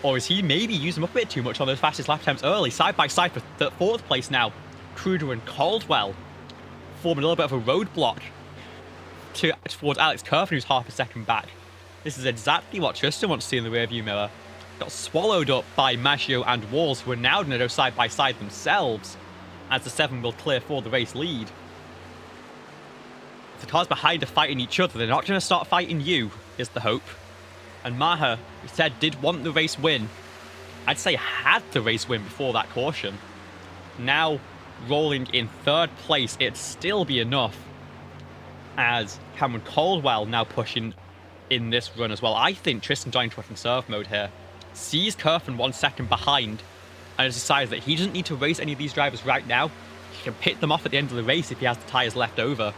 Or is he maybe using them up a bit too much on those fastest lap times early? Side by side for 4th place now. Kruger and Caldwell forming a little bit of a roadblock towards Alex Kerfen, who's half a second back. This is exactly what Tristan wants to see in the rearview mirror. Got swallowed up by Maggio and Walls, who are now going to go side by side themselves, as the 7 will clear for the race lead. If the cars behind are fighting each other, they're not going to start fighting you, is the hope. And Maher, who said did want the race win, I'd say had the race win before that caution. Now rolling in 3rd place, it'd still be enough, as Cameron Caldwell now pushing in this run as well. I think Tristan going to a conserve mode here. Sees Kerfen 1 second behind and has decided that he doesn't need to race any of these drivers right now. He can pit them off at the end of the race if he has the tyres left over.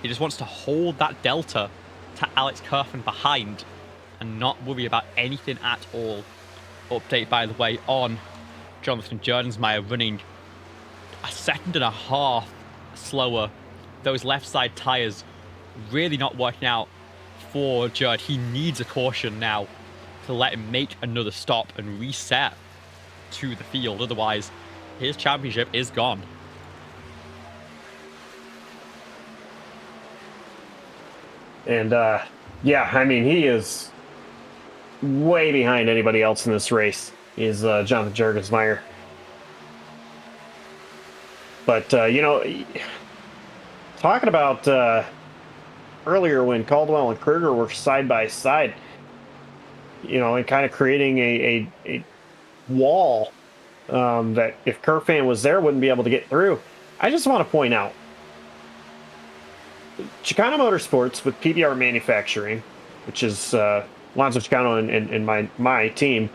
He just wants to hold that delta to Alex Kerfen behind and not worry about anything at all. Update, by the way, on Jonathan Jordensmeyer running a 1.5 seconds slower. Those left side tyres really not working out for Judd. He needs a caution now to let him make another stop and reset to the field. Otherwise, his championship is gone. And, yeah, I mean, he is way behind anybody else in this race, is Jonathan Jurgensmeyer. But, you know, talking about earlier when Caldwell and Kruger were side by side, you know, and kind of creating a wall that if Kerfen was there, wouldn't be able to get through. I just want to point out, Chicano Motorsports with PBR Manufacturing, which is Lonzo Chicano and my team,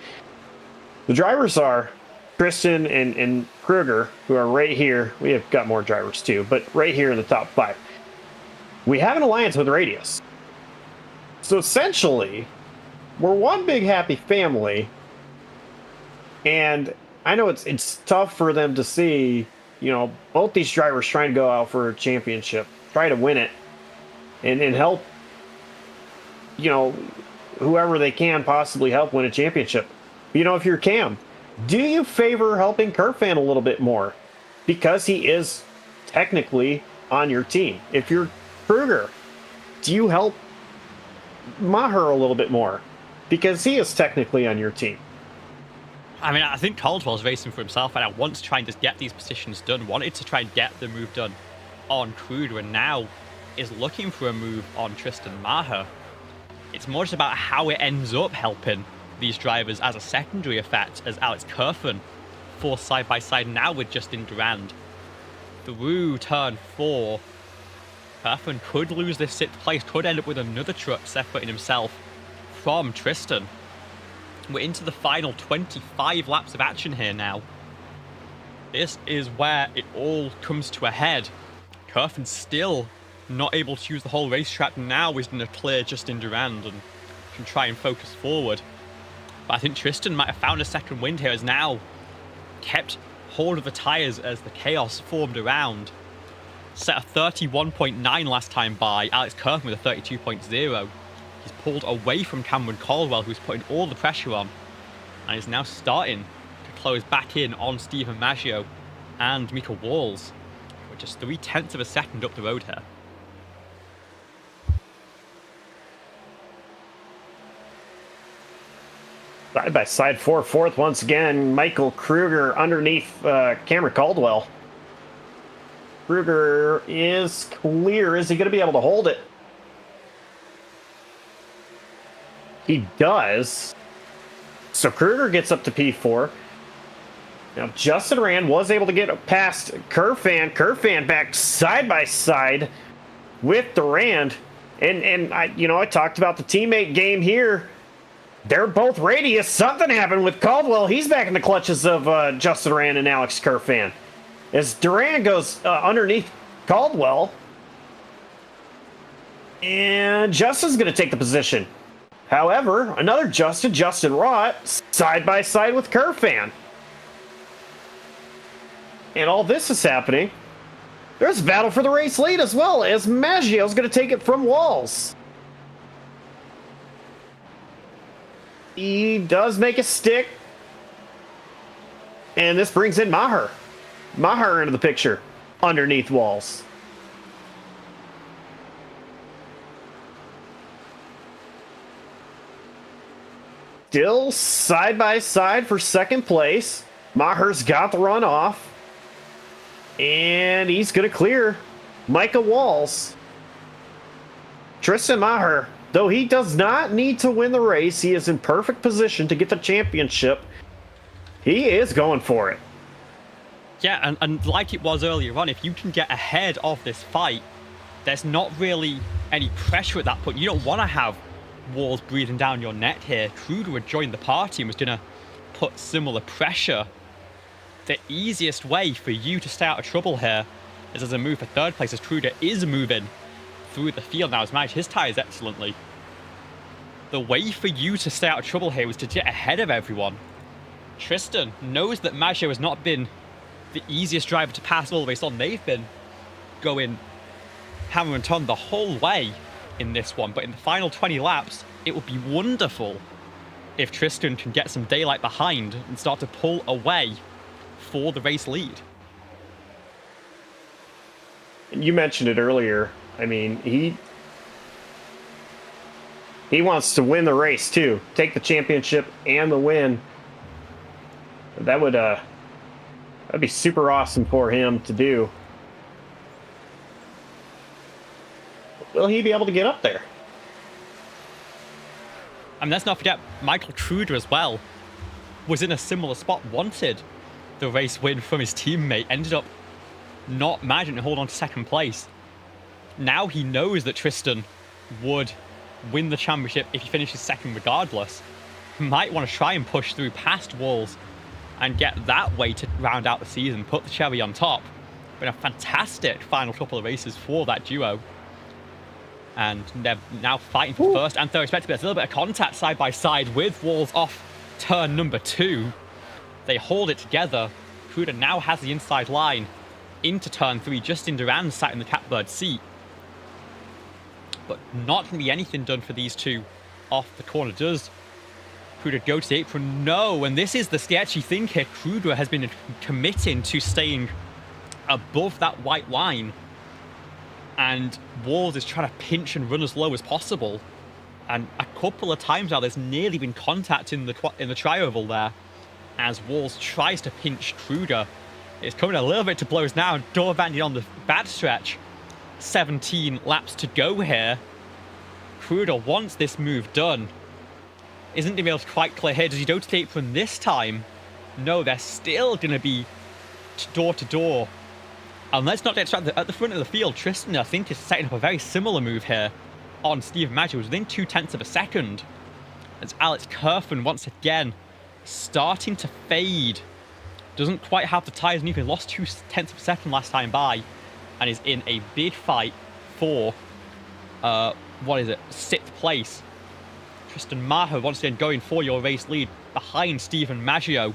the drivers are Tristan and Kruger, who are right here. We have got more drivers too, but right here in the top 5. We have an alliance with Radius. So essentially, we're one big happy family. And I know it's tough for them to see, you know, both these drivers trying to go out for a championship, try to win it, and help, you know, whoever they can possibly help win a championship. You know, if you're Cam, do you favor helping Kerfen a little bit more? Because he is technically on your team. If you're Kruger, do you help Maher a little bit more? Because he is technically on your team. I mean, I think Caldwell's racing for himself, and I want to try and just get these positions done. Wanted to try and get the move done on Kruger, and now is looking for a move on Tristan Maher. It's more just about how it ends up helping these drivers as a secondary effect, as Alex Kerfen forced side by side now with Justin Durand. Through turn 4, Kerfen could lose this 6th place, could end up with another truck separating himself from Tristan. We're into the final 25 laps of action here now. This is where it all comes to a head. Kerfen still not able to use the whole racetrack now. He's going to clear Justin Durand and can try and focus forward. But I think Tristan might have found a second wind here, has now kept hold of the tyres as the chaos formed around. Set a 31.9 last time by Alex Kirkman with a 32.0. He's pulled away from Cameron Caldwell, who's putting all the pressure on, and is now starting to close back in on Stephen Maggio and Mika Walls. We're just 0.3 of a second up the road here. Side by side, fourth once again. Michael Kruger underneath Cameron Caldwell. Kruger is clear. Is he going to be able to hold it? He does. So Kruger gets up to P4. Now Justin Rand was able to get past Kerfan. Kerfan back side by side with Durand. And I talked about the teammate game here. They're both radius. Something happened with Caldwell. He's back in the clutches of Justin Rand and Alex Kerfan. As Durand goes underneath Caldwell. And Justin's going to take the position. However, another Justin Rott, side by side with Kerfan. And all this is happening. There's a battle for the race lead as well, as Maggio's going to take it from Walls. He does make a stick. And this brings in Maher. Maher into the picture underneath Walls. Still side by side for second place. Maher's got the run off. And he's going to clear Micah Walls. Tristan Maher, though he does not need to win the race, he is in perfect position to get the championship. He is going for it. Yeah, and like it was earlier on, if you can get ahead of this fight, there's not really any pressure at that point. You don't want to have Walls breathing down your neck here. Kruger had joined the party and was going to put similar pressure. The easiest way for you to stay out of trouble here is as a move for third place, as Kruger is moving through the field now. He's managed his tyres excellently. The way for you to stay out of trouble here was to get ahead of everyone. Tristan knows that Maggio has not been the easiest driver to pass all the race on. They've been going hammer and ton the whole way in this one, but in the final 20 laps, it would be wonderful if Tristan can get some daylight behind and start to pull away for the race lead. You mentioned it earlier. I mean, he wants to win the race too. Take the championship and the win. That would that'd be super awesome for him to do. Will he be able to get up there? And let's not forget, Michael Kruger as well was in a similar spot, wanted the race win from his teammate, ended up not managing to hold on to second place. Now he knows that Tristan would win the championship if he finishes second regardless. He might want to try and push through past Walls and get that way to round out the season, put the cherry on top. Been a fantastic final couple of races for that duo. And they're now fighting for first and third respectively. There's a little bit of contact side by side with Walls off turn number 2. They hold it together. Kruger now has the inside line into turn 3. Justin Durand sat in the catbird seat. But not going to be anything done for these two off the corner. Does Kruger go to the apron? No, and this is the sketchy thing here. Kruger has been committing to staying above that white line. And Walls is trying to pinch and run as low as possible. And a couple of times now, there's nearly been contact in the tri-oval there, as Walls tries to pinch Kruger. It's coming a little bit to blows now. Dorvandi on the bad stretch. 17 laps to go here. Kruger wants this move done. Isn't going to be able to quite clear here. Does he go to the apron this time? No, they're still going to be door to door. And let's not get distracted. At the front of the field, Tristan, I think, is setting up a very similar move here on Steve Maggio. Within 0.2 of a second. As Alex Kerfan once again starting to fade. Doesn't quite have the tyres, and even lost 0.2 of a second last time by. And is in a big fight for, sixth place. Tristan Maher once again going for your race lead behind Steven Maggio.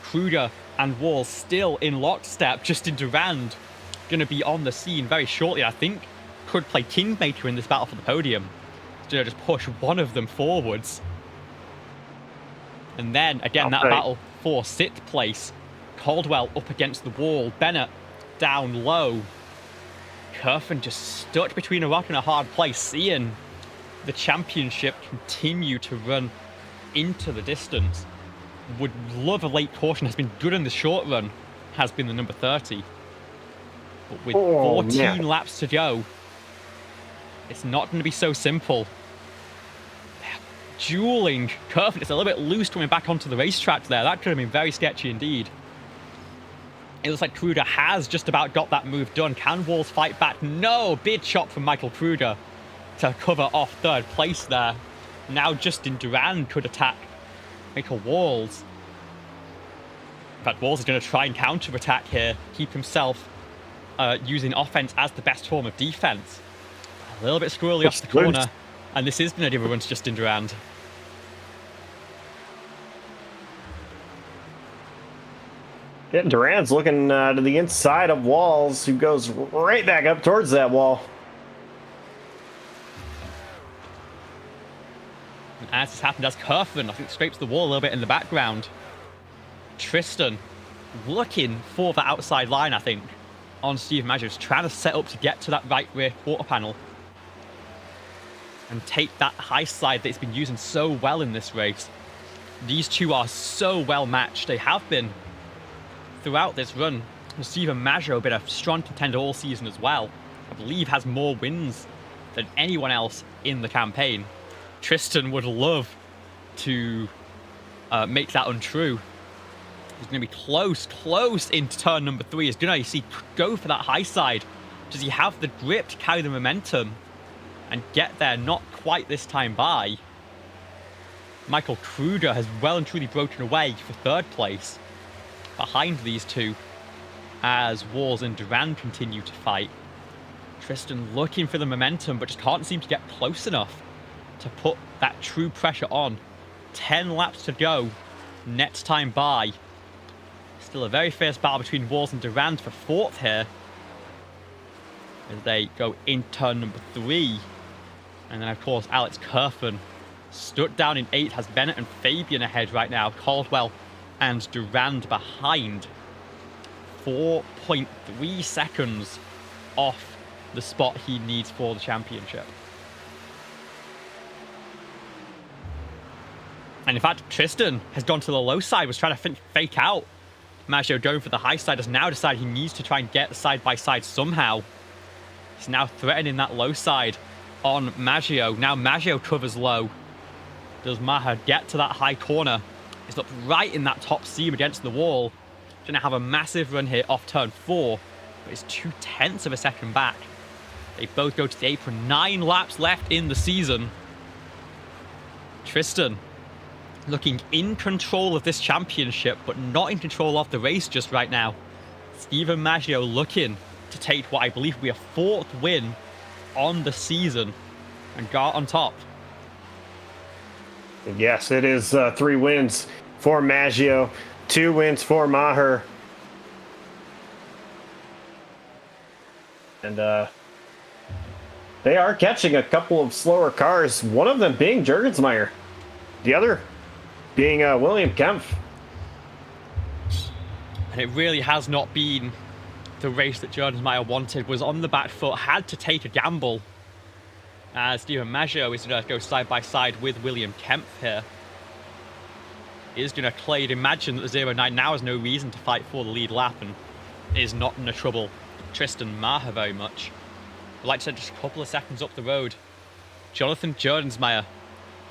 Kruger and Walls still in lockstep. Justin Durand going to be on the scene very shortly, I think. Could play Kingmaker in this battle for the podium. To just push one of them forwards. And then, again, that battle for sixth place. Caldwell up against the wall. Bennett down low. Curfin just stuck between a rock and a hard place, seeing the championship continue to run into the distance. Would love a late caution. Has been good in the short run. Has been the number 30. But with 14 laps to go, it's not going to be so simple. Dueling. Curfin, it's a little bit loose coming back onto the racetrack there. That could have been very sketchy indeed. It looks like Kruger has just about got that move done. Can Walls fight back? No! Big shot from Michael Kruger to cover off third place there. Now Justin Durand could attack Michael Walls. In fact, Walls is going to try and counter-attack here. Keep himself using offense as the best form of defense. A little bit squirrely off the corner. And this is going to give a run to Justin Durand. Yeah, Durand's looking to the inside of Walls, who goes right back up towards that wall. And as this happened, as Curfin, I think, scrapes the wall a little bit in the background. Tristan looking for the outside line, I think, on Steve Maggio, trying to set up to get to that right rear quarter panel and take that high side that he's been using so well in this race. These two are so well matched. They have been throughout this run. Steven Maggio been a strong contender all season as well. I believe has more wins than anyone else in the campaign. Tristan would love to make that untrue. He's going to be close into turn number 3. He's going to go for that high side. Does he have the grip to carry the momentum and get there? Not quite this time by. Michael Kruger has well and truly broken away for third place behind these two as Walls and Durand continue to fight. Tristan looking for the momentum but just can't seem to get close enough to put that true pressure on. 10 laps to go. Next time by. Still a very fierce battle between Walls and Durand for fourth here as they go in turn number 3. And then, of course, Alex Curfin stuck down in 8th, has Bennett and Fabian ahead right now. Caldwell and Durand behind. 4.3 seconds off the spot he needs for the championship. And in fact, Tristan has gone to the low side, was trying to fake out Maggio going for the high side, has now decided he needs to try and get side by side somehow. He's now threatening that low side on Maggio. Now Maggio covers low. Does Maher get to that high corner? He's up right in that top seam against the wall. Going to have a massive run here off turn 4, but it's 0.2 of a second back. They both go to the apron. 9 laps left in the season. Tristan looking in control of this championship, but not in control of the race just right now. Steven Maggio looking to take what I believe will be a 4th win on the season and go out on top. Yes, it is 3 wins for Maggio, 2 wins for Maher. And they are catching a couple of slower cars, one of them being Jurgensmeyer, the other being William Kempf. And it really has not been the race that Jurgensmeyer wanted. Was on the back foot, had to take a gamble. As Steven Maggio is going to go side by side with William Kempf here. Is going to Clade imagine that the 09 now has no reason to fight for the lead lap and is not going to trouble Tristan Maher very much. But like I said, just a couple of seconds up the road, Jonathan Jurgensmeyer,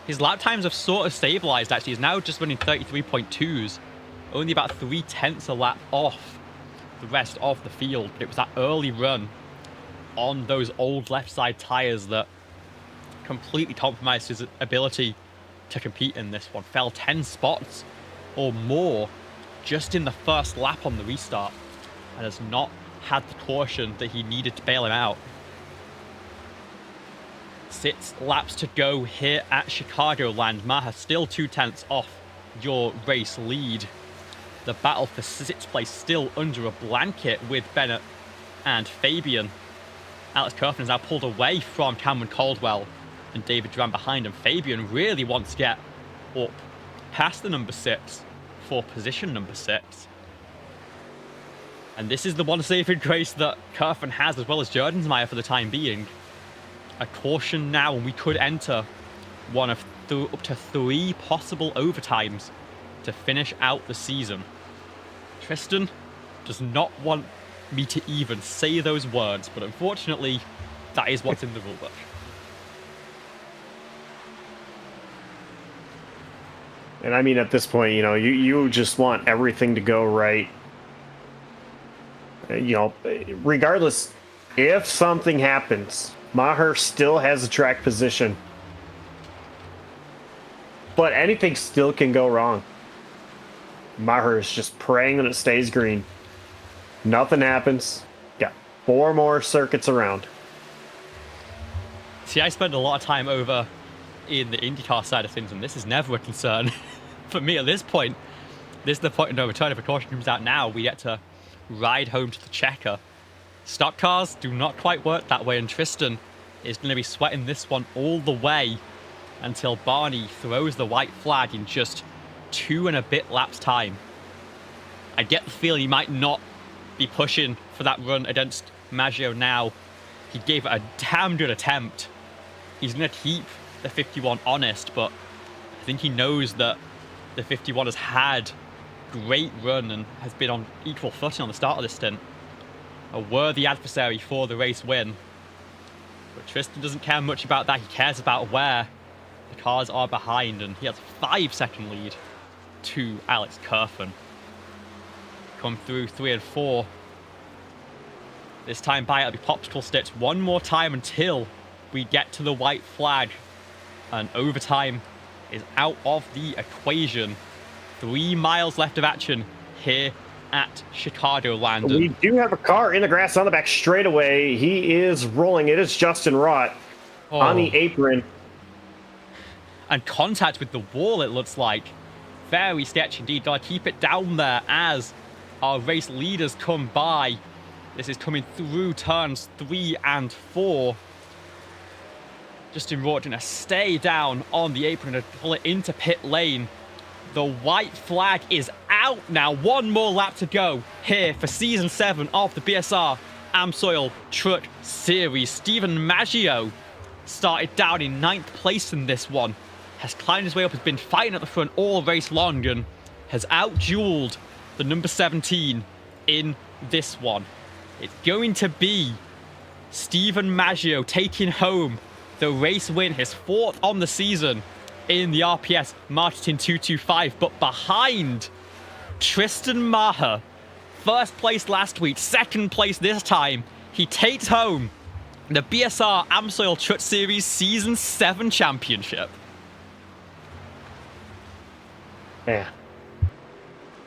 his lap times have sort of stabilized actually. He's now just running 33.2s, only about 0.3 a lap off the rest of the field. But it was that early run on those old left side tires that completely compromised his ability to compete in this one. Fell 10 spots or more just in the first lap on the restart and has not had the caution that he needed to bail him out. 6 laps to go here at Chicagoland. Maher still 2/10 off your race lead. The battle for 6th place still under a blanket with Bennett and Fabian. Alex Kerfen has now pulled away from Cameron Caldwell and David Duran behind him. Fabian really wants to get up past the number 6 for position number 6. And this is the one saving grace that Kerfen has, as well as Jordensmeyer for the time being. A caution now, and we could enter one of up to 3 possible overtimes to finish out the season. Tristan does not want me to even say those words, but unfortunately, that is what's in the rulebook. And I mean, at this point, you know, you just want everything to go right. You know, regardless, if something happens, Maher still has a track position. But anything still can go wrong. Maher is just praying that it stays green. Nothing happens. Got 4 more circuits around. See, I spend a lot of time over in the IndyCar side of things, and this is never a concern for me at this point. This is the point of no return. If a caution comes out now, we get to ride home to the checker. Stock cars do not quite work that way, and Tristan is going to be sweating this one all the way until Barney throws the white flag in just 2 and a bit laps time. I get the feel he might not be pushing for that run against Maggio now. He gave it a damn good attempt. He's going to keep the 51 honest, but I think he knows that the 51 has had great run and has been on equal footing on the start of this stint. A worthy adversary for the race win. But Tristan doesn't care much about that. He cares about where the cars are behind, and he has a 5-second lead to Alex Kerfen. Come through 3 and 4. This time by it'll be popsicle sticks one more time until we get to the white flag. And overtime is out of the equation. 3 miles left of action here at Chicagoland. We do have a car in the grass on the back straightaway. He is rolling. It is Justin Rott on the apron. And contact with the wall, it looks like. Very sketchy indeed. Gotta keep it down there as our race leaders come by. This is coming through turns 3 and 4. Justin Rott gonna stay down on the apron and pull it into pit lane. The white flag is out now. 1 more lap to go here for season 7 of the BSR AMSOIL Truck Series. Stephen Maggio started down in 9th place in this one. Has climbed his way up, has been fighting at the front all race long, and has out-dueled the number 17 in this one. It's going to be Stephen Maggio taking home the race win, his 4th on the season in the RPS Marketing 225, but behind Tristan Maher. 1st place last week, 2nd place this time. He takes home the BSR AMSOIL Truck Series Season 7 Championship. Yeah.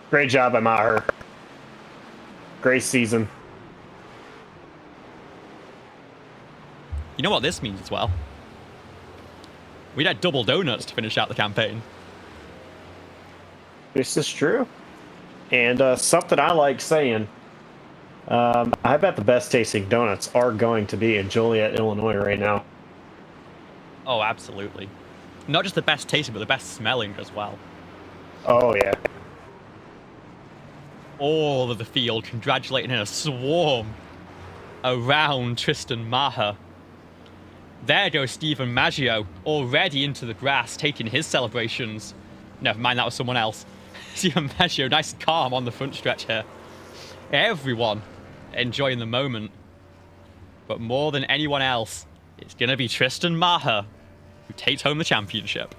Great job by Maher. Great season. You know what this means as well? We'd had double donuts to finish out the campaign. This is true. And something I like saying, I bet the best tasting donuts are going to be in Joliet, Illinois right now. Oh, absolutely. Not just the best tasting, but the best smelling as well. Oh, yeah. All of the field congratulating in a swarm around Tristan Maher. There goes Stephen Maggio, already into the grass, taking his celebrations. Never mind, that was someone else. Stephen Maggio, nice and calm on the front stretch here. Everyone enjoying the moment. But more than anyone else, it's going to be Tristan Maher who takes home the championship.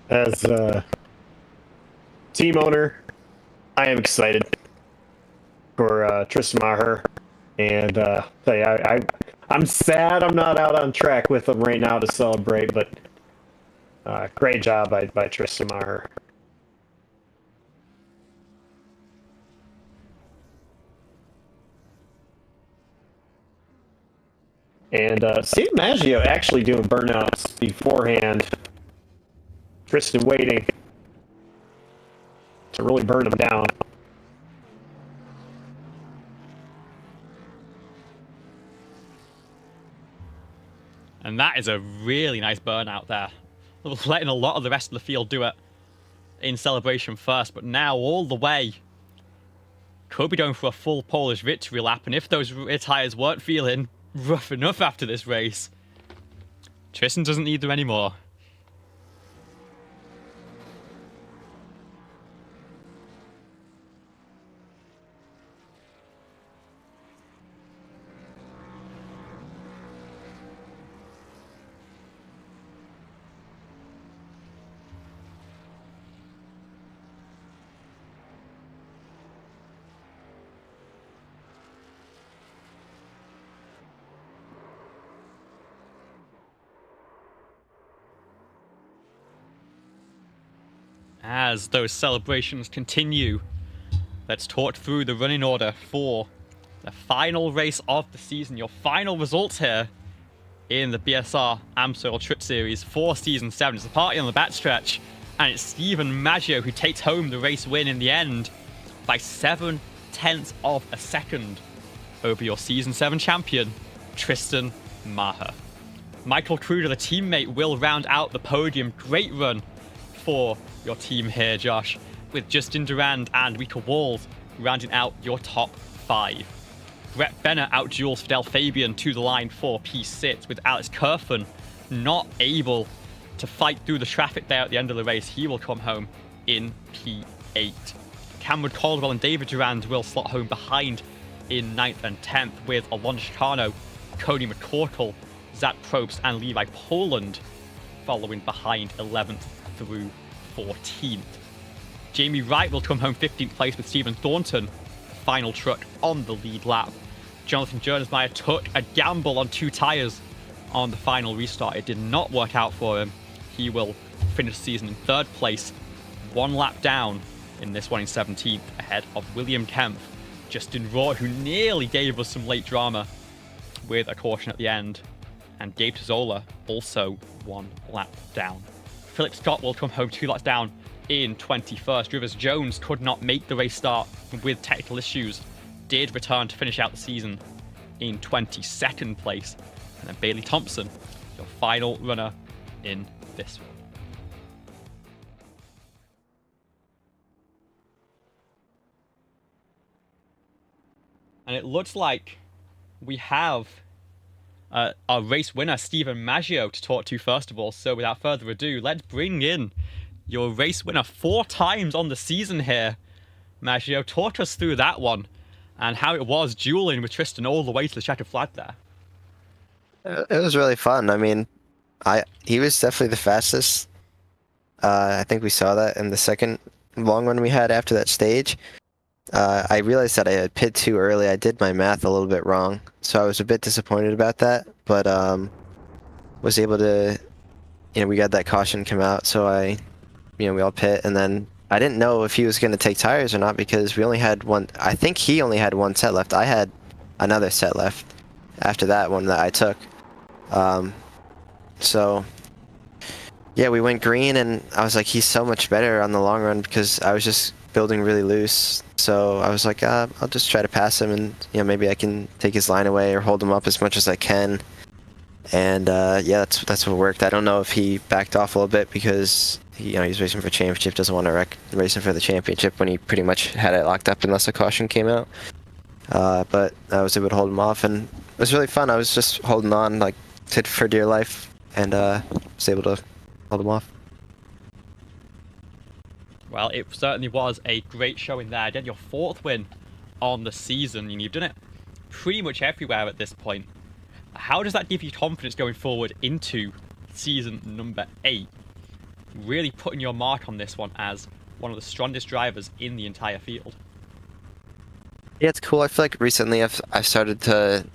As a team owner, I am excited for Tristan Maher, and I'm sad I'm not out on track with him right now to celebrate, but great job by Tristan Maher. And Steve Maggio actually doing burnouts beforehand. Tristan waiting to really burn him down. And that is a really nice burnout there. Letting a lot of the rest of the field do it in celebration first, but now all the way. Could be going for a full Polish victory lap, and if those rear tyres weren't feeling rough enough after this race, Tristan doesn't need them anymore. As those celebrations continue, let's talk through the running order for the final race of the season. Your final results here in the BSR AMSOIL Trip Series for Season 7. It's a party on the backstretch, and it's Stephen Maggio who takes home the race win in the end by 0.7 of a second over your Season 7 champion, Tristan Maher. Michael Kruger, the teammate, will round out the podium. Great run for your team here, Josh, with Justin Durand and Rika Walls rounding out your top 5. Brett Bennett outduels Fidel Fabian to the line for P6, with Alex Kerfen not able to fight through the traffic there at the end of the race. He will come home in P8. Cameron Caldwell and David Durand will slot home behind in 9th and 10th, with Alonso Chicano, Cody McCorkle, Zach Probst and Levi Poland following behind 11th through 14th. Jamie Wright will come home 15th place with Stephen Thornton, the final truck on the lead lap. Jonathan Jonesmeyer took a gamble on 2 tyres on the final restart. It did not work out for him. He will finish the season in 3rd place, 1 lap down in this one in 17th, ahead of William Kempf, Justin Rohr, who nearly gave us some late drama with a caution at the end, and Gabe Tazzola also 1 lap down. Philip Scott will come home 2 laps down in 21st. Rivers Jones could not make the race start with technical issues, did return to finish out the season in 22nd place. And then Bailey Thompson, your final runner in this one. And it looks like we have our race winner, Stephen Maggio, to talk to first of all. So without further ado, let's bring in your race winner 4 times on the season here. Maggio, talk us through that one and how it was dueling with Tristan all the way to the checkered flag there. It was really fun. I mean, he was definitely the fastest. I think we saw that in the second long run we had after that stage. I realized that I had pit too early. I did my math a little bit wrong, so I was a bit disappointed about that, but was able to, we got that caution come out, so we all pit, and then I didn't know if he was going to take tires or not because we only had one. I think he only had 1 set left. I had another set left after that one that I took. So yeah, we went green, and I was like, he's so much better on the long run because I was just building really loose. So I was like, I'll just try to pass him, and maybe I can take his line away or hold him up as much as I can. And yeah, that's what worked. I don't know if he backed off a little bit because he's racing for championship, doesn't want to racing for the championship when he pretty much had it locked up unless a caution came out. But I was able to hold him off, and it was really fun. I was just holding on like for dear life, and was able to hold him off. Well, it certainly was a great showing there. Again, your 4th win on the season, and you've done it pretty much everywhere at this point. How does that give you confidence going forward into season number 8? Really putting your mark on this one as one of the strongest drivers in the entire field. Yeah, it's cool. I feel like recently I've started to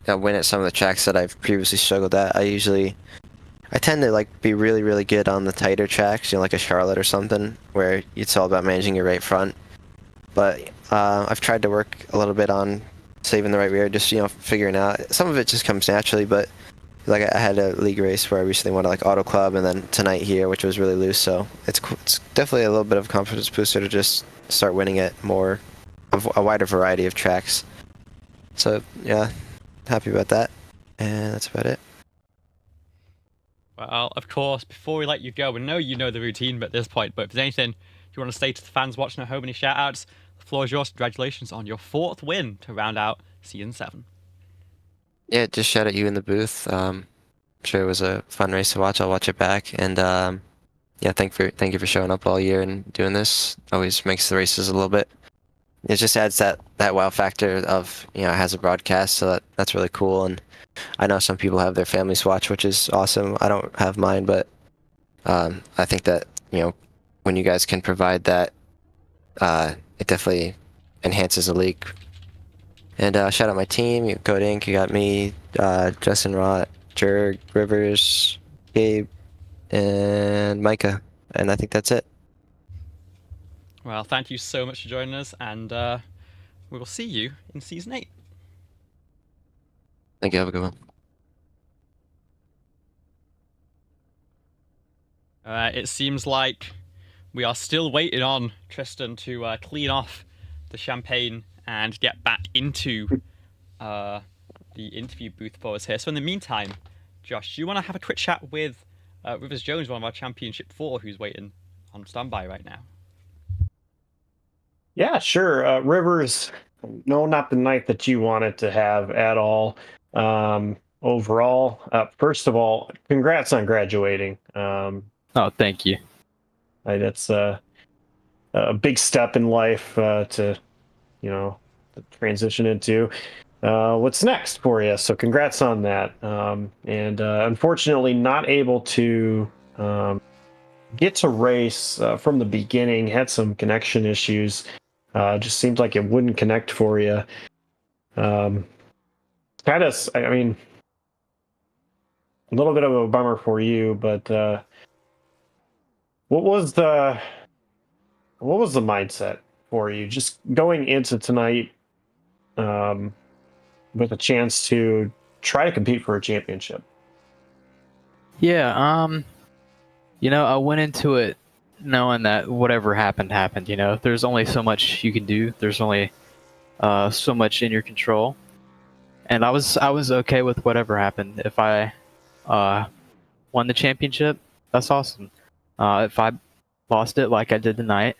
win at some of the tracks that I've previously struggled at. I tend to be really, really good on the tighter tracks, like a Charlotte or something, where it's all about managing your right front. But I've tried to work a little bit on saving the right rear, just figuring out. Some of it just comes naturally, but like I had a league race where I recently won like Auto Club, and then tonight here, which was really loose. So it's definitely a little bit of a confidence booster to just start winning at more of a wider variety of tracks. So yeah, happy about that, and that's about it. Well, of course, before we let you go, we know you know the routine at this point, but if there's anything you want to say to the fans watching at home, any shout-outs, the floor is yours. Congratulations on your 4th win to round out Season 7. Yeah, just shout at you in the booth. I'm sure it was a fun race to watch. I'll watch it back, and yeah, thank you for showing up all year and doing this. Always makes the races a little bit. It just adds that wow factor of it has a broadcast, so that's really cool. And I know some people have their families watch, which is awesome. I don't have mine, but I think that when you guys can provide that, it definitely enhances the league. And shout out my team, Code Inc. You got me, Justin Rott, Jerg, Rivers, Gabe, and Micah. And I think that's it. Well, thank you so much for joining us, and we will see you in Season 8. Thank you. Have a good one. It seems like we are still waiting on Tristan to clean off the champagne and get back into the interview booth for us here. So in the meantime, Josh, do you want to have a quick chat with Rivers Jones, one of our Championship 4, who's waiting on standby right now? Yeah, sure. Rivers, no, not the night that you wanted to have at all. Overall, first of all, congrats on graduating. Oh, thank you. That's a big step in life to transition into. What's next for you? So congrats on that. And unfortunately, not able to get to race from the beginning. Had some connection issues. Just seemed like it wouldn't connect for you. Kind of, I mean, a little bit of a bummer for you, but what was the mindset for you just going into tonight with a chance to try to compete for a championship? Yeah, I went into it knowing that whatever happened. There's only so much you can do. There's only so much in your control. And I was okay with whatever happened. If I won the championship, that's awesome. If I lost it like I did tonight,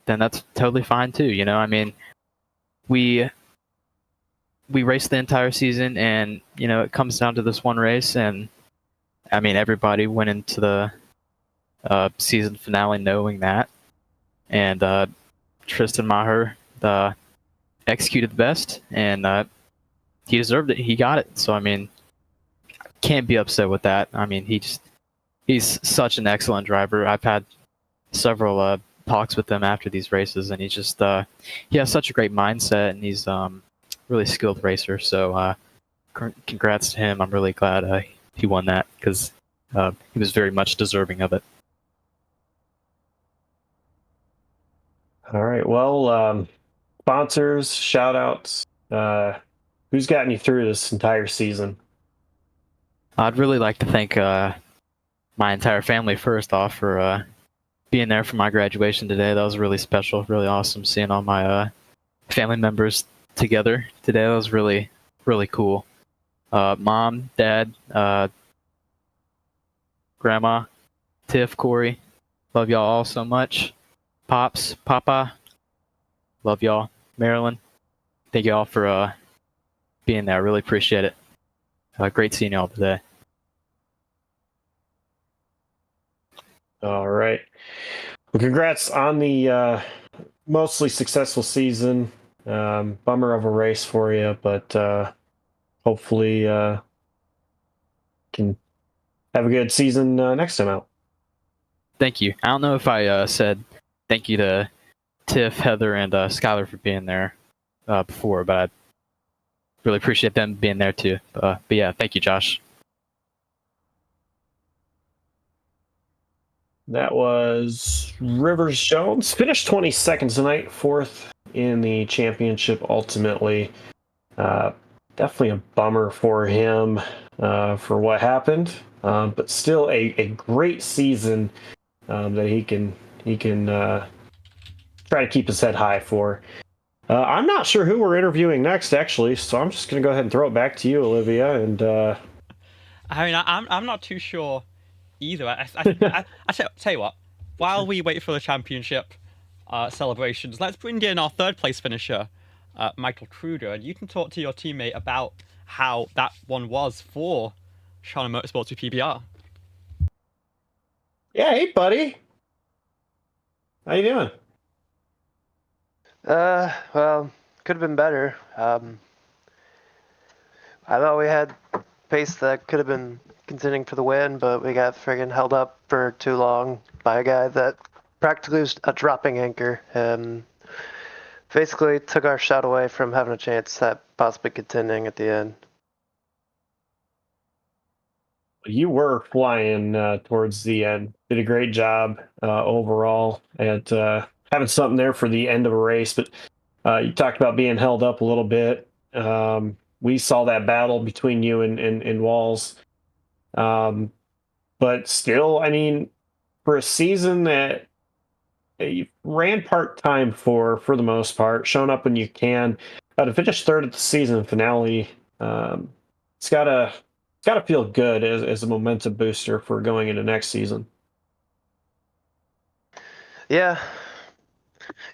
then that's totally fine too. I mean, we raced the entire season, and it comes down to this one race, and I mean everybody went into the season finale knowing that, and Tristan Maher executed the best, and he deserved it. He got it. So I mean, can't be upset with that. I mean, he's such an excellent driver. I've had several talks with him after these races, and he has such a great mindset, and he's really skilled racer. So congrats to him. I'm really glad he won that, because he was very much deserving of it. All right. Well, sponsors, shout outs. Who's gotten you through this entire season? I'd really like to thank my entire family first off for being there for my graduation today. That was really special, really awesome seeing all my family members together today. That was really, really cool. Mom, Dad, Grandma, Tiff, Corey, love y'all all so much. Pops, Papa, love y'all. Marilyn, thank y'all for being there. I really appreciate it. Great seeing y'all today. All right. Well, congrats on the mostly successful season. Bummer of a race for you, but hopefully can have a good season next time out. Thank you. I don't know if I said thank you to Tiff, Heather, and Skylar for being there before, but I really appreciate them being there too. But yeah, thank you, Josh. That was Rivers Jones. Finished 22nd tonight, 4th in the championship ultimately. Definitely a bummer for him for what happened, but still a great season that he can try to keep his head high for. I'm not sure who we're interviewing next, actually, so I'm just going to go ahead and throw it back to you, Olivia. And I mean, I'm not too sure either. I tell you what, while we wait for the championship celebrations, let's bring in our third place finisher, Michael Kruger, and you can talk to your teammate about how that one was for Chicago Motorsports with PBR. yeah, hey, buddy. How you doing? Well, could have been better. I thought we had pace that could have been contending for the win, but we got friggin' held up for too long by a guy that practically was a dropping anchor and basically took our shot away from having a chance at possibly contending at the end. You were flying towards the end. Did a great job overall at having something there for the end of a race. But you talked about being held up a little bit. We saw that battle between you and Walls. But still, I mean, for a season that you ran part-time for the most part, showing up when you can, to finish third at the season finale, it's gotta feel good as a momentum booster for going into next season. Yeah,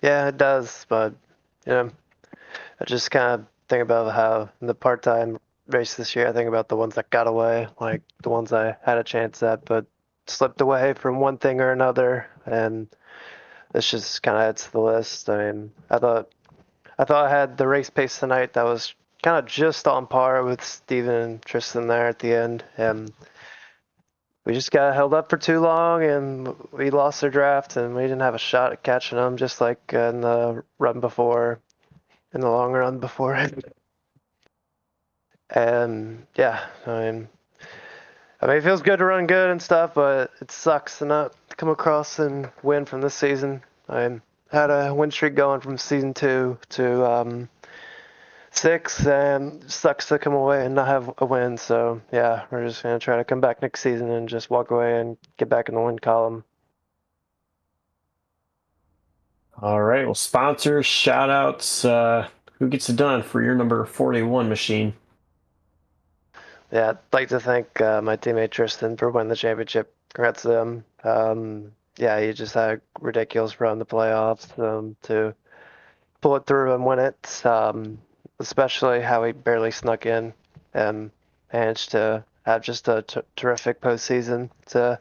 it does, but I just kind of think about how in the part-time race this year, I think about the ones that got away, like the ones I had a chance at, but slipped away from one thing or another, and this just kind of adds to the list. I mean, I thought I had the race pace tonight that was kind of just on par with Steven and Tristan there at the end, and we just got held up for too long, and we lost their draft, and we didn't have a shot at catching them, just like in the run before, in the long run before. And yeah, I mean, it feels good to run good and stuff, but it sucks to not come across and win from this season. I had a win streak going from season 2 to 6, and it sucks to come away and not have a win. So yeah, we're just gonna try to come back next season and just walk away and get back in the win column. All right, well, sponsors, shout outs. Who gets it done for your number 41 machine? Yeah, I'd like to thank my teammate Tristan for winning the championship. Congrats to him. Yeah, he just had a ridiculous run in the playoffs to pull it through and win it. Especially how he barely snuck in and managed to have just a terrific postseason to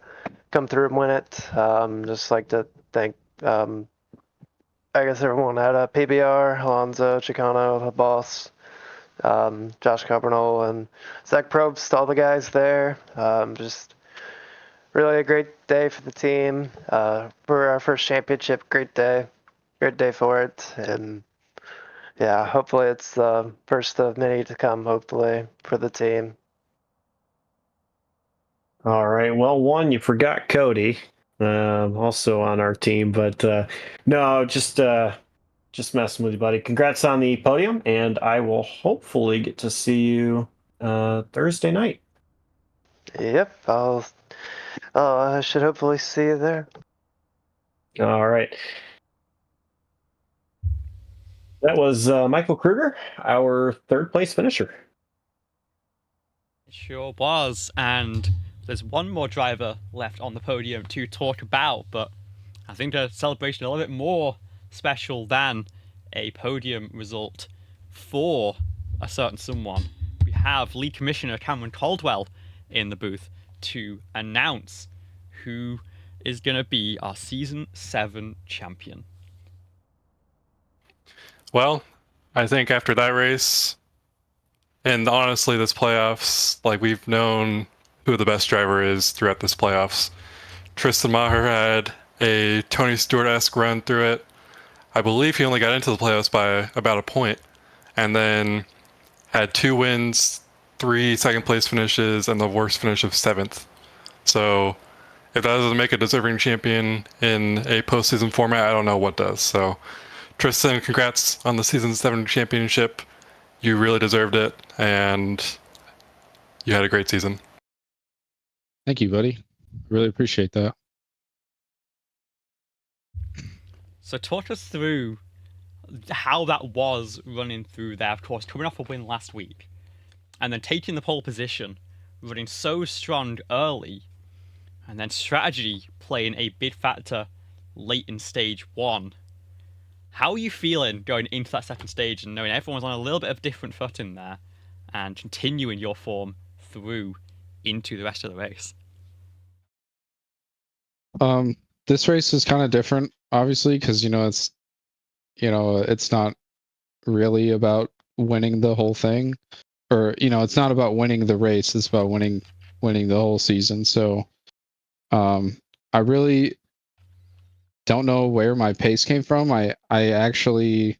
come through and win it. Just like to thank, I guess, everyone at PBR, Alonzo, Chicano, the boss, Josh Carbonell, and Zach Probst, all the guys there. Just really a great day for the team. For our first championship, great day for it. And yeah, hopefully it's the first of many to come, hopefully, for the team. All right, well, one, you forgot Cody, also on our team, but no, just messing with you, buddy. Congrats on the podium, and I will hopefully get to see you Thursday night. Yep, I should hopefully see you there. All right. That was Michael Kruger, our third place finisher. It sure was, and there's one more driver left on the podium to talk about, but I think the celebration a little bit more special than a podium result for a certain someone. We have League Commissioner Cameron Caldwell in the booth to announce who is going to be our Season 7 champion. Well, I think after that race, and honestly this playoffs, like, we've known who the best driver is throughout this playoffs. Tristan Maher had a Tony Stewart-esque run through it. I believe he only got into the playoffs by about a point, and then had 2 wins, 3 second place finishes, and the worst finish of 7th. So if that doesn't make a deserving champion in a postseason format, I don't know what does. So Tristan, congrats on the Season 7 championship. You really deserved it, and you had a great season. Thank you, buddy. Really appreciate that. So talk us through how that was running through there, of course, coming off a win last week, and then taking the pole position, running so strong early, and then strategy playing a big factor late in stage 1. How are you feeling going into that second stage and knowing everyone's on a little bit of different footing there and continuing your form through into the rest of the race? This race is kind of different, obviously, because it's not really about winning the whole thing, or it's not about winning the race. It's about winning the whole season. So, I really don't know where my pace came from. I actually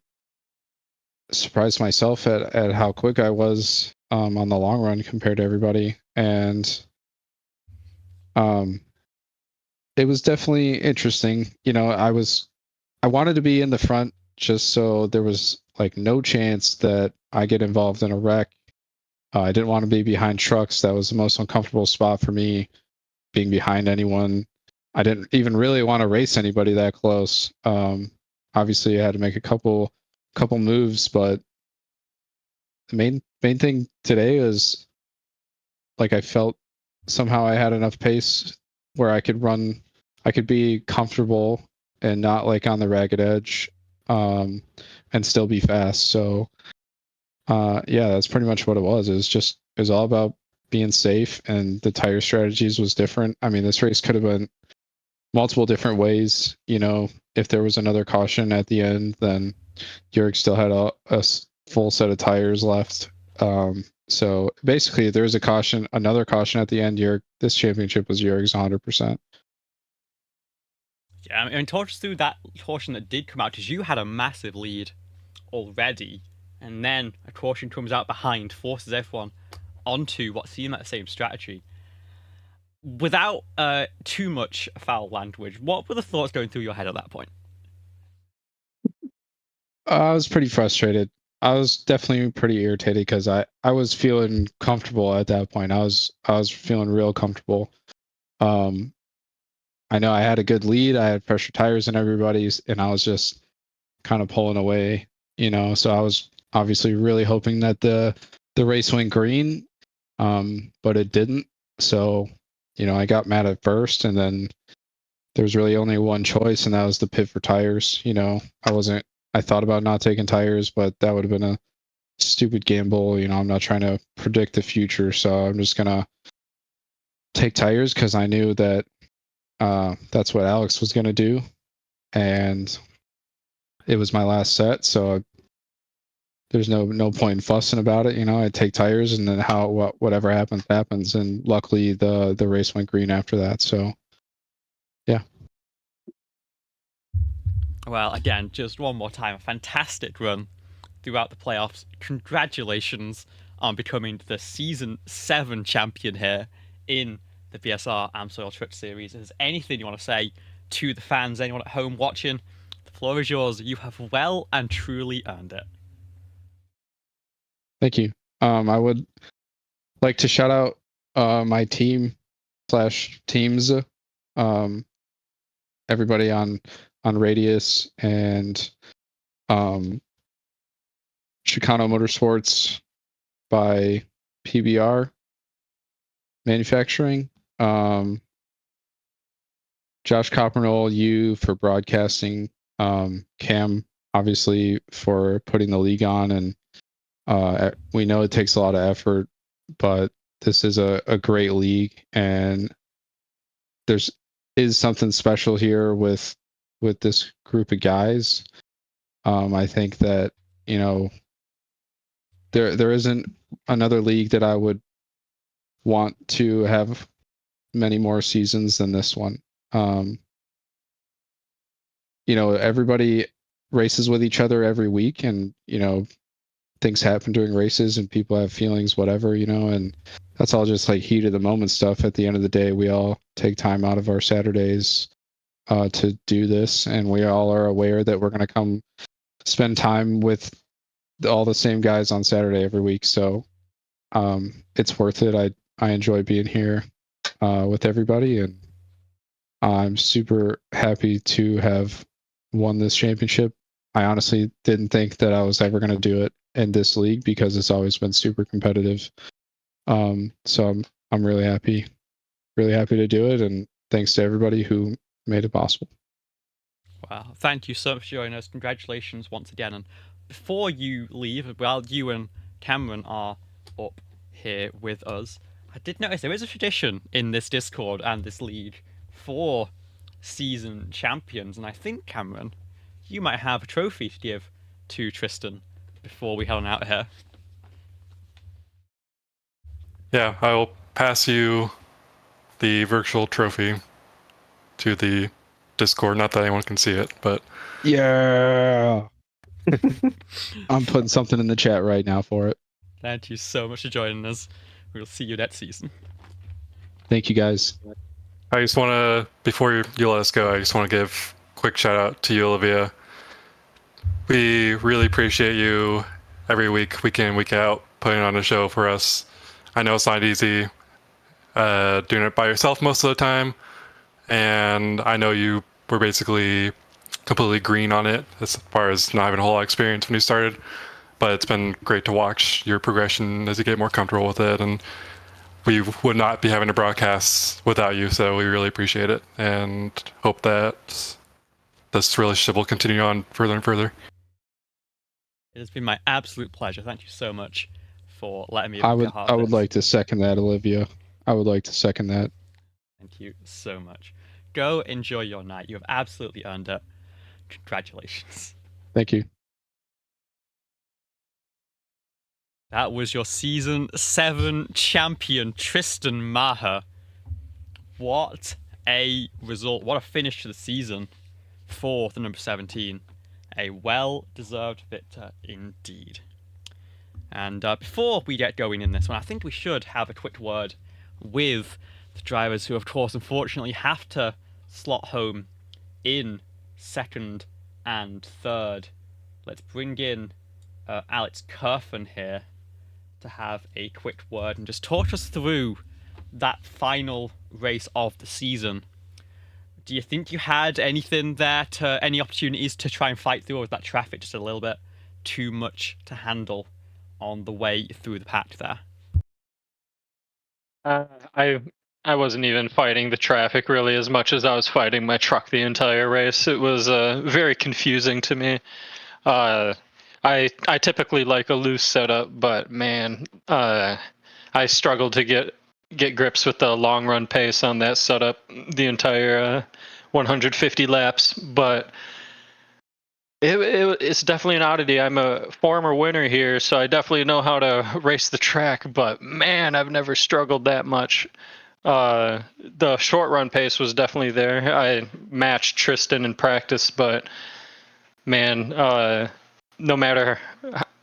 surprised myself at how quick I was on the long run compared to everybody, and it was definitely interesting. I wanted to be in the front just so there was like no chance that I get involved in a wreck. I didn't want to be behind trucks. That was the most uncomfortable spot for me, being behind anyone. I didn't even really want to race anybody that close. Obviously, I had to make a couple moves, but the main thing today is like I felt somehow I had enough pace where I could be comfortable and not like on the ragged edge, and still be fast. So, yeah, that's pretty much what it was. It was all about being safe, and the tire strategies was different. I mean, this race could have been multiple different ways. If there was another caution at the end, then Jurg still had a full set of tires left. So basically, there was another caution at the end. This championship was Jurg's 100%. Yeah, I mean, talk us through that caution that did come out, because you had a massive lead already, and then a caution comes out behind, forces everyone onto what seemed like the same strategy. Without too much foul language, what were the thoughts going through your head at that point? I was pretty frustrated. I was definitely pretty irritated because I was feeling comfortable at that point. I was feeling real comfortable. I know I had a good lead. I had pressure tires in everybody's, and I was just kind of pulling away, So I was obviously really hoping that the race went green, but it didn't. So, I got mad at first, and then there was really only one choice, and that was the pit for tires. I thought about not taking tires, but that would have been a stupid gamble. I'm not trying to predict the future, so I'm just gonna take tires because I knew that that's what Alex was gonna do, and it was my last set, so there's no point in fussing about it. I take tires, and then whatever happens, and luckily the race went green after that. So, yeah. Well, again, just one more time, a fantastic run throughout the playoffs. Congratulations on becoming the Season 7 champion here in the BSR AMSOIL Truck Series. Is there anything you want to say to the fans, anyone at home watching? The floor is yours. You have well and truly earned it. Thank you. I would like to shout out my team/teams, everybody on Radius and Chicano Motorsports by PBR Manufacturing, Josh Coppernol, you for broadcasting, Cam obviously for putting the league on, and we know it takes a lot of effort, but this is a great league, and is something special here with this group of guys. I think that there isn't another league that I would want to have many more seasons than this one. Everybody races with each other every week, and things happen during races, and people have feelings, whatever, and that's all just like heat of the moment stuff. At the end of the day, we all take time out of our Saturdays to do this, and we all are aware that we're going to come spend time with all the same guys on Saturday every week. So it's worth it. I enjoy being here with everybody, and I'm super happy to have won this championship. I honestly didn't think that I was ever going to do it in this league because it's always been super competitive. So I'm really happy to do it, and thanks to everybody who made it possible. Wow, thank you so much for joining us. Congratulations once again. And before you leave, while you and Cameron are up here with us, I did notice there is a tradition in this Discord and this league for season champions, and I think, Cameron, you might have a trophy to give to Tristan before we head on out here. Yeah, I will pass you the virtual trophy to the Discord. Not that anyone can see it, but Yeah. I'm putting something in the chat right now for it. Thank you so much for joining us. We'll see you next season. Thank you, guys. I just want to, before you let us go, I just want to give a quick shout out to you, Olivia. We really appreciate you every week in, week out, putting on a show for us. I know it's not easy doing it by yourself most of the time, and I know you were basically completely green on it as far as not having a whole lot of experience when you started, but it's been great to watch your progression as you get more comfortable with it, and we would not be having a broadcast without you, so we really appreciate it and hope that this relationship will continue on further and further. It has been my absolute pleasure. Thank you so much for letting me be I a would part of I would this. like to second that, Olivia. I would like to second that. Thank you so much. Go enjoy your night. You have absolutely earned it. Congratulations. Thank you. That was your Season 7 champion, Tristan Maher. What a result. What a finish to the season for the number 17. A well-deserved victor indeed. And before we get going in this one, I think we should have a quick word with the drivers who, of course, unfortunately have to slot home in second and third. Let's bring in Alex Kerfen here to have a quick word and just talk us through that final race of the season. Do you think you had anything there, any opportunities to try and fight through, or was that traffic just a little bit too much to handle on the way through the pack there? I wasn't even fighting the traffic really as much as I was fighting my truck the entire race. It was very confusing to me. I typically like a loose setup, but man, I struggled to get grips with the long run pace on that setup the entire 150 laps. But it's definitely an oddity. I'm a former winner here, so I definitely know how to race the track. But man, I've never struggled that much. The short run pace was definitely there. I matched Tristan in practice, but man, no matter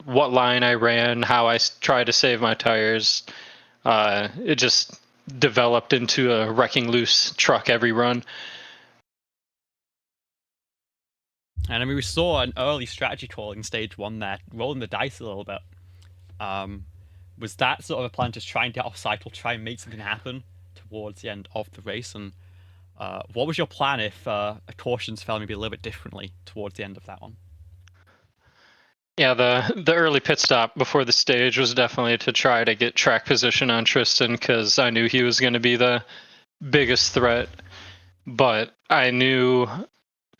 what line I ran, how I tried to save my tires, it just developed into a wrecking loose truck every run. And I mean, we saw an early strategy call in stage 1 there, rolling the dice a little bit. Was that sort of a plan, just try and get off cycle, try and make something happen towards the end of the race? And what was your plan if cautions fell maybe a little bit differently towards the end of that one? Yeah, the early pit stop before the stage was definitely to try to get track position on Tristan, because I knew he was going to be the biggest threat. But I knew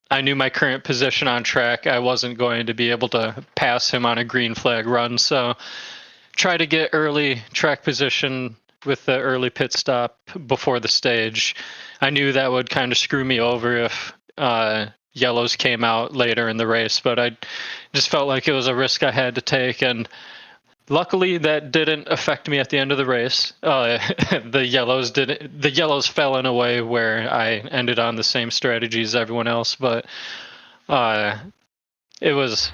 my current position on track. I wasn't going to be able to pass him on a green flag run, so try to get early track position with the early pit stop before the stage. I knew that would kind of screw me over if yellows came out later in the race, but I just felt like it was a risk I had to take, and luckily that didn't affect me at the end of the race. The yellows fell in a way where I ended on the same strategy as everyone else, but it was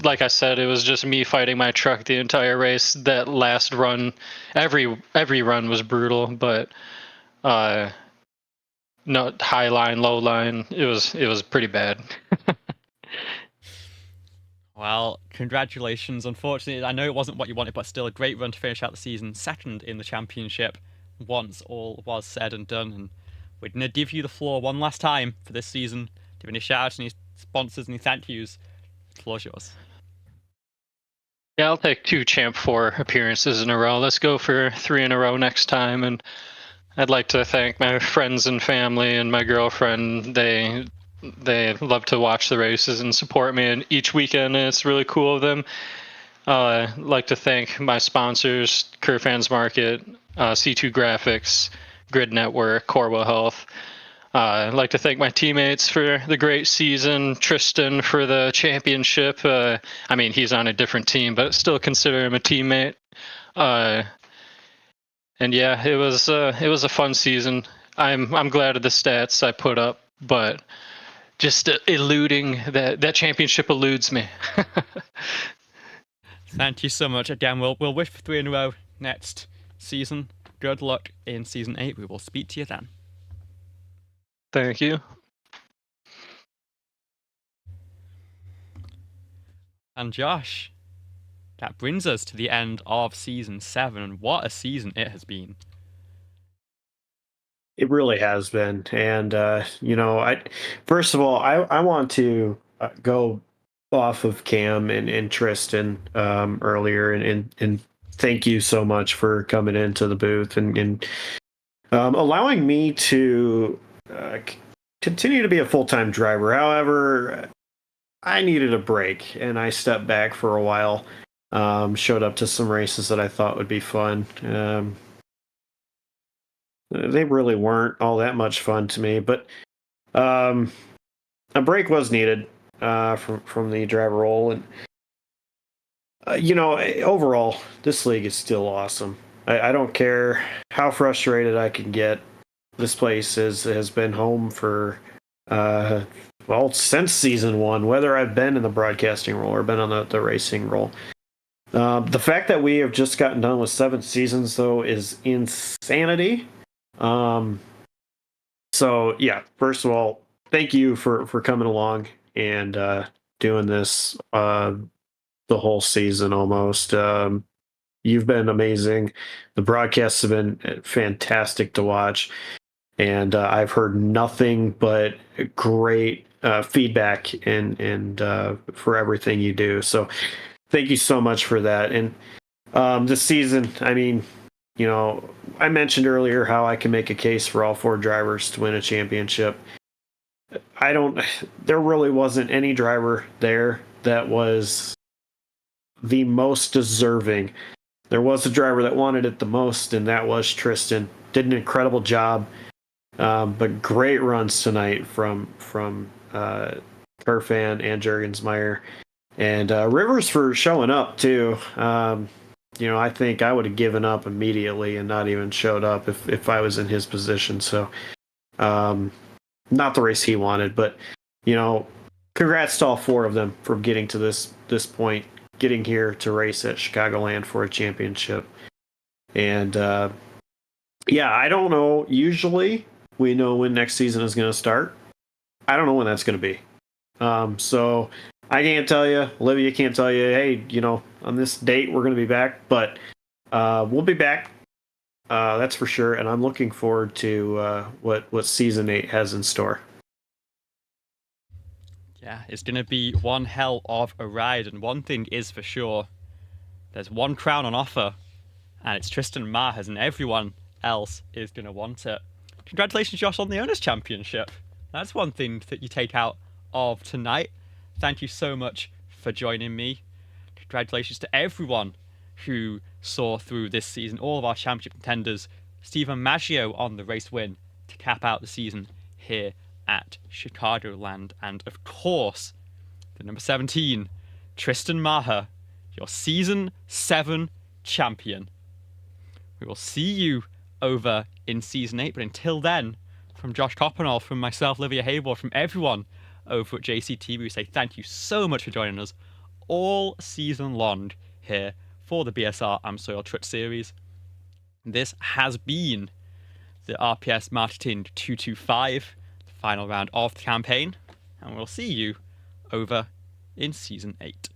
like I said, it was just me fighting my truck the entire race. That last run, every run was brutal, but no, high line, low line, it was pretty bad. Well, congratulations. Unfortunately, I know it wasn't what you wanted, but still a great run to finish out the season. Second in the championship once all was said and done. And we're going to give you the floor one last time for this season. Give any shout outs, any sponsors, any thank yous. The floor's yours. Yeah, I'll take 2 Champ 4 appearances in a row. Let's go for 3 in a row next time. And I'd like to thank my friends and family and my girlfriend. They love to watch the races and support me and each weekend, and it's really cool of them. I'd like to thank my sponsors, Curfans Market, C2 Graphics, Grid Network, Corwell Health. I'd like to thank my teammates for the great season, Tristan for the championship. I mean, he's on a different team, but still consider him a teammate. And yeah, it was a fun season. I'm glad of the stats I put up, but just eluding that championship eludes me. Thank you so much. Again, we'll wish for 3 in a row next season. Good luck in season 8. We will speak to you then. Thank you. And Josh, that brings us to the end of season 7. And what a season it has been. It really has been. And, first of all, I want to go off of Cam and Tristan earlier and thank you so much for coming into the booth and allowing me to continue to be a full-time driver. However, I needed a break and I stepped back for a while, showed up to some races that I thought would be fun. They really weren't all that much fun to me, but a break was needed from the driver role. And overall, this league is still awesome. I don't care how frustrated I can get. This place has been home for since season 1, whether I've been in the broadcasting role or been on the racing role. The fact that we have just gotten done with 7 seasons, though, is insanity. So yeah, first of all, thank you for coming along and doing this the whole season almost. You've been amazing. The broadcasts have been fantastic to watch, and I've heard nothing but great feedback and for everything you do. So thank you so much for that. And this season, I mean, I mentioned earlier how I can make a case for all 4 drivers to win a championship. There really wasn't any driver there that was the most deserving. There was a driver that wanted it the most, and that was Tristan. Did an incredible job, but great runs tonight from Kerfan and Jurgensmeyer. And Rivers for showing up, too. I think I would have given up immediately and not even showed up if I was in his position. So, not the race he wanted, but, congrats to all 4 of them for getting to this point, getting here to race at Chicagoland for a championship. And, I don't know. Usually we know when next season is going to start. I don't know when that's going to be. So I can't tell you. Olivia can't tell you, hey, on this date we're going to be back, but we'll be back. That's for sure. And I'm looking forward to what season 8 has in store. Yeah, it's going to be one hell of a ride. And one thing is for sure, there's one crown on offer, and it's Tristan Maher's, and everyone else is going to want it. Congratulations, Josh, on the Owners' Championship. That's one thing that you take out of tonight. Thank you so much for joining me. Congratulations to everyone who saw through this season, all of our championship contenders. Stephen Maggio on the race win to cap out the season here at Chicagoland. And of course, the number 17, Tristan Maher, your season 7 champion. We will see you over in season 8, but until then, from Josh Coppenall, from myself, Olivia Hayward, from everyone over at JCTV, we say thank you so much for joining us all season long here for the BSR AMSOIL Truck Series. This has been the RPS Marketing 225, the final round of the campaign, and we'll see you over in season 8.